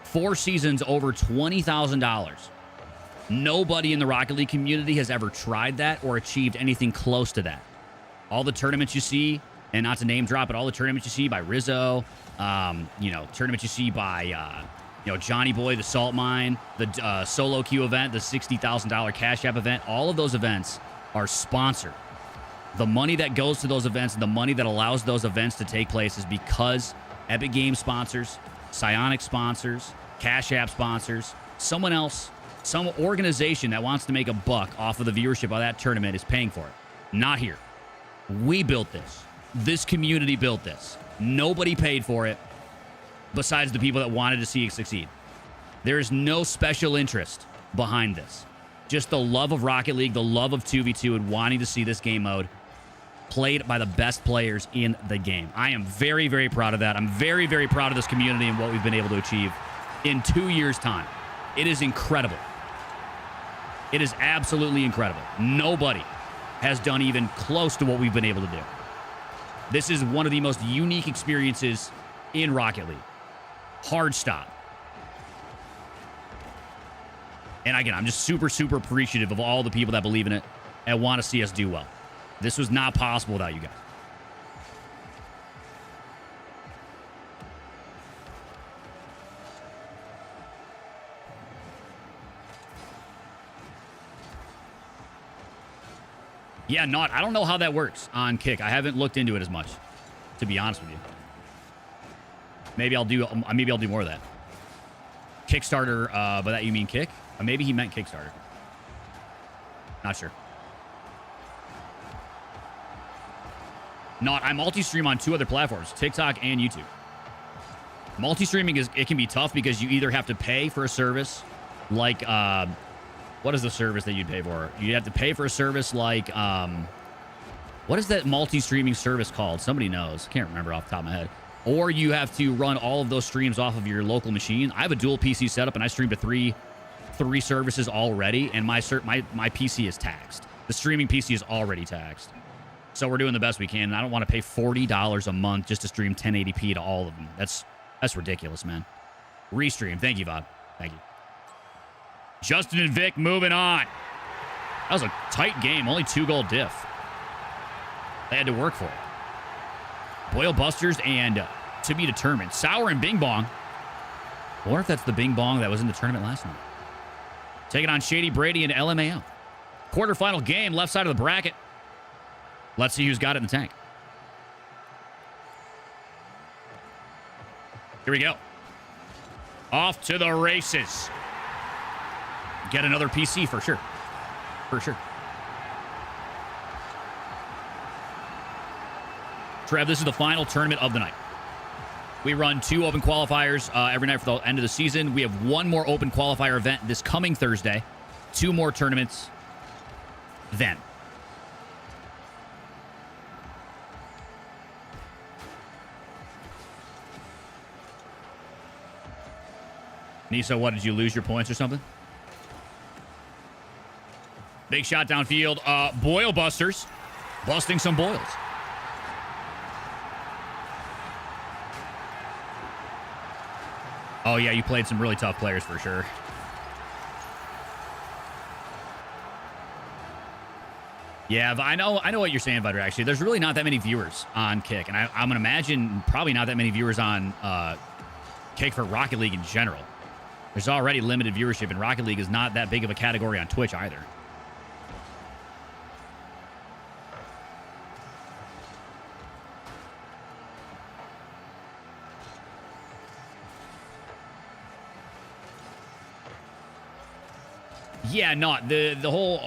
[SPEAKER 7] 4 seasons, over $20,000. Nobody in the Rocket League community has ever tried that or achieved anything close to that. All the tournaments you see, and not to name drop, but all the tournaments you see by Rizzo, you know, tournaments you see by, you know, Johnny Boy, the Salt Mine, the Solo Queue event, the $60,000 Cash App event, all of those events are sponsored. The money that goes to those events, the money that allows those events to take place is because Epic Games sponsors, Psyonix sponsors, Cash App sponsors, someone else, some organization that wants to make a buck off of the viewership of that tournament is paying for it. Not here. We built this. This community built this. Nobody paid for it besides the people that wanted to see it succeed. There is no special interest behind this. Just the love of Rocket League, the love of 2v2, and wanting to see this game mode played by the best players in the game. I am very, very proud of that. I'm very, very proud of this community and what we've been able to achieve in 2 years' time. It is incredible. It is absolutely incredible. Nobody has done even close to what we've been able to do. This is one of the most unique experiences in Rocket League. Hard stop. And again, I'm just super, super appreciative of all the people that believe in it and want to see us do well. This was not possible without you guys. Yeah, I don't know how that works on Kick. I haven't looked into it as much, to be honest with you. Maybe I'll do more of that. Kickstarter, by that you mean Kick? Or maybe he meant Kickstarter. Not sure. I multi-stream on 2 other platforms, TikTok and YouTube. Multi-streaming it can be tough because you either have to pay for a service like what is the service that you'd pay for? You have to pay for a service like what is that multi-streaming service called? Somebody knows. Can't remember off the top of my head. Or you have to run all of those streams off of your local machine. I have a dual PC setup and I stream to three services already, and my PC is taxed. The streaming PC is already taxed. So we're doing the best we can, and I don't want to pay $40 a month just to stream 1080p to all of them. That's ridiculous, man. Restream. Thank you, Vod. Thank you. Justin and Vic moving on. That was a tight game. Only 2-goal diff. They had to work for it. Boyle Busters and to be determined. Sour and Bing Bong. I wonder if that's the Bing Bong that was in the tournament last night. Taking on Shady Brady and LMAO. Quarterfinal game, left side of the bracket. Let's see who's got it in the tank. Here we go. Off to the races. Get another PC for sure. For sure. Trev, this is the final tournament of the night. We run 2 open qualifiers every night for the end of the season. We have 1 more open qualifier event this coming Thursday. 2 more tournaments then. Nisa, what, did you lose your points or something? Big shot downfield. Boyle Busters. Busting some Boyles. Oh, yeah, you played some really tough players for sure. Yeah, I know what you're saying, Butter, actually. There's really not that many viewers on Kick, and I'm going to imagine probably not that many viewers on Kick for Rocket League in general. There's already limited viewership, and Rocket League is not that big of a category on Twitch either. Yeah, no, the whole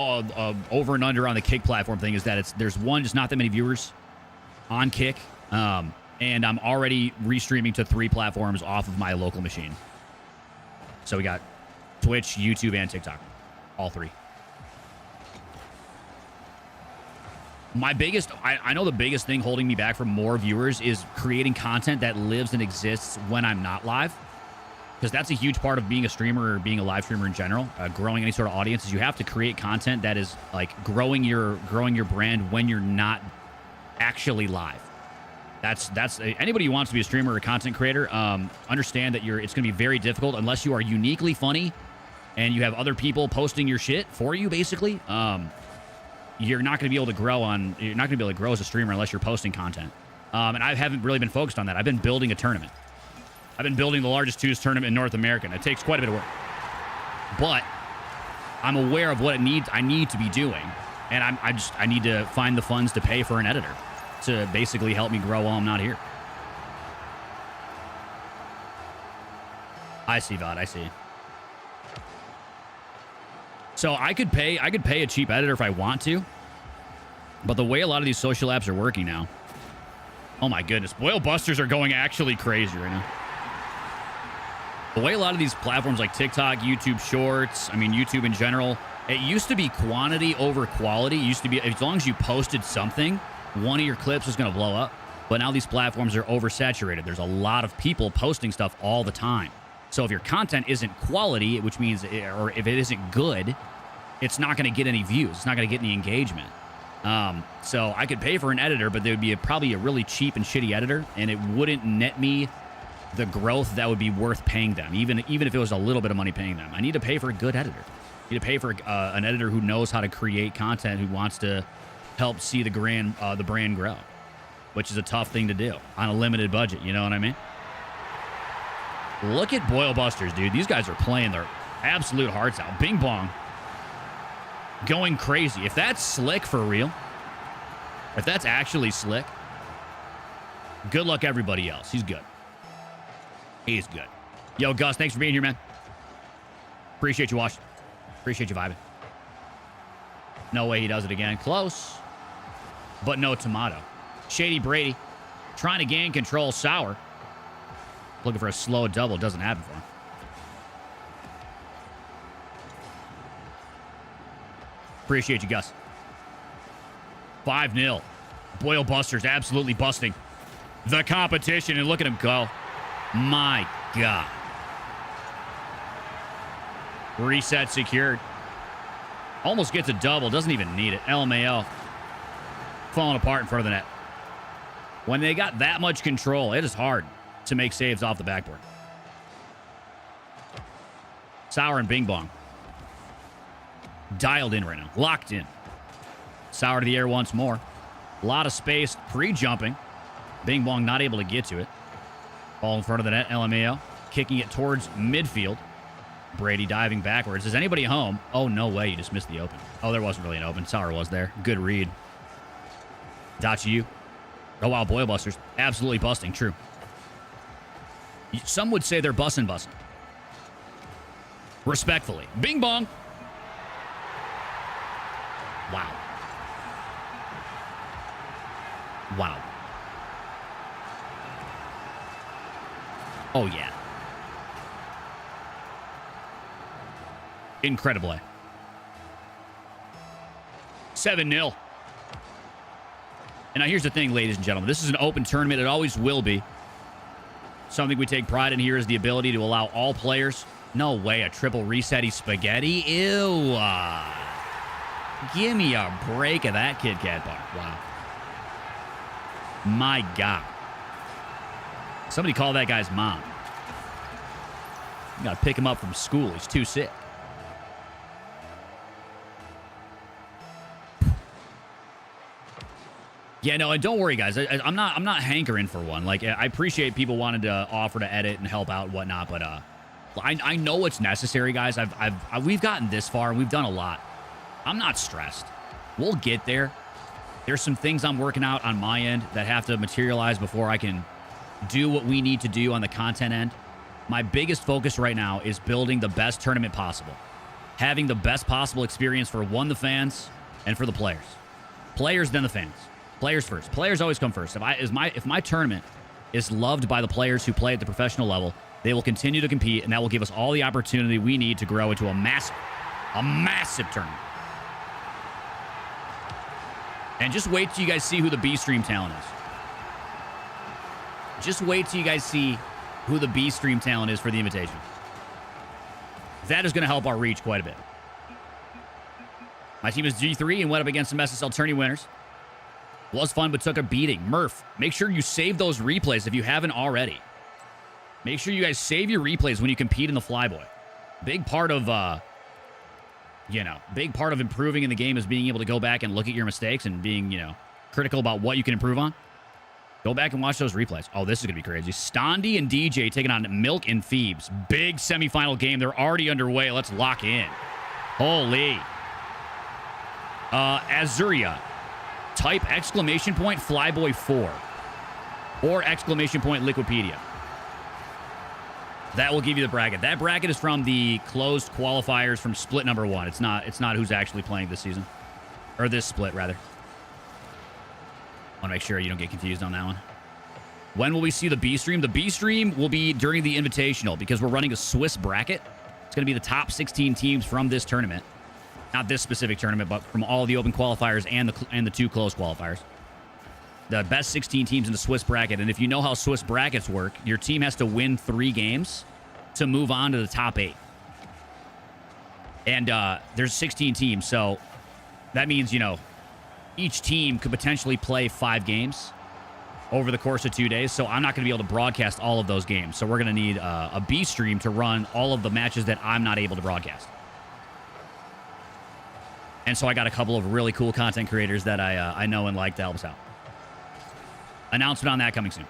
[SPEAKER 7] over and under on the Kick platform thing is that there's just not that many viewers on Kick, and I'm already restreaming to 3 platforms off of my local machine. So we got Twitch, YouTube, and TikTok. All three. My biggest, I know the biggest thing holding me back from more viewers is creating content that lives and exists when I'm not live. Because that's a huge part of being a streamer or being a live streamer in general. Growing any sort of audience is you have to create content that is like growing your brand when you're not actually live. That's anybody who wants to be a streamer or a content creator, understand that it's going to be very difficult unless you are uniquely funny and you have other people posting your shit for you, basically. You're not going to be able to grow as a streamer unless you're posting content. And I haven't really been focused on that. I've been building a tournament. I've been building the largest twos tournament in North America. And it takes quite a bit of work. But I'm aware of what I need to be doing. And I need to find the funds to pay for an editor to basically help me grow while I'm not here. I see, VOD. I see. So I could pay a cheap editor if I want to, but the way a lot of these social apps are working now, oh my goodness, Boil Busters are going actually crazy right now. The way a lot of these platforms like TikTok, YouTube Shorts, I mean YouTube in general, it used to be quantity over quality. It used to be as long as you posted something, one of your clips was going to blow up. But now these platforms are oversaturated. There's a lot of people posting stuff all the time. So if your content isn't quality, which means, or if it isn't good, it's not going to get any views. It's not going to get any engagement. So I could pay for an editor, but there would be probably a really cheap and shitty editor, and it wouldn't net me the growth that would be worth paying them, even if it was a little bit of money paying them. I need to pay for a good editor. I need to pay for an editor who knows how to create content, who wants to help see the brand grow, which is a tough thing to do on a limited budget. You know what I mean? Look at Boil Busters, dude. These guys are playing their absolute hearts out. Bing Bong going crazy. If that's slick for real, if that's actually slick, good luck everybody else. He's good. He's good. Yo, Gus, thanks for being here, man. Appreciate you watching. Appreciate you vibing. No way he does it again. Close, but no tomato. Shady Brady trying to gain control. Sour looking for a slow double. Doesn't happen for him. Appreciate you, Gus. 5-0. Boil Busters absolutely busting the competition, and look at him go. My God. Reset secured. Almost gets a double. Doesn't even need it. LMAO. Falling apart in front of the net. When they got that much control, it is hard to make saves off the backboard. Sour and Bing Bong. Dialed in right now. Locked in. Sour to the air once more. A lot of space pre-jumping. Bing Bong not able to get to it. Ball in front of the net. LMAO. Kicking it towards midfield. Brady diving backwards. Is anybody home? Oh, no way. You just missed the open. Oh, there wasn't really an open. Sour was there. Good read. Dachi. Oh, wow. Boil Busters. Absolutely busting. True. Some would say they're bussin'. Respectfully. Bing Bong. Wow. Wow. Oh, yeah. Incredible. 7-0. And now here's the thing, ladies and gentlemen. This is an open tournament. It always will be. Something we take pride in here is the ability to allow all players. No way, a triple resetty spaghetti. Ew. Give me a break of that Kit Kat bar. Wow. My God. Somebody call that guy's mom. You gotta pick him up from school. He's too sick. Yeah, no, and don't worry, guys. I'm not hankering for one. Like, I appreciate people wanting to offer to edit and help out and whatnot, but I know it's necessary, guys. We've gotten this far and we've done a lot. I'm not stressed. We'll get there. There's some things I'm working out on my end that have to materialize before I can do what we need to do on the content end. My biggest focus right now is building the best tournament possible. Having the best possible experience for, one, the fans, and for the players. Players, then the fans. Players first. Players always come first. If my tournament is loved by the players who play at the professional level. They will continue to compete, and that will give us all the opportunity we need to grow into a massive tournament. And just wait till you guys see who the B-Stream talent is. Just wait till you guys see who the B-Stream talent is for the invitation. That is going to help our reach quite a bit. My team is G3 and went up against some SSL tourney winners. Was fun, but took a beating. Murph, make sure you save those replays if you haven't already. Make sure you guys save your replays when you compete in the FLYBOY. Big part of, big part of improving in the game is being able to go back and look at your mistakes and being, critical about what you can improve on. Go back and watch those replays. Oh, this is going to be crazy. Stondi and DJ taking on Milk and Phoebes. Big semifinal game. They're already underway. Let's lock in. Holy. Azuria. Type !FLYBOY4 or !Liquipedia. That will give you the bracket. That bracket is from the closed qualifiers from split number 1. It's not who's actually playing this season. Or this split, rather. I want to make sure you don't get confused on that one. When will we see the B-Stream? The B-Stream will be during the Invitational because we're running a Swiss bracket. It's going to be the top 16 teams from this tournament. Not this specific tournament, but from all the open qualifiers and the 2 closed qualifiers. The best 16 teams in the Swiss bracket. And if you know how Swiss brackets work, your team has to win 3 games to move on to the top 8. And there's 16 teams, so that means, each team could potentially play 5 games over the course of 2 days. So I'm not going to be able to broadcast all of those games. So we're going to need a B-Stream to run all of the matches that I'm not able to broadcast. And so I got a couple of really cool content creators that I know and like to help us out. Announcement on that coming soon.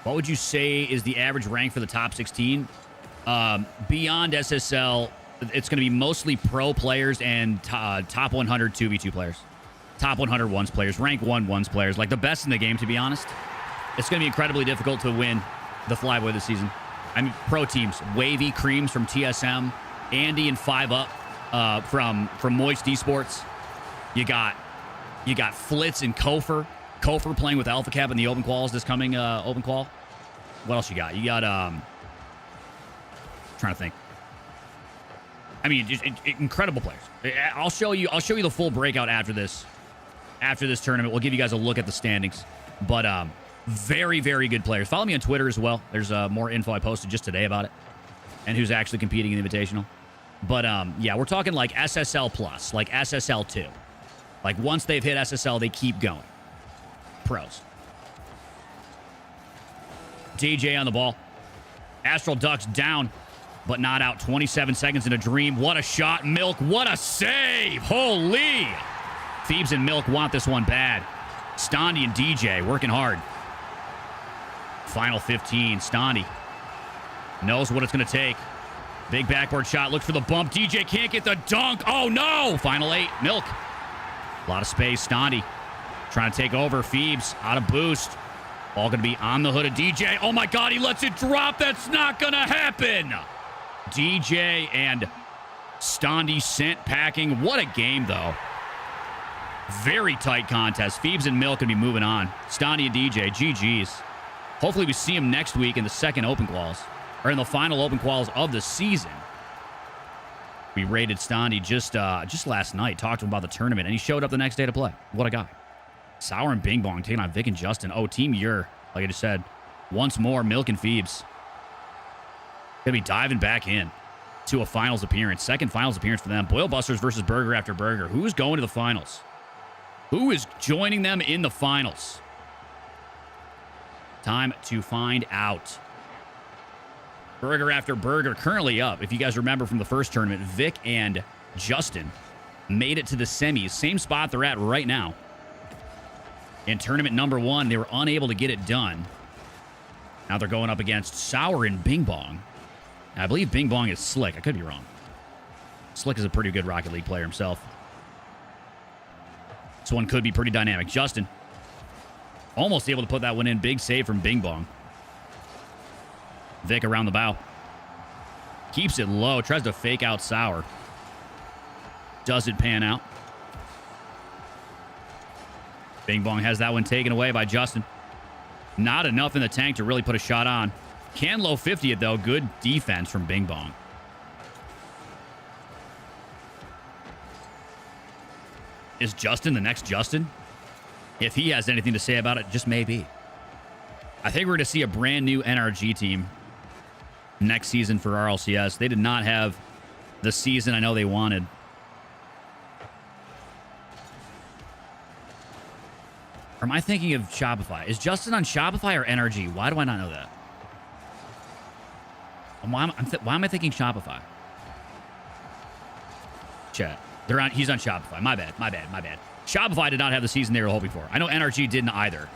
[SPEAKER 7] What would you say is the average rank for the top 16? Beyond SSL, it's going to be mostly pro players and top 100 2v2 players. Top 100 ones players. Rank 1 ones players. Like the best in the game, to be honest. It's going to be incredibly difficult to win the FLYBOY this season. I mean, pro teams. Wavy Creams from TSM. Andy and 5UP from Moist Esports. You got Flitz and Kofer. Kofer playing with Alpha Cap in the open quals this coming open qual. What else you got? You got trying to think. I mean, just incredible players. I'll show you the full breakout after this tournament. We'll give you guys a look at the standings. But very, very good players. Follow me on Twitter as well. There's more info I posted just today about it and who's actually competing in the Invitational. But yeah, we're talking like SSL plus, like SSL 2. Like once they've hit SSL, they keep going. Pros. DJ on the ball. Astral Ducks down, but not out. 27 seconds in a dream. What a shot. Milk, what a save. Holy. Phoebes and Milk want this one bad. Stondi and DJ working hard. Final 15. Stondi knows what it's going to take. Big backboard shot. Looks for the bump. DJ can't get the dunk. Oh, no. Final 8. Milk. A lot of space. Stondi trying to take over. Phoebes out of boost. Ball going to be on the hood of DJ. Oh, my God. He lets it drop. That's not going to happen. DJ and Stondi sent packing. What a game, though. Very tight contest. Phoebes and Milk going to be moving on. Stondi and DJ. GG's. Hopefully we see him next week in the second open quals. Or in the final open quals of the season. We rated Stondi just last night. Talked to him about the tournament. And he showed up the next day to play. What a guy. Sour and Bing Bong taking on Vic and Justin. Oh, Team Ur. Like I just said. Once more, Milk and Phoebes. Gonna be diving back in to a finals appearance. Second finals appearance for them. Boil Busters versus Burger After Burger. Who's going to the finals? Who is joining them in the finals? Time to find out. Burger After Burger currently up. If you guys remember from the first tournament, Vic and Justin made it to the semis. Same spot they're at right now. In tournament number 1, they were unable to get it done. Now they're going up against Sour and Bing Bong. I believe Bing Bong is Slick. I could be wrong. Slick is a pretty good Rocket League player himself. This one could be pretty dynamic. Justin almost able to put that one in. Big save from Bing Bong. Vic around the bow. Keeps it low. Tries to fake out Sour. Doesn't pan out. Bing Bong has that one taken away by Justin. Not enough in the tank to really put a shot on. Can low 50 it, though. Good defense from Bing Bong. Is Justin the next Justin? If he has anything to say about it, just maybe. I think we're going to see a brand new NRG team next season for RLCS. They did not have the season I know they wanted. Or am I thinking of Shopify? Is Justin on Shopify or NRG? Why do I not know that? Why am I thinking Shopify? Chat. He's on Shopify. My bad. Shopify did not have the season they were hoping for. I know NRG didn't either.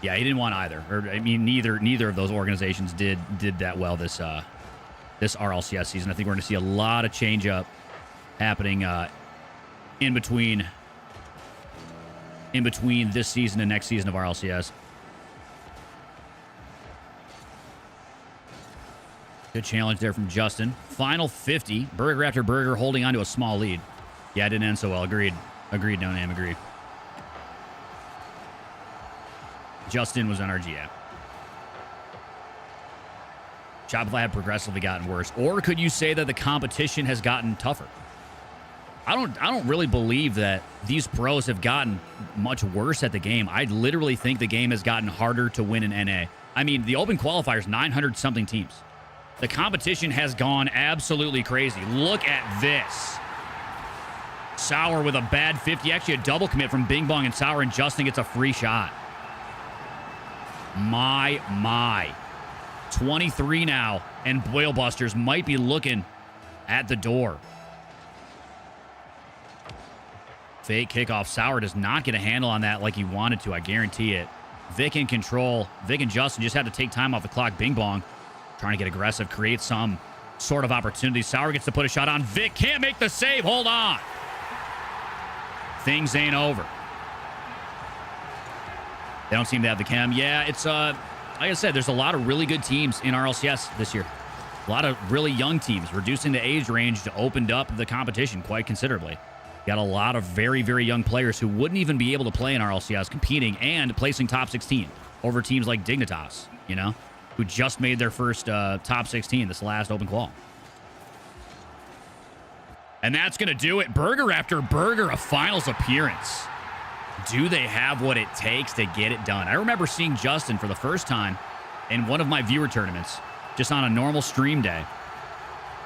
[SPEAKER 7] Yeah, he didn't want either. Or I mean, neither of those organizations did that well this RLCS season. I think we're going to see a lot of change up happening in between this season and next season of RLCS. Good challenge there from Justin. Final 50. Burger after burger holding on to a small lead. Yeah, it didn't end so well. Agreed. Agreed, no name. Agreed. Justin was NRG, yeah. Shopify had progressively gotten worse. Or could you say that the competition has gotten tougher? I don't really believe that these pros have gotten much worse at the game. I literally think the game has gotten harder to win in NA. I mean, the open qualifiers, 900-something teams. The competition has gone absolutely crazy. Look at this. Sour with a bad 50. Actually, a double commit from Bing Bong and Sour, and Justin gets a free shot. My. 23 now, and Boil Busters might be looking at the door. Fake kickoff. Sour does not get a handle on that like he wanted to. I guarantee it. Vic in control. Vic and Justin just had to take time off the clock. Bing Bong trying to get aggressive, create some sort of opportunity. Sour gets to put a shot on. Vic can't make the save. Hold on. Things ain't over. They don't seem to have the chem. Yeah, it's, like I said, there's a lot of really good teams in RLCS this year. A lot of really young teams, reducing the age range to opened up the competition quite considerably. Got a lot of very, very young players who wouldn't even be able to play in RLCS, competing and placing top 16 over teams like Dignitas, you know, who just made their first top 16 this last open qual. And that's going to do it. Burger after burger, a finals appearance. Do they have what it takes to get it done? I remember seeing Justin for the first time in one of my viewer tournaments, just on a normal stream day.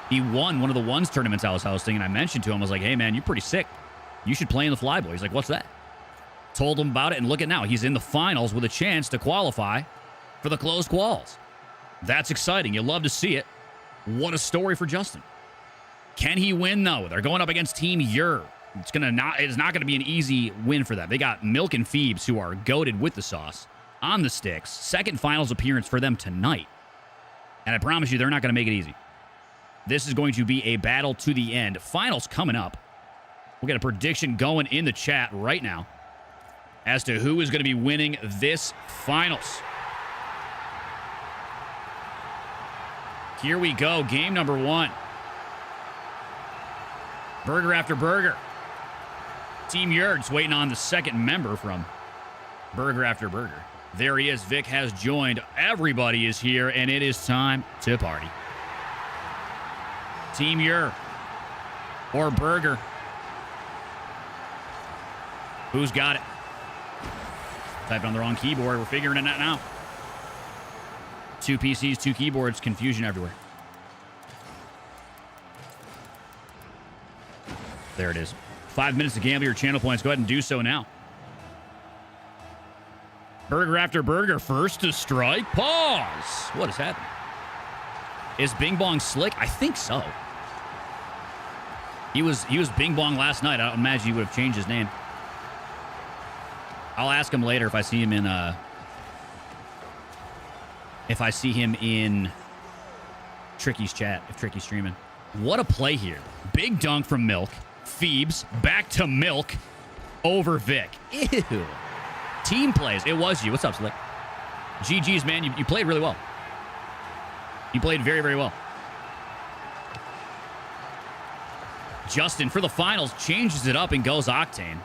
[SPEAKER 7] He won one of the ones tournaments I was hosting, and I mentioned to him, I was like, hey, man, you're pretty sick. You should play in the FLYBOY. He's like, what's that? Told him about it, and look at now. He's in the finals with a chance to qualify for the closed quals. That's exciting. You love to see it. What a story for Justin. Can he win, though? They're going up against Team Yer. It's not going to be an easy win for them. They got Milk and Phoebes, who are goated with the sauce, on the sticks. Second finals appearance for them tonight. And I promise you, they're not going to make it easy. This is going to be a battle to the end. Finals coming up. We'll get a prediction going in the chat right now as to who is going to be winning this finals. Here we go. Game number 1. Burger after burger. Team Yurds waiting on the second member from Burger after burger. There he is. Vic has joined. Everybody is here, and it is time to party. Team Yer or Burger. Who's got it? Typed on the wrong keyboard. We're figuring it out now. 2 PCs, 2 keyboards. Confusion everywhere. There it is. 5 minutes to gamble your channel points. Go ahead and do so now. Burger after burger. First to strike. Pause. What is happening? Is Bing Bong slick? I think so. He was Bing Bong last night. I don't imagine he would have changed his name. I'll ask him later if I see him in Tricky's chat, if Tricky's streaming. What a play here. Big dunk from Milk. Phoebes back to Milk over Vic. Ew. Team plays. It was you. What's up, Slick? GG's, man. You played really well. You played very, very well. Justin, for the finals, changes it up and goes Octane.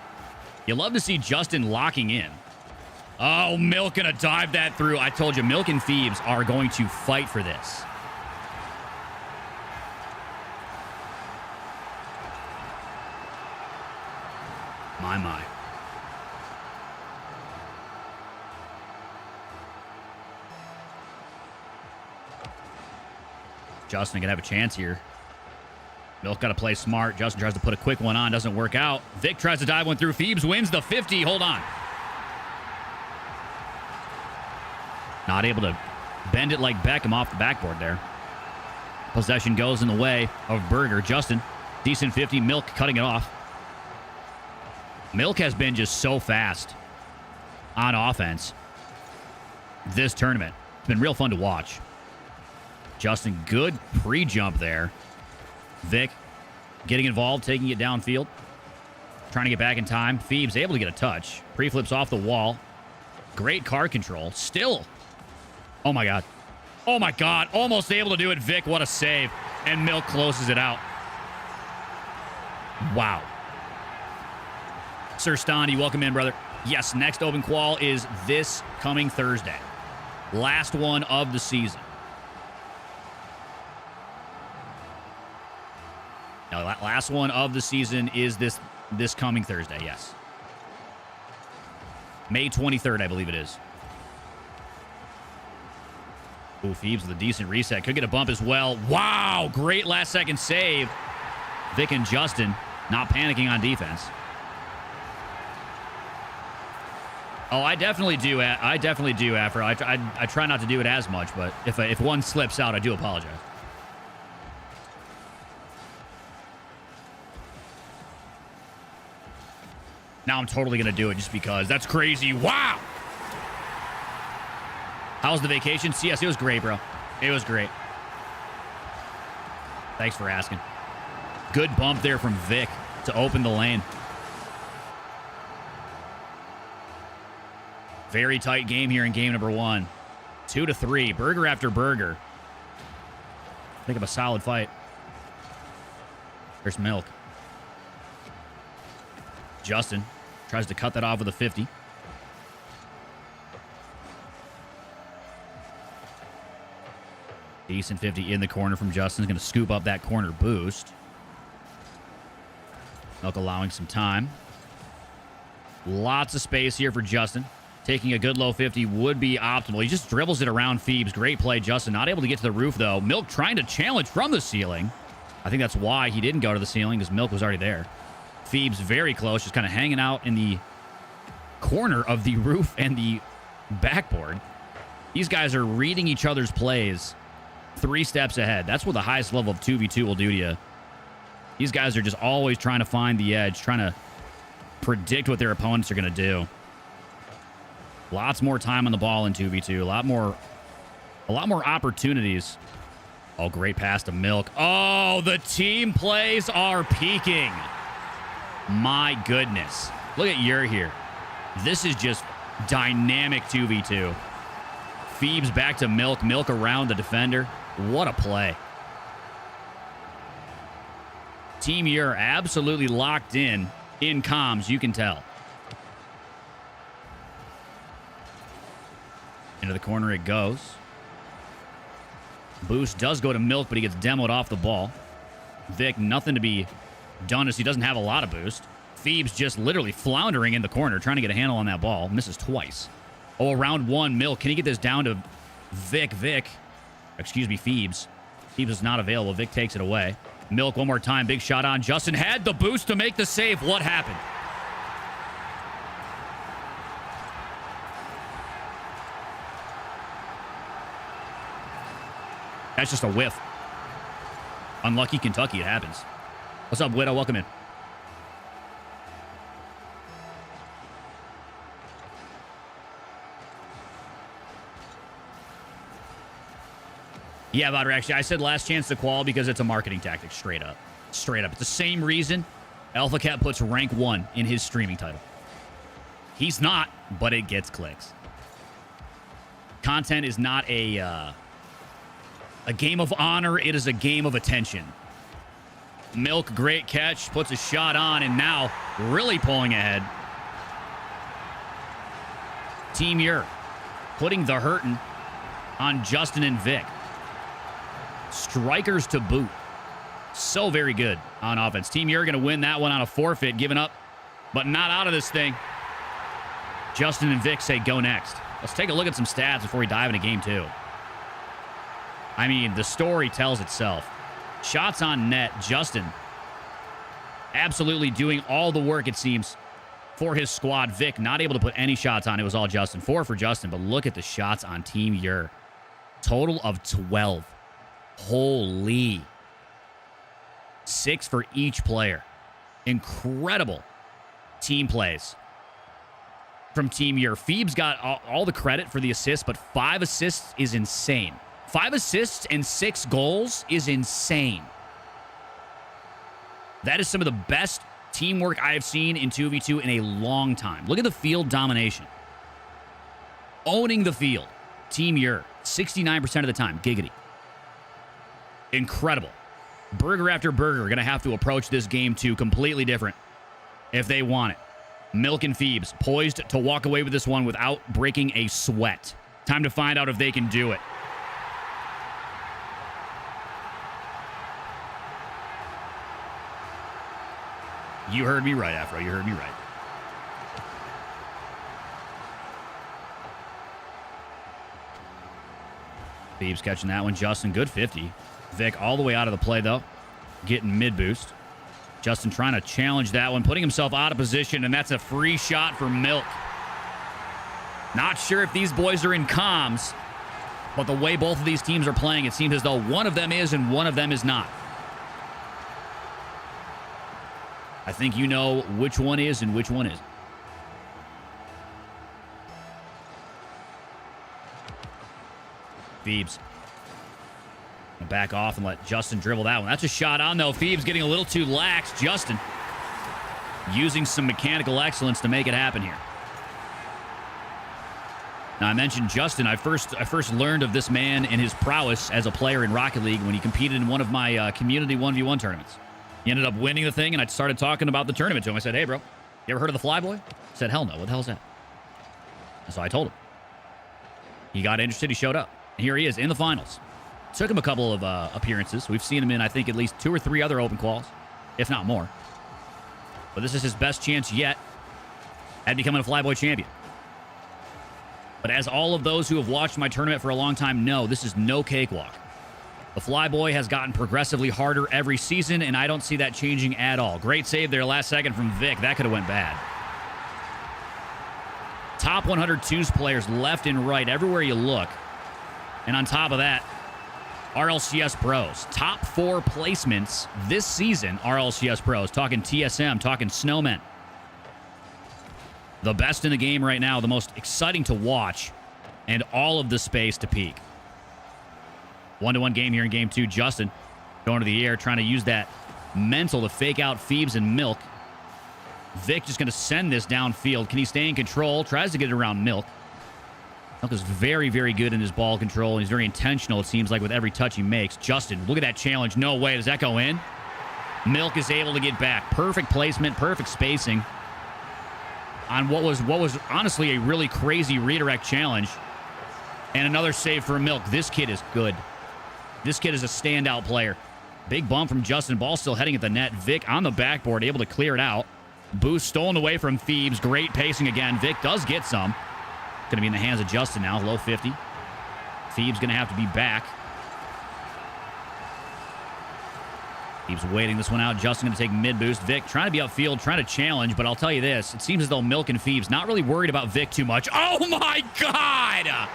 [SPEAKER 7] You love to see Justin locking in. Oh, Milk gonna dive that through. I told you, Milk and Phoebes are going to fight for this. My. Justin gonna have a chance here. Milk got to play smart. Justin tries to put a quick one on. Doesn't work out. Vic tries to dive one through. Phoebes wins the 50. Hold on. Not able to bend it like Beckham off the backboard there. Possession goes in the way of Berger. Justin, decent 50. Milk cutting it off. Milk has been just so fast on offense this tournament. It's been real fun to watch. Justin, good pre-jump there. Vic getting involved, taking it downfield. Trying to get back in time. Phoebes able to get a touch. Pre-flips off the wall. Great card control. Still. Oh, my God. Oh, my God. Almost able to do it. Vic, what a save. And Milk closes it out. Wow. Sir Standi, welcome in, brother. Yes, next Open Qual is this coming Thursday. Last one of the season. No, last one of the season is this coming Thursday, yes. May 23rd, I believe it is. Ooh, Phoebes with a decent reset. Could get a bump as well. Wow, great last-second save. Vic and Justin not panicking on defense. Oh, I definitely do. After I try not to do it as much, but if one slips out, I do apologize. Now I'm totally going to do it just because. That's crazy. Wow. How was the vacation? Yes, it was great, bro. It was great. Thanks for asking. Good bump there from Vic to open the lane. Very tight game here in game number 1. 2-3. Burger after burger. Think of a solid fight. There's Milk. Justin tries to cut that off with a 50. Decent 50 in the corner from Justin. Is going to scoop up that corner boost. Milk allowing some time. Lots of space here for Justin. Taking a good low 50 would be optimal. He just dribbles it around Phoebes. Great play, Justin. Not able to get to the roof, though. Milk trying to challenge from the ceiling. I think that's why he didn't go to the ceiling, because Milk was already there. Phoebes very close, just kind of hanging out in the corner of the roof and the backboard. These guys are reading each other's plays 3 steps ahead. That's what the highest level of 2v2 will do to you. These guys are just always trying to find the edge, trying to predict what their opponents are going to do. Lots more time on the ball in 2v2. A lot more opportunities. Oh, great pass to Milk. Oh, the team plays are peaking. My goodness. Look at Yer here. This is just dynamic 2v2. Phoebes back to Milk. Milk around the defender. What a play. Team Yer absolutely locked in comms, you can tell. Into the corner it goes. Boost does go to Milk, but he gets demoed off the ball. Vic, nothing to be done as he doesn't have a lot of boost. Phoebes just literally floundering in the corner, trying to get a handle on that ball. Misses twice. Oh, around 1, Milk. Can he get this down to Vic? Excuse me, Phoebes. Phoebes is not available. Vic takes it away. Milk one more time. Big shot on. Justin had the boost to make the save. What happened? That's just a whiff. Unlucky Kentucky, it happens. What's up, Widow? Welcome in. Yeah, Vodder, actually, I said last chance to qual because it's a marketing tactic, straight up. Straight up. It's the same reason Alpha Cat puts rank 1 in his streaming title. He's not, but it gets clicks. Content is not a game of honor. It is a game of attention. Milk, great catch, puts a shot on, and now really pulling ahead. Team Ur putting the hurtin' on Justin and Vic. Strikers to boot. So very good on offense. Team Ur going to win that one on a forfeit, giving up, but not out of this thing. Justin and Vic say go next. Let's take a look at some stats before we dive into game 2. I mean, the story tells itself. Shots on net, Justin absolutely doing all the work, it seems, for his squad. Vic not able to put any shots on. It was all Justin. 4 for Justin, but look at the shots on Team Ur. Total of 12. Holy. 6 for each player. Incredible team plays from Team Ur. Phoebes got all the credit for the assists, but 5 assists is insane. 5 assists and 6 goals is insane. That is some of the best teamwork I have seen in 2v2 in a long time. Look at the field domination. Owning the field. Team Ur, 69% of the time. Giggity. Incredible. Burger after burger are going to have to approach this game 2 completely different if they want it. Milk and Phoebes poised to walk away with this one without breaking a sweat. Time to find out if they can do it. You heard me right, Afro. You heard me right. Phoebes catching that one. Justin, good 50. Vic all the way out of the play, though. Getting mid-boost. Justin trying to challenge that one, putting himself out of position, and that's a free shot for Milk. Not sure if these boys are in comms, but the way both of these teams are playing, it seems as though one of them is and one of them is not. I think you know which one is and which one isn't. Phoebes. Back off and let Justin dribble that one. That's a shot on, though. Phoebes getting a little too lax. Justin using some mechanical excellence to make it happen here. Now, I mentioned Justin. I first learned of this man and his prowess as a player in Rocket League when he competed in one of my community 1v1 tournaments. He ended up winning the thing, and I started talking about the tournament to him. I said, hey, bro, you ever heard of the FLYBOY? He said, hell no. What the hell is that? And so I told him. He got interested. He showed up. And here he is in the finals. Took him a couple of appearances. We've seen him in, I think, at least 2 or 3 other open quals, if not more. But this is his best chance yet at becoming a FLYBOY champion. But as all of those who have watched my tournament for a long time know, this is no cakewalk. The FLYBOY has gotten progressively harder every season, and I don't see that changing at all. Great save there last second from Vic. That could have went bad. Top 100 twos players left and right everywhere you look. And on top of that, RLCS pros. Top 4 placements this season, RLCS pros. Talking TSM, talking Snowmen. The best in the game right now, the most exciting to watch, and all of the space to peak. 1-1 game here in game 2. Justin going to the air, trying to use that mental to fake out Phoebes and Milk. Vic just going to send this downfield. Can he stay in control? Tries to get it around Milk. Milk is very, very good in his ball control, and he's very intentional, it seems like, with every touch he makes. Justin, look at that challenge. No way. Does that go in? Milk is able to get back. Perfect placement, perfect spacing on what was honestly a really crazy redirect challenge. And another save for Milk. This kid is good. This kid is a standout player. Big bump from Justin. Ball still heading at the net. Vic on the backboard, able to clear it out. Boost stolen away from Phoebes. Great pacing again. Vic does get some. Going to be in the hands of Justin now. Low 50. Phoebes going to have to be back. Phoebes waiting this one out. Justin going to take mid-boost. Vic trying to be upfield, trying to challenge, but I'll tell you this. It seems as though Milk and Phoebes not really worried about Vic too much. Oh, my God!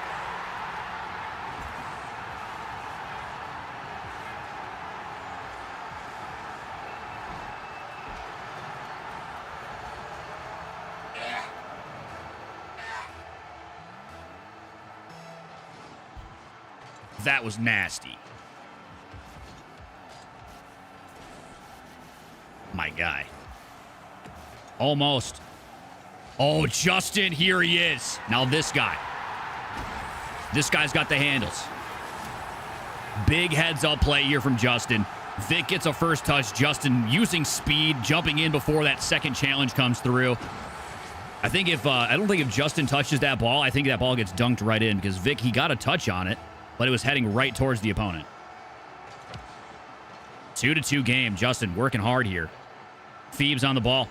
[SPEAKER 7] That was nasty. My guy. Almost. Oh, Justin, here he is. Now this guy. This guy's got the handles. Big heads-up play here from Justin. Vic gets a first touch. Justin using speed, jumping in before that second challenge comes through. I think I don't think if Justin touches that ball, I think that ball gets dunked right in because Vic, he got a touch on it, but it was heading right towards the opponent. 2-2 game. Justin working hard here. Phoebes on the ball.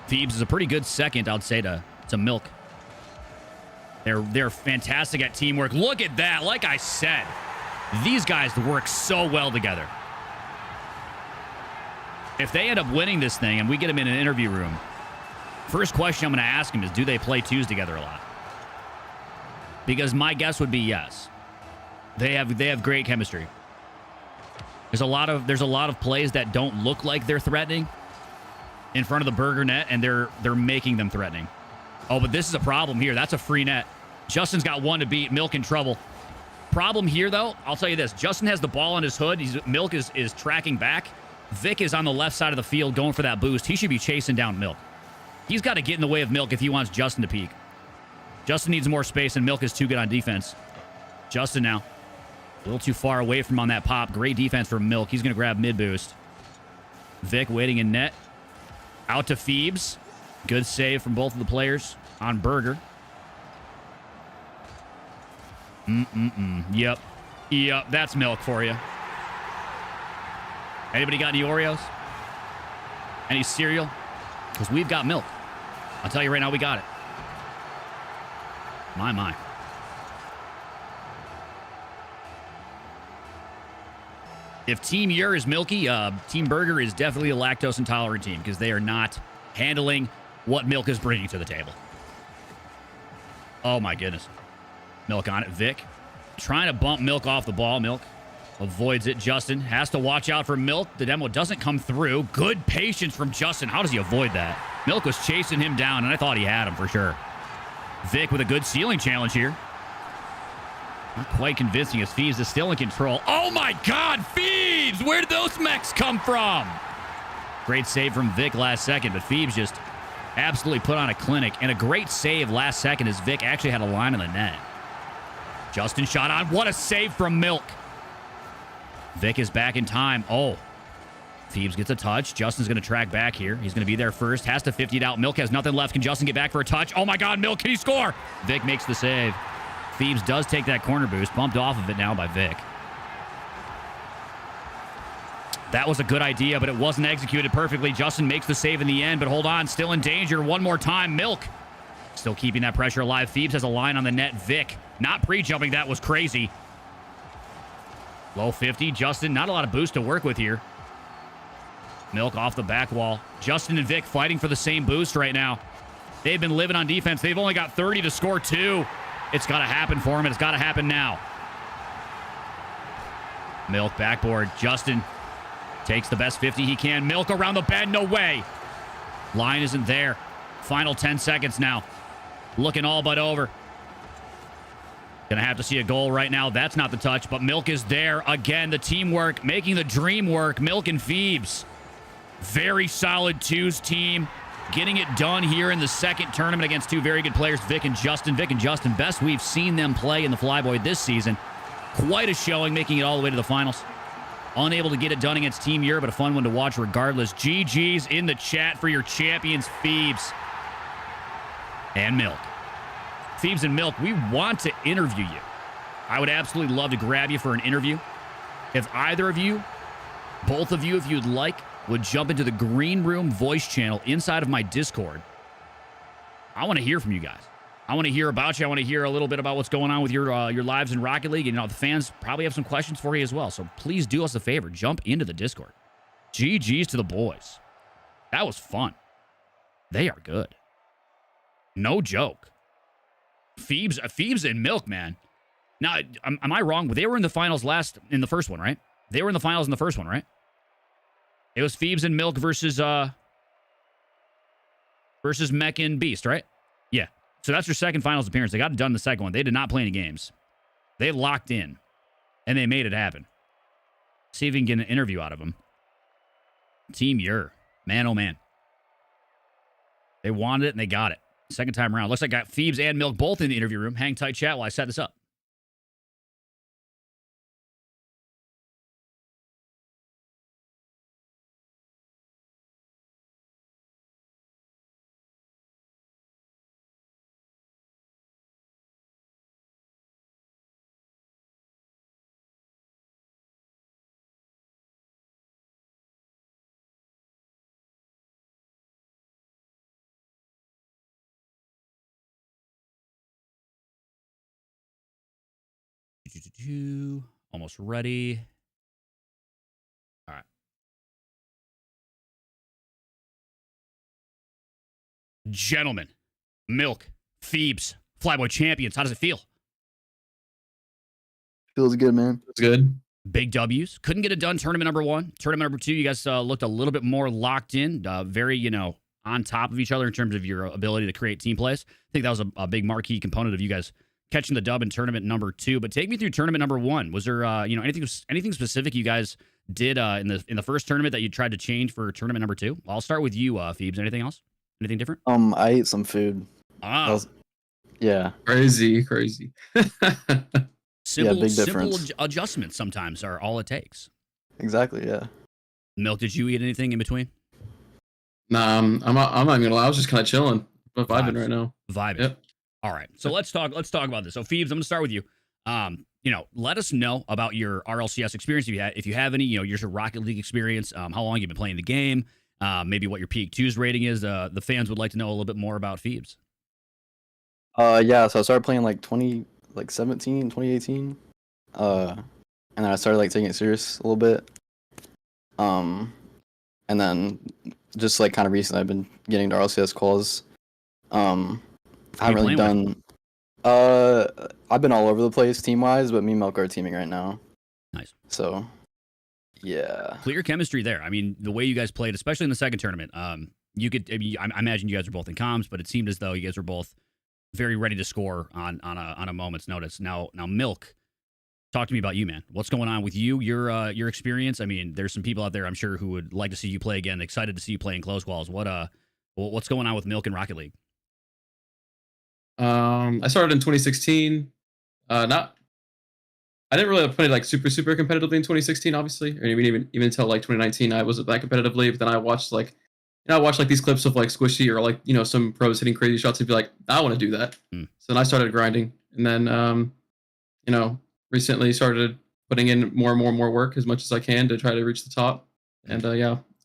[SPEAKER 7] Phoebes is a pretty good second, I'd say, to Milk. They're fantastic at teamwork. Look at that. Like I said, these guys work so well together. If they end up winning this thing and we get them in an interview room, first question I'm going to ask them is, do they play twos together a lot? Because my guess would be yes. They have great chemistry. There's a lot of plays that don't look like they're threatening in front of the burger net, and they're making them threatening. Oh, but this is a problem here. That's a free net. Justin's got one to beat. Milk in trouble. Problem here, though, I'll tell you this. Justin has the ball on his hood. Milk is tracking back. Vic is on the left side of the field going for that boost. He should be chasing down Milk. He's got to get in the way of Milk if he wants Justin to peak. Justin needs more space, and Milk is too good on defense. Justin now. A little too far away from on that pop. Great defense from Milk. He's going to grab mid-boost. Vic waiting in net. Out to Phoebes. Good save from both of the players on Burger. Yep. That's Milk for you. Anybody got any Oreos? Any cereal? Because we've got Milk. I'll tell you right now, we got it. My. If Team Ur is milky, Team Burger is definitely a lactose intolerant team because they are not handling what Milk is bringing to the table. Oh, my goodness. Milk on it. Vic trying to bump Milk off the ball. Milk avoids it. Justin has to watch out for Milk. The demo doesn't come through. Good patience from Justin. How does he avoid that? Milk was chasing him down, and I thought he had him for sure. Vic with a good ceiling challenge here. Not quite convincing as Phoebes is still in control. Oh my God, Phoebes! Where did those mechs come from? Great save from Vic last second, but Phoebes just absolutely put on a clinic. And a great save last second as Vic actually had a line on the net. Justin shot on. What a save from Milk. Vic is back in time. Oh. Phoebes gets a touch. Justin's going to track back here. He's going to be there first. Has to 50 it out. Milk has nothing left. Can Justin get back for a touch? Oh my God, Milk, can he score? Vic makes the save. Phoebes does take that corner boost. Bumped off of it now by Vic. That was a good idea, but it wasn't executed perfectly. Justin makes the save in the end, but hold on. Still in danger. One more time. Milk still keeping that pressure alive. Phoebes has a line on the net. Vic not pre-jumping. That was crazy. Low 50. Justin, not a lot of boost to work with here. Milk off the back wall. Justin and Vic fighting for the same boost right now. They've been living on defense. They've only got 30 to score 2. It's got to happen for him, and it's got to happen now. Milk backboard. Justin takes the best 50 he can. Milk around the bend. No way. Line isn't there. Final 10 seconds now. Looking all but over. Gonna have to see a goal right now. That's not the touch, but Milk is there. Again, the teamwork, making the dream work. Milk and Phoebes. Very solid twos team. Getting it done here in the second tournament against two very good players, Vic and Justin. Vic and Justin, best we've seen them play in the FLYBOY this season. Quite a showing, making it all the way to the finals. Unable to get it done against Team Ur, but a fun one to watch regardless. GG's in the chat for your champions, Phoebes and Milk. Phoebes and Milk, we want to interview you. I would absolutely love to grab you for an interview. If either of you, both of you, if you'd like, would jump into the Green Room voice channel inside of my Discord. I want to hear from you guys. I want to hear about you. I want to hear a little bit about what's going on with your lives in Rocket League. And, the fans probably have some questions for you as well. So please do us a favor. Jump into the Discord. GG's to the boys. That was fun. They are good. No joke. Phoebes and Milk, man. Now, am I wrong? They were in the finals in the first one, right? They were in the finals in the first one, right? It was Phoebes and Milk versus Mech and Beast, right? Yeah. So that's their second finals appearance. They got it done in the second one. They did not play any games. They locked in, and they made it happen. See if we can get an interview out of them. Team Ur. Man, oh man. They wanted it, and they got it. Second time around. Looks like I got Phoebes and Milk both in the interview room. Hang tight, chat, while I set this up. Almost ready. All right. Gentlemen, Milk, Phoebes, Flyboy champions. How does it feel?
[SPEAKER 10] Feels good, man.
[SPEAKER 5] It's good.
[SPEAKER 7] Big W's. Couldn't get it done. Tournament number 1. Tournament number 2, you guys looked a little bit more locked in. Very, on top of each other in terms of your ability to create team plays. I think that was a big marquee component of you guys catching the dub in tournament number 2. But take me through tournament number 1. Was there, anything specific you guys did in the first tournament that you tried to change for tournament number 2? I'll start with you, Phoebes. Anything else? Anything different?
[SPEAKER 10] I ate some food. Yeah.
[SPEAKER 5] Crazy.
[SPEAKER 7] Simple,
[SPEAKER 10] big
[SPEAKER 7] simple
[SPEAKER 10] difference.
[SPEAKER 7] Adjustments sometimes are all it takes.
[SPEAKER 10] Exactly, yeah.
[SPEAKER 7] Milk, did you eat anything in between?
[SPEAKER 5] Nah, I'm not even gonna lie. I was just kind of chilling, but vibing right now.
[SPEAKER 7] Vibing.
[SPEAKER 5] Yep.
[SPEAKER 7] All right. So let's talk about this. So Phoebes, I'm gonna start with you. Let us know about your RLCS experience if you have any. Your Rocket League experience. How long you've been playing the game. Maybe what your peak 2's rating is. The fans would like to know a little bit more about Phoebes.
[SPEAKER 10] Yeah, so I started playing like 2018. And then I started like taking it serious a little bit. And then just like kind of recently I've been getting to RLCS calls. I haven't really done I've been all over the place team wise, but me and Milk are teaming right now.
[SPEAKER 7] Nice.
[SPEAKER 10] So yeah.
[SPEAKER 7] Clear chemistry there. I mean, the way you guys played, especially in the second tournament, I imagine you guys were both in comms, but it seemed as though you guys were both very ready to score on a moment's notice. Now, Milk, talk to me about you, man. What's going on with you? Your experience. I mean, there's some people out there I'm sure who would like to see you play again. Excited to see you play in close calls. What's going on with Milk and Rocket League?
[SPEAKER 5] I started in 2016. I didn't really play like super competitively in 2016, obviously, or even until like 2019. I wasn't that competitively, but then I watched like these clips of like Squishy or like some pros hitting crazy shots and be like, I want to do that. So then I started grinding, and then recently started putting in more and more work as much as I can to try to reach the top. And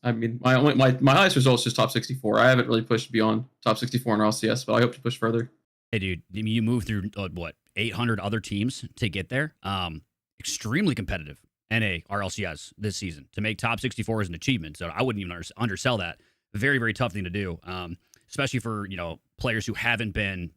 [SPEAKER 5] I mean my highest result is just top 64. I haven't really pushed beyond top 64 in RLCS, but I hope to push further.
[SPEAKER 7] Hey, dude, you moved through 800 other teams to get there. Extremely competitive NA RLCS this season. To make top 64 is an achievement, so I wouldn't even undersell that. Very, very tough thing to do, especially for players who haven't been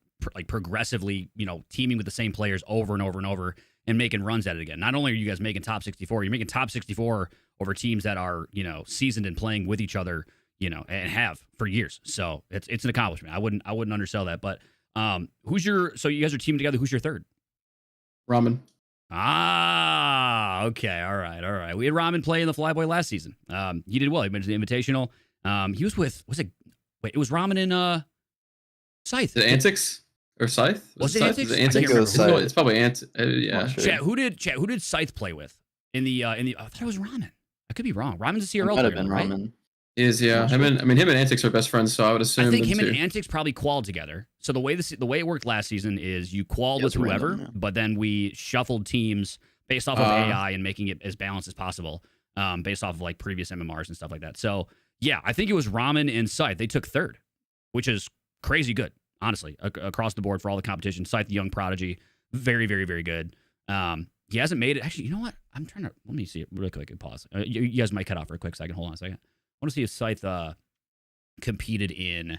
[SPEAKER 7] progressively teaming with the same players over and over and over and making runs at it again. Not only are you guys making top 64, you're making top 64 over teams that are seasoned and playing with each other, and have for years. So it's an accomplishment. I wouldn't undersell that. But so you guys are teaming together. Who's your third?
[SPEAKER 5] Ramen.
[SPEAKER 7] Okay, all right. We had Ramen play in the FLYBOY last season. He did well. He went to the Invitational. He was with it was Ramen in Scythe.
[SPEAKER 5] The Antics or Scythe?
[SPEAKER 7] Was it
[SPEAKER 5] Scythe?
[SPEAKER 7] Antics?
[SPEAKER 5] Is it Antics? It's probably Antics. Yeah.
[SPEAKER 7] Sure. Chat, who did Scythe play with in the I thought it was Ramen. I could be wrong. Ramen's a CRL
[SPEAKER 10] Might have
[SPEAKER 7] player,
[SPEAKER 10] been
[SPEAKER 7] right?
[SPEAKER 10] Ramen.
[SPEAKER 5] Is yeah. Him and Antics are best friends, so I would assume.
[SPEAKER 7] I think him
[SPEAKER 5] too.
[SPEAKER 7] and Antics probably qualled together. So the way it worked last season is you qualled with whoever,
[SPEAKER 10] random, yeah.
[SPEAKER 7] but then we shuffled teams based off of AI and making it as balanced as possible, based off of like previous MMRs and stuff like that. So yeah, I think it was Ramen and Scythe. They took third, which is crazy good, honestly, across the board for all the competition. Scythe, the young prodigy, very, very, very good. He hasn't made it. Actually, you know what? Let me see it really quick and pause. You guys might cut off for a quick second. Hold on a second. I want to see if Scythe competed in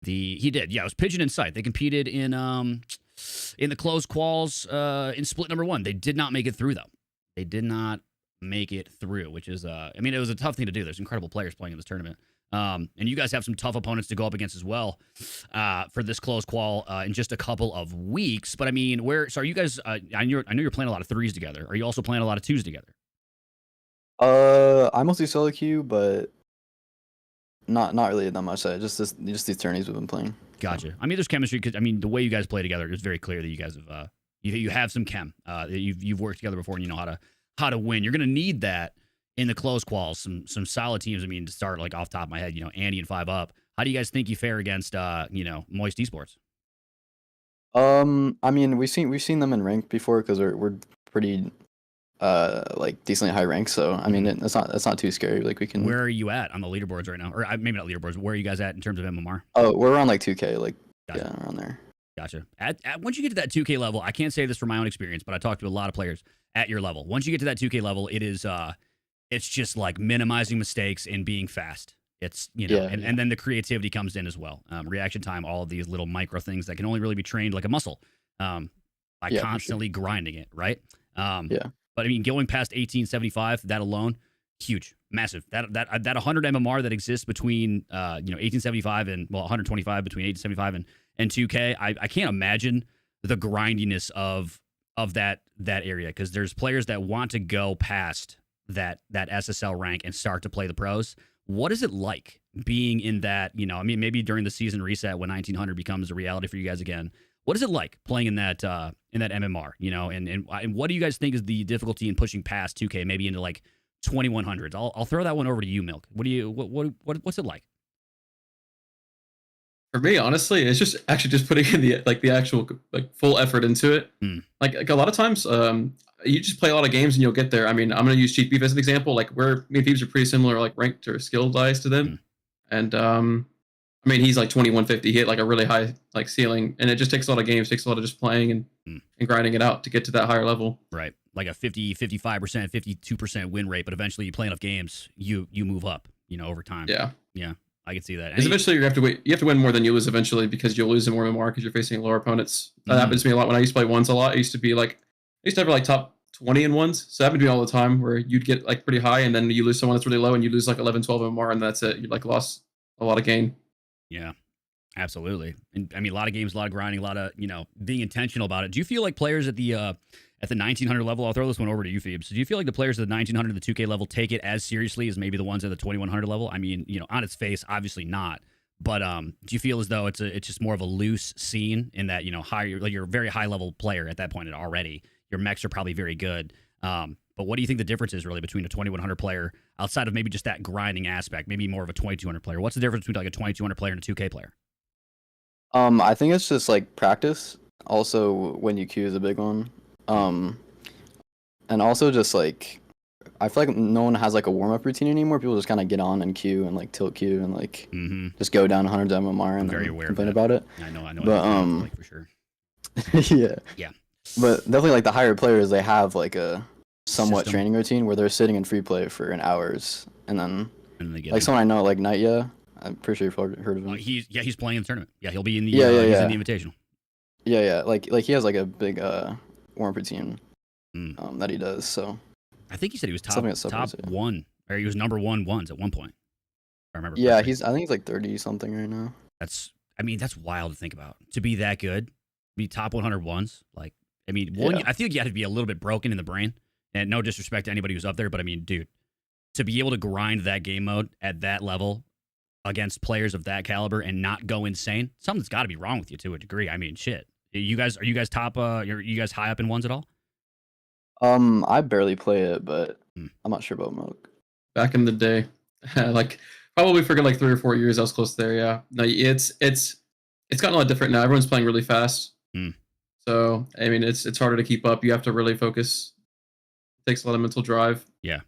[SPEAKER 7] he did. Yeah, it was Pigeon and Scythe. They competed in the closed quals in split number 1. They did not make it through, though. They did not make it through, which is, it was a tough thing to do. There's incredible players playing in this tournament. And you guys have some tough opponents to go up against as well for this closed qual in just a couple of weeks. But I mean, so are you guys, I know you're playing a lot of 3s together. Are you also playing a lot of 2s together?
[SPEAKER 10] I mostly solo queue, but not really that much. Just these tourneys we've been playing.
[SPEAKER 7] Gotcha. I mean, there's chemistry because the way you guys play together, it's very clear that you guys have you have some chem. You've worked together before and you know how to win. You're gonna need that in the close quals. Some solid teams. I mean, to start like off the top of my head, Andy and 5UP. How do you guys think you fare against Moist Esports?
[SPEAKER 10] I mean, we've seen them in ranked before because we're pretty like decently high rank. So I mean, it's not too scary. Like we can.
[SPEAKER 7] Where are you at on the leaderboards right now? Or maybe not leaderboards. But where are you guys at in terms of MMR?
[SPEAKER 10] Oh, we're around like 2K. Like
[SPEAKER 7] Gotcha.
[SPEAKER 10] yeah, around there.
[SPEAKER 7] Gotcha. Once you get to that 2K level, I can't say this from my own experience, but I talked to a lot of players at your level. Once you get to that 2K level, it's just like minimizing mistakes and being fast. It's, and then the creativity comes in as well. Reaction time, all of these little micro things that can only really be trained like a muscle by constantly grinding it, right? But I mean, going past 1875, that alone, huge, massive. That 100 MMR that exists between 1875 and 125 between 1875 and 2K. I can't imagine the grindiness of that area, because there's players that want to go past that SSL rank and start to play the pros. What is it like being in that? Maybe during the season reset when 1900 becomes a reality for you guys again. What is it like playing in that MMR? And what do you guys think is the difficulty in pushing past 2K, maybe into like 2100s? I'll throw that one over to you, Milk. What's it like?
[SPEAKER 5] For me, honestly, it's just putting in the actual full effort into it. Like a lot of times, you just play a lot of games and you'll get there. I mean, I'm gonna use Cheap Beef as an example. Like me and Phoebes are pretty similar, like ranked or skill wise to them. And I mean, he's like 2150. He hit like a really high like ceiling, and it just takes a lot of games, takes a lot of just playing and grinding it out to get to that higher level. Right,
[SPEAKER 7] like a 50, 55%, 52% win rate, but eventually you play enough games, you move up, over time. Yeah. I can see that.
[SPEAKER 5] Because eventually you have to win more than you lose eventually, because you'll lose more and more because you're facing lower opponents. That happens to me a lot when I used to play ones a lot. I used to have like top 20 in ones. So that happened to me all the time, where you'd get like pretty high and then you lose someone that's really low and you lose like 11, 12 MMR, and that's it. You like lost a lot of gain.
[SPEAKER 7] Yeah, absolutely. And I mean, a lot of games, a lot of grinding, a lot of, being intentional about it. Do you feel like players at the 1900 level, I'll throw this one over to you, Phoebes. Do you feel like the players at the 1900 and the 2K level take it as seriously as maybe the ones at the 2100 level? I mean, on its face, obviously not. But do you feel as though it's just more of a loose scene in that, higher, like you're a very high level player at that point already. Your mechs are probably very good. But what do you think the difference is really between a 2100 player outside of maybe just that grinding aspect, maybe more of a 2200 player? What's the difference between like a 2200 player and a 2K player?
[SPEAKER 10] I think it's just like practice. Also, when you queue is a big one. And also just like, I feel like no one has like a warm-up routine anymore. People just kind of get on and queue and like tilt queue and like just go down 100 MMR and then complain about it.
[SPEAKER 7] I know.
[SPEAKER 10] But
[SPEAKER 7] like for sure.
[SPEAKER 10] Yeah. But definitely like the higher players, they have like a somewhat training routine where they're sitting in free play for an hours, and then they get like someone I know, like Nightya. I'm pretty sure you've heard of him.
[SPEAKER 7] He's playing in the tournament. Yeah, he'll be in the he's in the Invitational.
[SPEAKER 10] Yeah. Like he has like a big warm-up routine that he does. So
[SPEAKER 7] I think he said he was top one, or he was number one ones at one point. If I remember.
[SPEAKER 10] Yeah, I think he's like 30 something right now.
[SPEAKER 7] That's wild to think about. To be that good, be top 100 ones. Like, I mean, I feel like you have to be a little bit broken in the brain. And no disrespect to anybody who's up there, but I mean, dude, to be able to grind that game mode at that level against players of that caliber and not go insane, something's got to be wrong with you to a degree. I mean, shit. Are you guys top? Are you guys high up in ones at all?
[SPEAKER 10] I barely play it, but I'm not sure about Milk.
[SPEAKER 5] Back in the day, like probably for like 3 or 4 years, I was close there. Yeah, no, it's gotten a lot different now. Everyone's playing really fast, so I mean, it's harder to keep up. You have to really focus. It takes a lot of mental drive.
[SPEAKER 7] Yeah,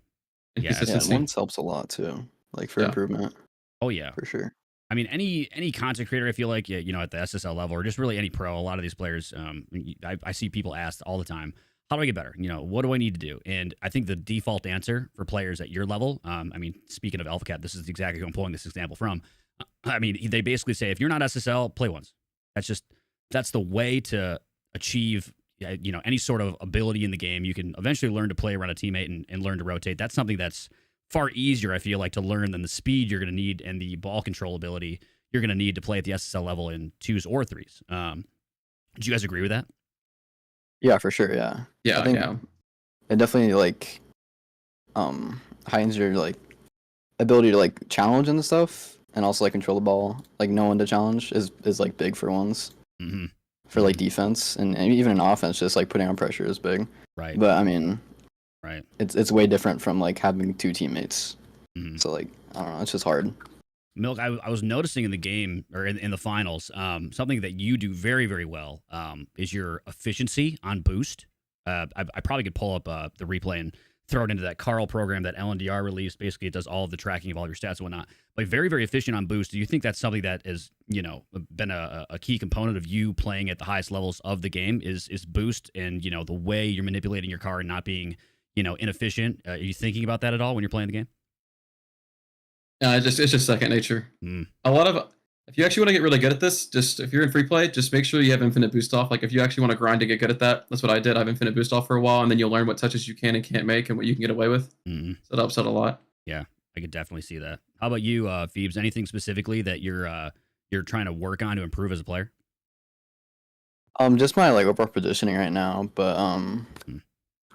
[SPEAKER 10] consistency. Ones helps a lot too, like for improvement.
[SPEAKER 7] Oh yeah,
[SPEAKER 10] for sure.
[SPEAKER 7] I mean, any content creator, I feel like, at the SSL level or just really any pro, a lot of these players, I see people asked all the time, how do I get better? What do I need to do? And I think the default answer for players at your level, I mean, speaking of AlphaCat, this is exactly who I'm pulling this example from. I mean, they basically say, if you're not SSL, play ones. That's the way to achieve, any sort of ability in the game. You can eventually learn to play around a teammate and learn to rotate. That's something that's far easier, I feel like, to learn than the speed you're going to need and the ball control ability you're going to need to play at the SSL level in 2s or 3s. Do you guys agree with that?
[SPEAKER 10] Yeah, for sure. Yeah.
[SPEAKER 5] Yeah.
[SPEAKER 10] I think it definitely like heightens your like ability to like challenge and stuff, and also like control the ball. Like knowing to challenge is like big for ones. For like defense and even in offense, just like putting on pressure is big.
[SPEAKER 7] Right.
[SPEAKER 10] But I mean,
[SPEAKER 7] right.
[SPEAKER 10] It's way different from like having 2 teammates. So like I don't know, it's just hard.
[SPEAKER 7] Milk, I was noticing in the game or in the finals, something that you do very, very well is your efficiency on boost. I probably could pull up the replay and throw it into that Carl program that LNDR released. Basically, it does all of the tracking of all your stats and whatnot. Like very, very efficient on boost. Do you think that's something that has, you know, been a key component of you playing at the highest levels of the game is boost and, you know, the way you're manipulating your car and not being, you know, inefficient? Are you thinking about that at all when you're playing the game?
[SPEAKER 5] It's just second nature. A lot of, if you actually want to get really good at this, just if you're in free play, just make sure you have infinite boost off. Like if you actually want to grind to get good at that, that's what I did. I have infinite boost off for a while, and then you'll learn what touches you can and can't make and what you can get away with. So that helps out a lot.
[SPEAKER 7] Yeah, I could definitely see that. How about you, Phoebes? Anything specifically that you're trying to work on to improve as a player?
[SPEAKER 10] Just my like overall positioning right now, but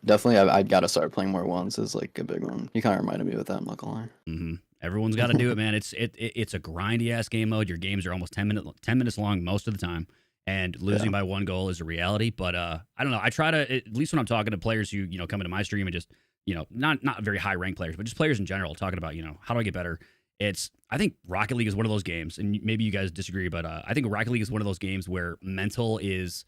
[SPEAKER 10] definitely I got to start playing more ones is like a big one. You kind of reminded me with that, I'm not gonna lie.
[SPEAKER 7] Everyone's got to do it, man. It's a grindy ass game mode. Your games are almost 10 minutes long most of the time, and losing by 1 goal is a reality. But I don't know. I try to, at least when I'm talking to players who, you know, come into my stream and just, you know, not very high ranked players, but just players in general, talking about, you know, how do I get better? I think Rocket League is one of those games, and maybe you guys disagree, but I think Rocket League is one of those games where mental is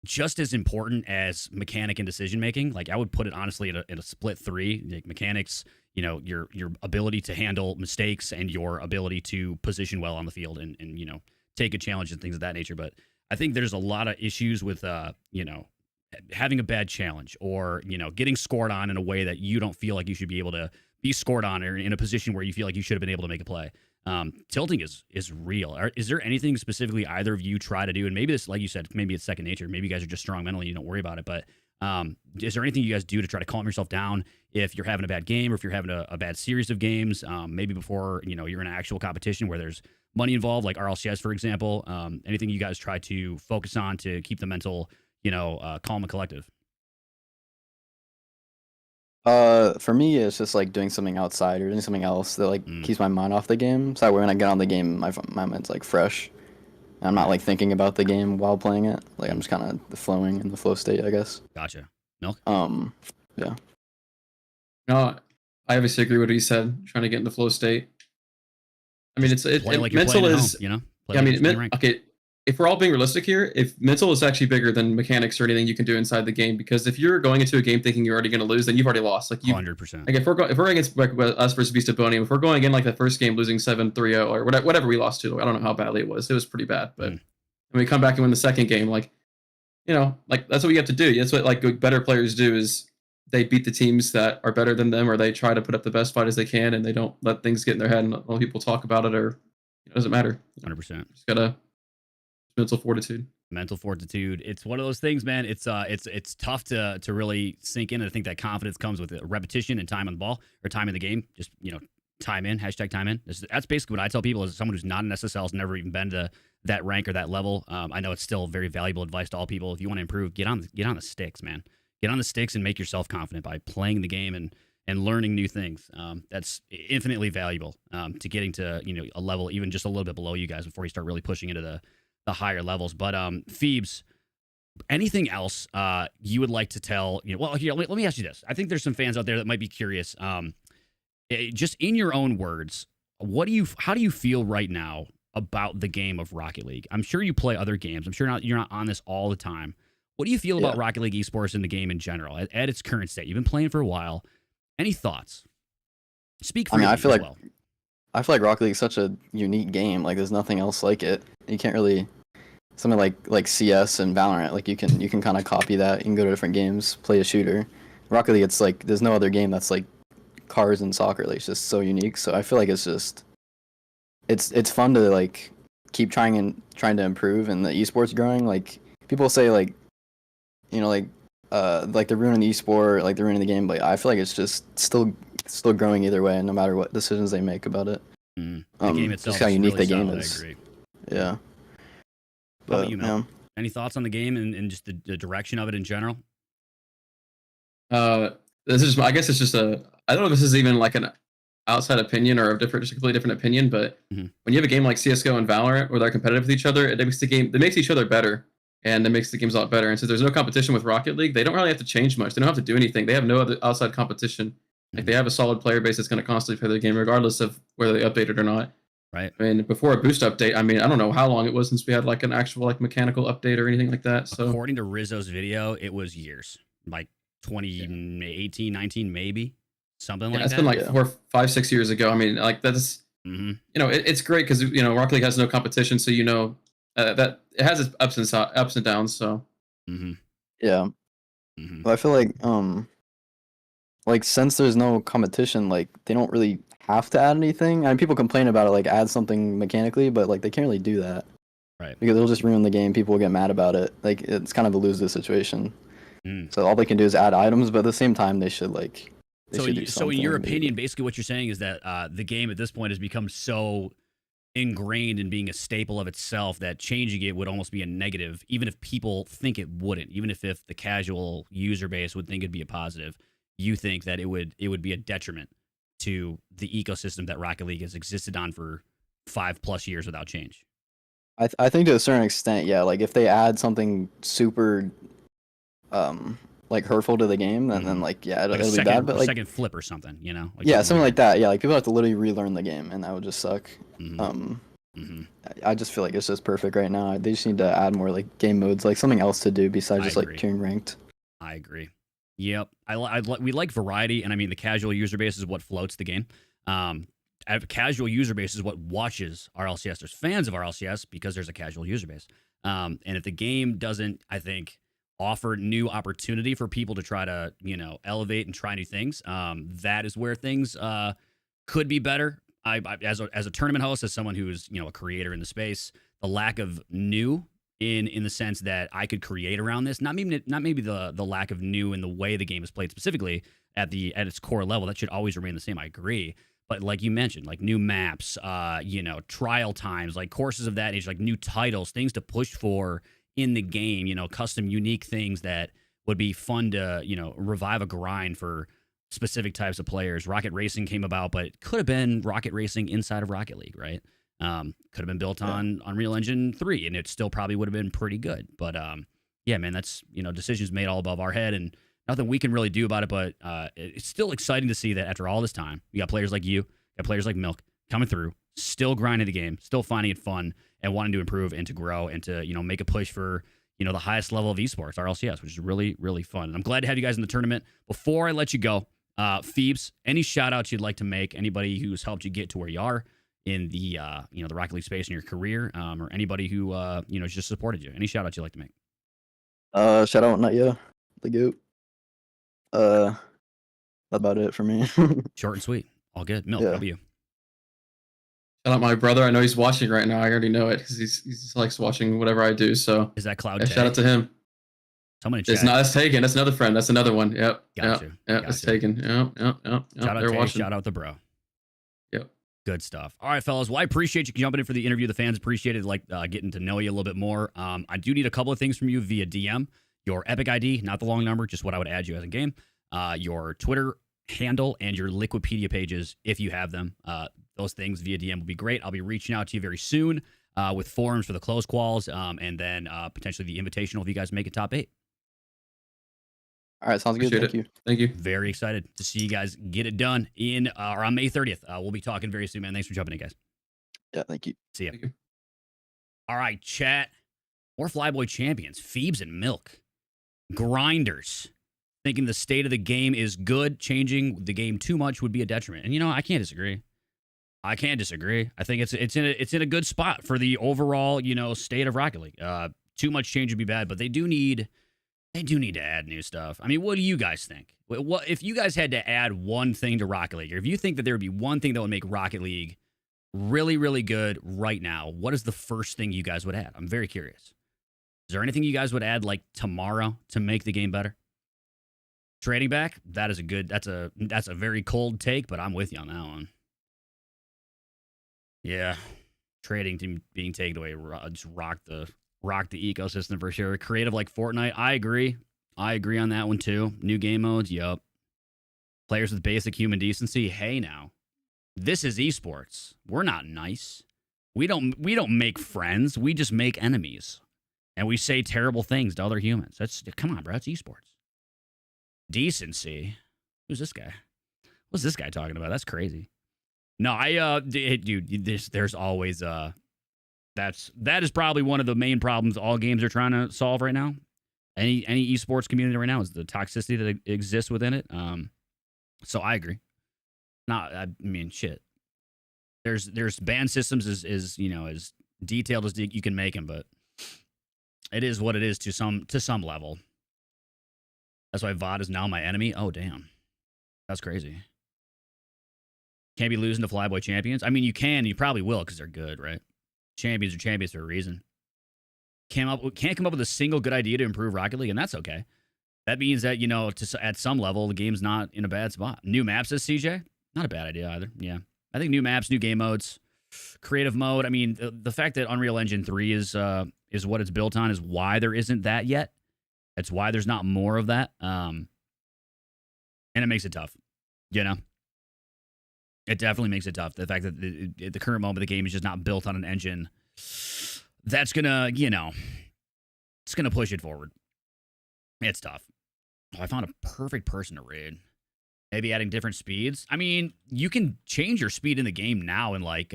[SPEAKER 7] just as important as mechanic and decision making. Like I would put it honestly in a split 3. Like mechanics, you know, your ability to handle mistakes and your ability to position well on the field and you know, take a challenge and things of that nature. But I think there's a lot of issues with you know, having a bad challenge or, you know, getting scored on in a way that you don't feel like you should be able to be scored on or in a position where you feel like you should have been able to make a play. Tilting is real. Is there anything specifically either of you try to do? And maybe this, like you said, maybe it's second nature. Maybe you guys are just strong mentally. You don't worry about it. But is there anything you guys do to try to calm yourself down if you're having a bad game or if you're having a bad series of games? Maybe before, you know, you're in an actual competition where there's money involved, like RLCS, for example. Anything you guys try to focus on to keep the mental, you know, calm and collective?
[SPEAKER 10] For me, it's just like doing something outside or doing something else that like keeps my mind off the game. So that way when I get on the game, my mind's like fresh. I'm not like thinking about the game while playing it. Like I'm just kind of flowing in the flow state, I guess.
[SPEAKER 7] Gotcha. Milk?
[SPEAKER 10] Yeah.
[SPEAKER 5] No, I obviously agree with what he said. Trying to get in the flow state. I mean,
[SPEAKER 7] like
[SPEAKER 5] mental is,
[SPEAKER 7] home, you know.
[SPEAKER 5] Yeah, I mean, okay. If we're all being realistic here, if mental is actually bigger than mechanics or anything you can do inside the game, because if you're going into a game thinking you're already going to lose, then you've already lost. Like
[SPEAKER 7] 100%.
[SPEAKER 5] Like if we're against like us versus Beast of Bonium, if we're going in like the first game losing 7-3-0 or whatever we lost to, I don't know how badly it was. It was pretty bad, but when we come back and win the second game, like, you know, like that's what we have to do. That's what like better players do is they beat the teams that are better than them, or they try to put up the best fight as they can, and they don't let things get in their head and let people talk about it, or it doesn't matter.
[SPEAKER 7] 100%.
[SPEAKER 5] Just gotta mental fortitude.
[SPEAKER 7] Mental fortitude. It's one of those things, man. It's tough to really sink in. And I think that confidence comes with repetition and time on the ball or time in the game. Just, you know, time in, #time in. That's basically what I tell people as someone who's not an SSL, has never even been to that rank or that level. I know it's still very valuable advice to all people. If you want to improve, get on the sticks, man. Get on the sticks and make yourself confident by playing the game and learning new things. That's infinitely valuable to getting to, you know, a level even just a little bit below you guys before you start really pushing into the higher levels. But Phoebes, anything else you would like to tell? You know, well, here, let me ask you this. I think there's some fans out there that might be curious. Just in your own words, how do you feel right now about the game of Rocket League? I'm sure you play other games. I'm sure you're not on this all the time. What do you feel about Rocket League esports in the game in general at its current state? You've been playing for a while. Any thoughts? Speak for
[SPEAKER 10] I feel like Rocket League is such a unique game. Like there's nothing else like it. You can't really something like CS and Valorant. Like you can kind of copy that. You can go to different games, play a shooter. Rocket League, it's like there's no other game that's like cars and soccer. Like it's just so unique. So I feel like it's just it's fun to like keep trying to improve, and the esports growing. Like people say like, you know, like they're ruining the esport, like they're ruining the game, but I feel like it's just still growing either way, no matter what decisions they make about it.
[SPEAKER 7] The game itself
[SPEAKER 10] just how unique
[SPEAKER 7] really
[SPEAKER 10] the game
[SPEAKER 7] solid,
[SPEAKER 10] is.
[SPEAKER 7] I agree.
[SPEAKER 10] Yeah.
[SPEAKER 7] How about you, Mel? Any thoughts on the game and just the direction of it in general?
[SPEAKER 5] This is, I guess it's just I don't know if this is even like an outside opinion or just a completely different opinion, but when you have a game like CSGO and Valorant where they're competitive with each other, it makes each other better, and it makes the games a lot better. And since there's no competition with Rocket League, they don't really have to change much. They don't have to do anything. They have no other outside competition. Like they have a solid player base that's going to constantly play the game regardless of whether they update it or not.
[SPEAKER 7] Right.
[SPEAKER 5] I mean, before a boost update, I mean, I don't know how long it was since we had like an actual like mechanical update or anything like that. So
[SPEAKER 7] according to Rizzo's video, it was years. Like 2018, 19, maybe something like
[SPEAKER 5] It's
[SPEAKER 7] that.
[SPEAKER 5] been like 4, 5, 6 years ago. I mean, like that's it's great because Rocket League has no competition, so that it has its ups and downs. So
[SPEAKER 10] Yeah. But I feel like since there's no competition, like they don't really have to add anything. I mean, people complain about it, like add something mechanically, but like they can't really do that.
[SPEAKER 7] Right.
[SPEAKER 10] Because it'll just ruin the game. People will get mad about it. Like it's kind of a lose-lose situation. So all they can do is add items, but at the same time, they should like.
[SPEAKER 7] So in your opinion, basically what you're saying is that the game at this point has become so ingrained in being a staple of itself that changing it would almost be a negative, even if people think it wouldn't. Even if the casual user base would think it'd be a positive, you think that it would be a detriment to the ecosystem that Rocket League has existed on for 5+ years without change.
[SPEAKER 10] I think to a certain extent, yeah. Like if they add something super, like hurtful to the game, then like yeah, it'll be bad. But like
[SPEAKER 7] second flip or something, Like
[SPEAKER 10] yeah, something like that. Yeah, like people have to literally relearn the game, and that would just suck. I just feel like it's just perfect right now. They just need to add more like game modes, like something else to do besides just like queuing ranked.
[SPEAKER 7] I agree. Yep, we like variety, and I mean the casual user base is what floats the game. A casual user base is what watches RLCS. There's fans of RLCS because there's a casual user base. And if the game doesn't, I think, offer new opportunity for people to try to, elevate and try new things, that is where things could be better. I as a tournament host, as someone who's a creator in the space, the lack of new in the sense that I could create around this, not maybe the lack of new in the way the game is played specifically at its core level, that should always remain the same. I agree. But like you mentioned, like new maps, trial times, like courses of that age, like new titles, things to push for in the game, custom, unique things that would be fun to, revive a grind for specific types of players. Rocket Racing came about, but it could have been Rocket Racing inside of Rocket League, right? Could have been built on Unreal Engine 3, and it still probably would have been pretty good. But yeah, man, that's, decisions made all above our head, and nothing we can really do about it, but it's still exciting to see that after all this time, you got players like you, got players like Milk coming through, still grinding the game, still finding it fun, and wanting to improve and to grow and to, make a push for, the highest level of esports, RLCS, which is really, really fun. And I'm glad to have you guys in the tournament. Before I let you go, Phoebes, any shout-outs you'd like to make, anybody who's helped you get to where you are in the, the Rocket League space in your career, or anybody who, just supported you? Any shout-outs you'd like to make?
[SPEAKER 10] Shout out Nutya, the GOAT. That's about it for me.
[SPEAKER 7] Short and sweet. All good. Milk, how about you?
[SPEAKER 5] Shout out my brother. I know he's watching right now. I already know it because he just likes watching whatever I do. So
[SPEAKER 7] is that Cloud?
[SPEAKER 5] Shout out to him.
[SPEAKER 7] Someone in chat.
[SPEAKER 5] It's not. That's Taken. That's another friend. That's another one. Yep.
[SPEAKER 7] Gotcha.
[SPEAKER 5] Yep. It's Taken. Yep.
[SPEAKER 7] Shout out to shout out the bro.
[SPEAKER 5] Yep.
[SPEAKER 7] Good stuff. All right, fellas. Well, I appreciate you jumping in for the interview. The fans appreciated getting to know you a little bit more. I do need a couple of things from you via DM. Your Epic ID, not the long number, just what I would add you as a game. Your Twitter handle and your Liquipedia pages, if you have them. Those things via DM would be great. I'll be reaching out to you very soon with forums for the closed quals, and then potentially the invitational if you guys make it top 8.
[SPEAKER 10] All right, sounds good.
[SPEAKER 5] Thank you.
[SPEAKER 7] Very excited to see you guys get it done on May 30th. We'll be talking very soon, man. Thanks for jumping in, guys.
[SPEAKER 10] Yeah, thank you.
[SPEAKER 7] See ya. All right, chat. More FLYBOY champions, Phoebes and Milk. Grinders. Thinking the state of the game is good. Changing the game too much would be a detriment. And I can't disagree. I think it's in a good spot for the overall, state of Rocket League. Too much change would be bad, but they do need to add new stuff. I mean, what do you guys think? What if you guys had to add one thing to Rocket League, or if you think that there would be one thing that would make Rocket League really, really good right now, what is the first thing you guys would add? I'm very curious. Is there anything you guys would add like tomorrow to make the game better? Trading back, that's a very cold take, but I'm with you on that one. Yeah, trading being taken away just rock the ecosystem for sure. Creative like Fortnite, I agree on that one too. New game modes, yup. Players with basic human decency. Hey now, this is esports. We're not nice. We don't make friends. We just make enemies, and we say terrible things to other humans. Come on, bro. It's esports. Decency. Who's this guy? What's this guy talking about? That's crazy. No, dude, there's always that is probably one of the main problems all games are trying to solve right now any esports community right now is the toxicity that exists within it. So I agree. I mean, shit. There's ban systems as you know, as detailed as you can make them, but it is what it is to some level. That's why VOD is now my enemy. Oh damn, that's crazy. Can't be losing to FLYBOY champions. I mean, you can. You probably will because they're good, right? Champions are champions for a reason. Can't come up with a single good idea to improve Rocket League, and that's okay. That means that, you know, at some level, the game's not in a bad spot. New maps, says CJ. Not a bad idea either. Yeah. I think new maps, new game modes, creative mode. I mean, the fact that Unreal Engine 3 is what it's built on is why there isn't that yet. It's why there's not more of that. And it makes it tough, you know? It definitely makes it tough. The fact that the current moment, the game is just not built on an engine that's gonna, you know, it's gonna push it forward. It's tough. Oh, I found a perfect person to raid. Maybe adding different speeds. I mean, you can change your speed in the game now in like,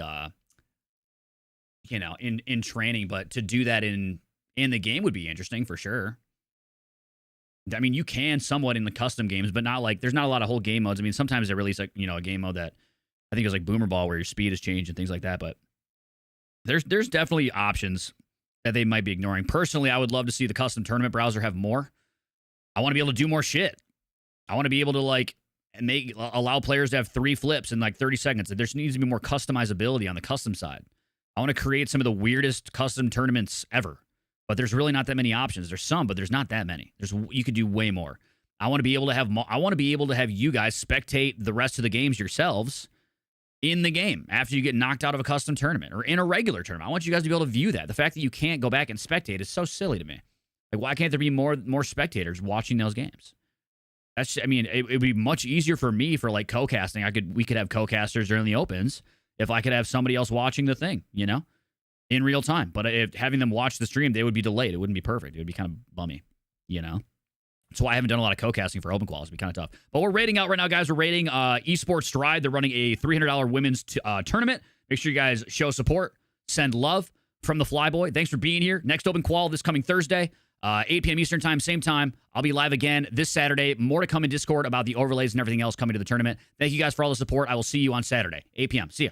[SPEAKER 7] you know, in training, but to do that in the game would be interesting for sure. I mean, you can somewhat in the custom games, but not like, there's not a lot of whole game modes. I mean, sometimes they release like, you know, a game mode that I think is like Boomer Ball where your speed is changed and things like that, but there's definitely options that they might be ignoring. Personally, I would love to see the custom tournament browser have more. I want to be able to do more shit. I want to be able to like allow players to have 3 flips in like 30 seconds. There needs to be more customizability on the custom side. I want to create some of the weirdest custom tournaments ever, but there's really not that many options. There's some, but there's not that many. You could do way more. I want to be able to have you guys spectate the rest of the games yourselves in the game after you get knocked out of a custom tournament or in a regular tournament. I want you guys to be able to view that. The fact that you can't go back and spectate is so silly to me. Like, why can't there be more spectators watching those games? I mean, it would be much easier for me for like co-casting. We could have co-casters during the opens if I could have somebody else watching the thing, you know, in real time. But if having them watch the stream, they would be delayed. It wouldn't be perfect. It would be kind of bummy, you know. That's why I haven't done a lot of co-casting for open quals. It'd be kind of tough. But we're rating out right now, guys. We're rating Esports Stride. They're running a $300 women's tournament. Make sure you guys show support. Send love from the FLYBOY. Thanks for being here. Next open qual this coming Thursday, 8 p.m. Eastern time, same time. I'll be live again this Saturday. More to come in Discord about the overlays and everything else coming to the tournament. Thank you guys for all the support. I will see you on Saturday, 8 p.m. See ya.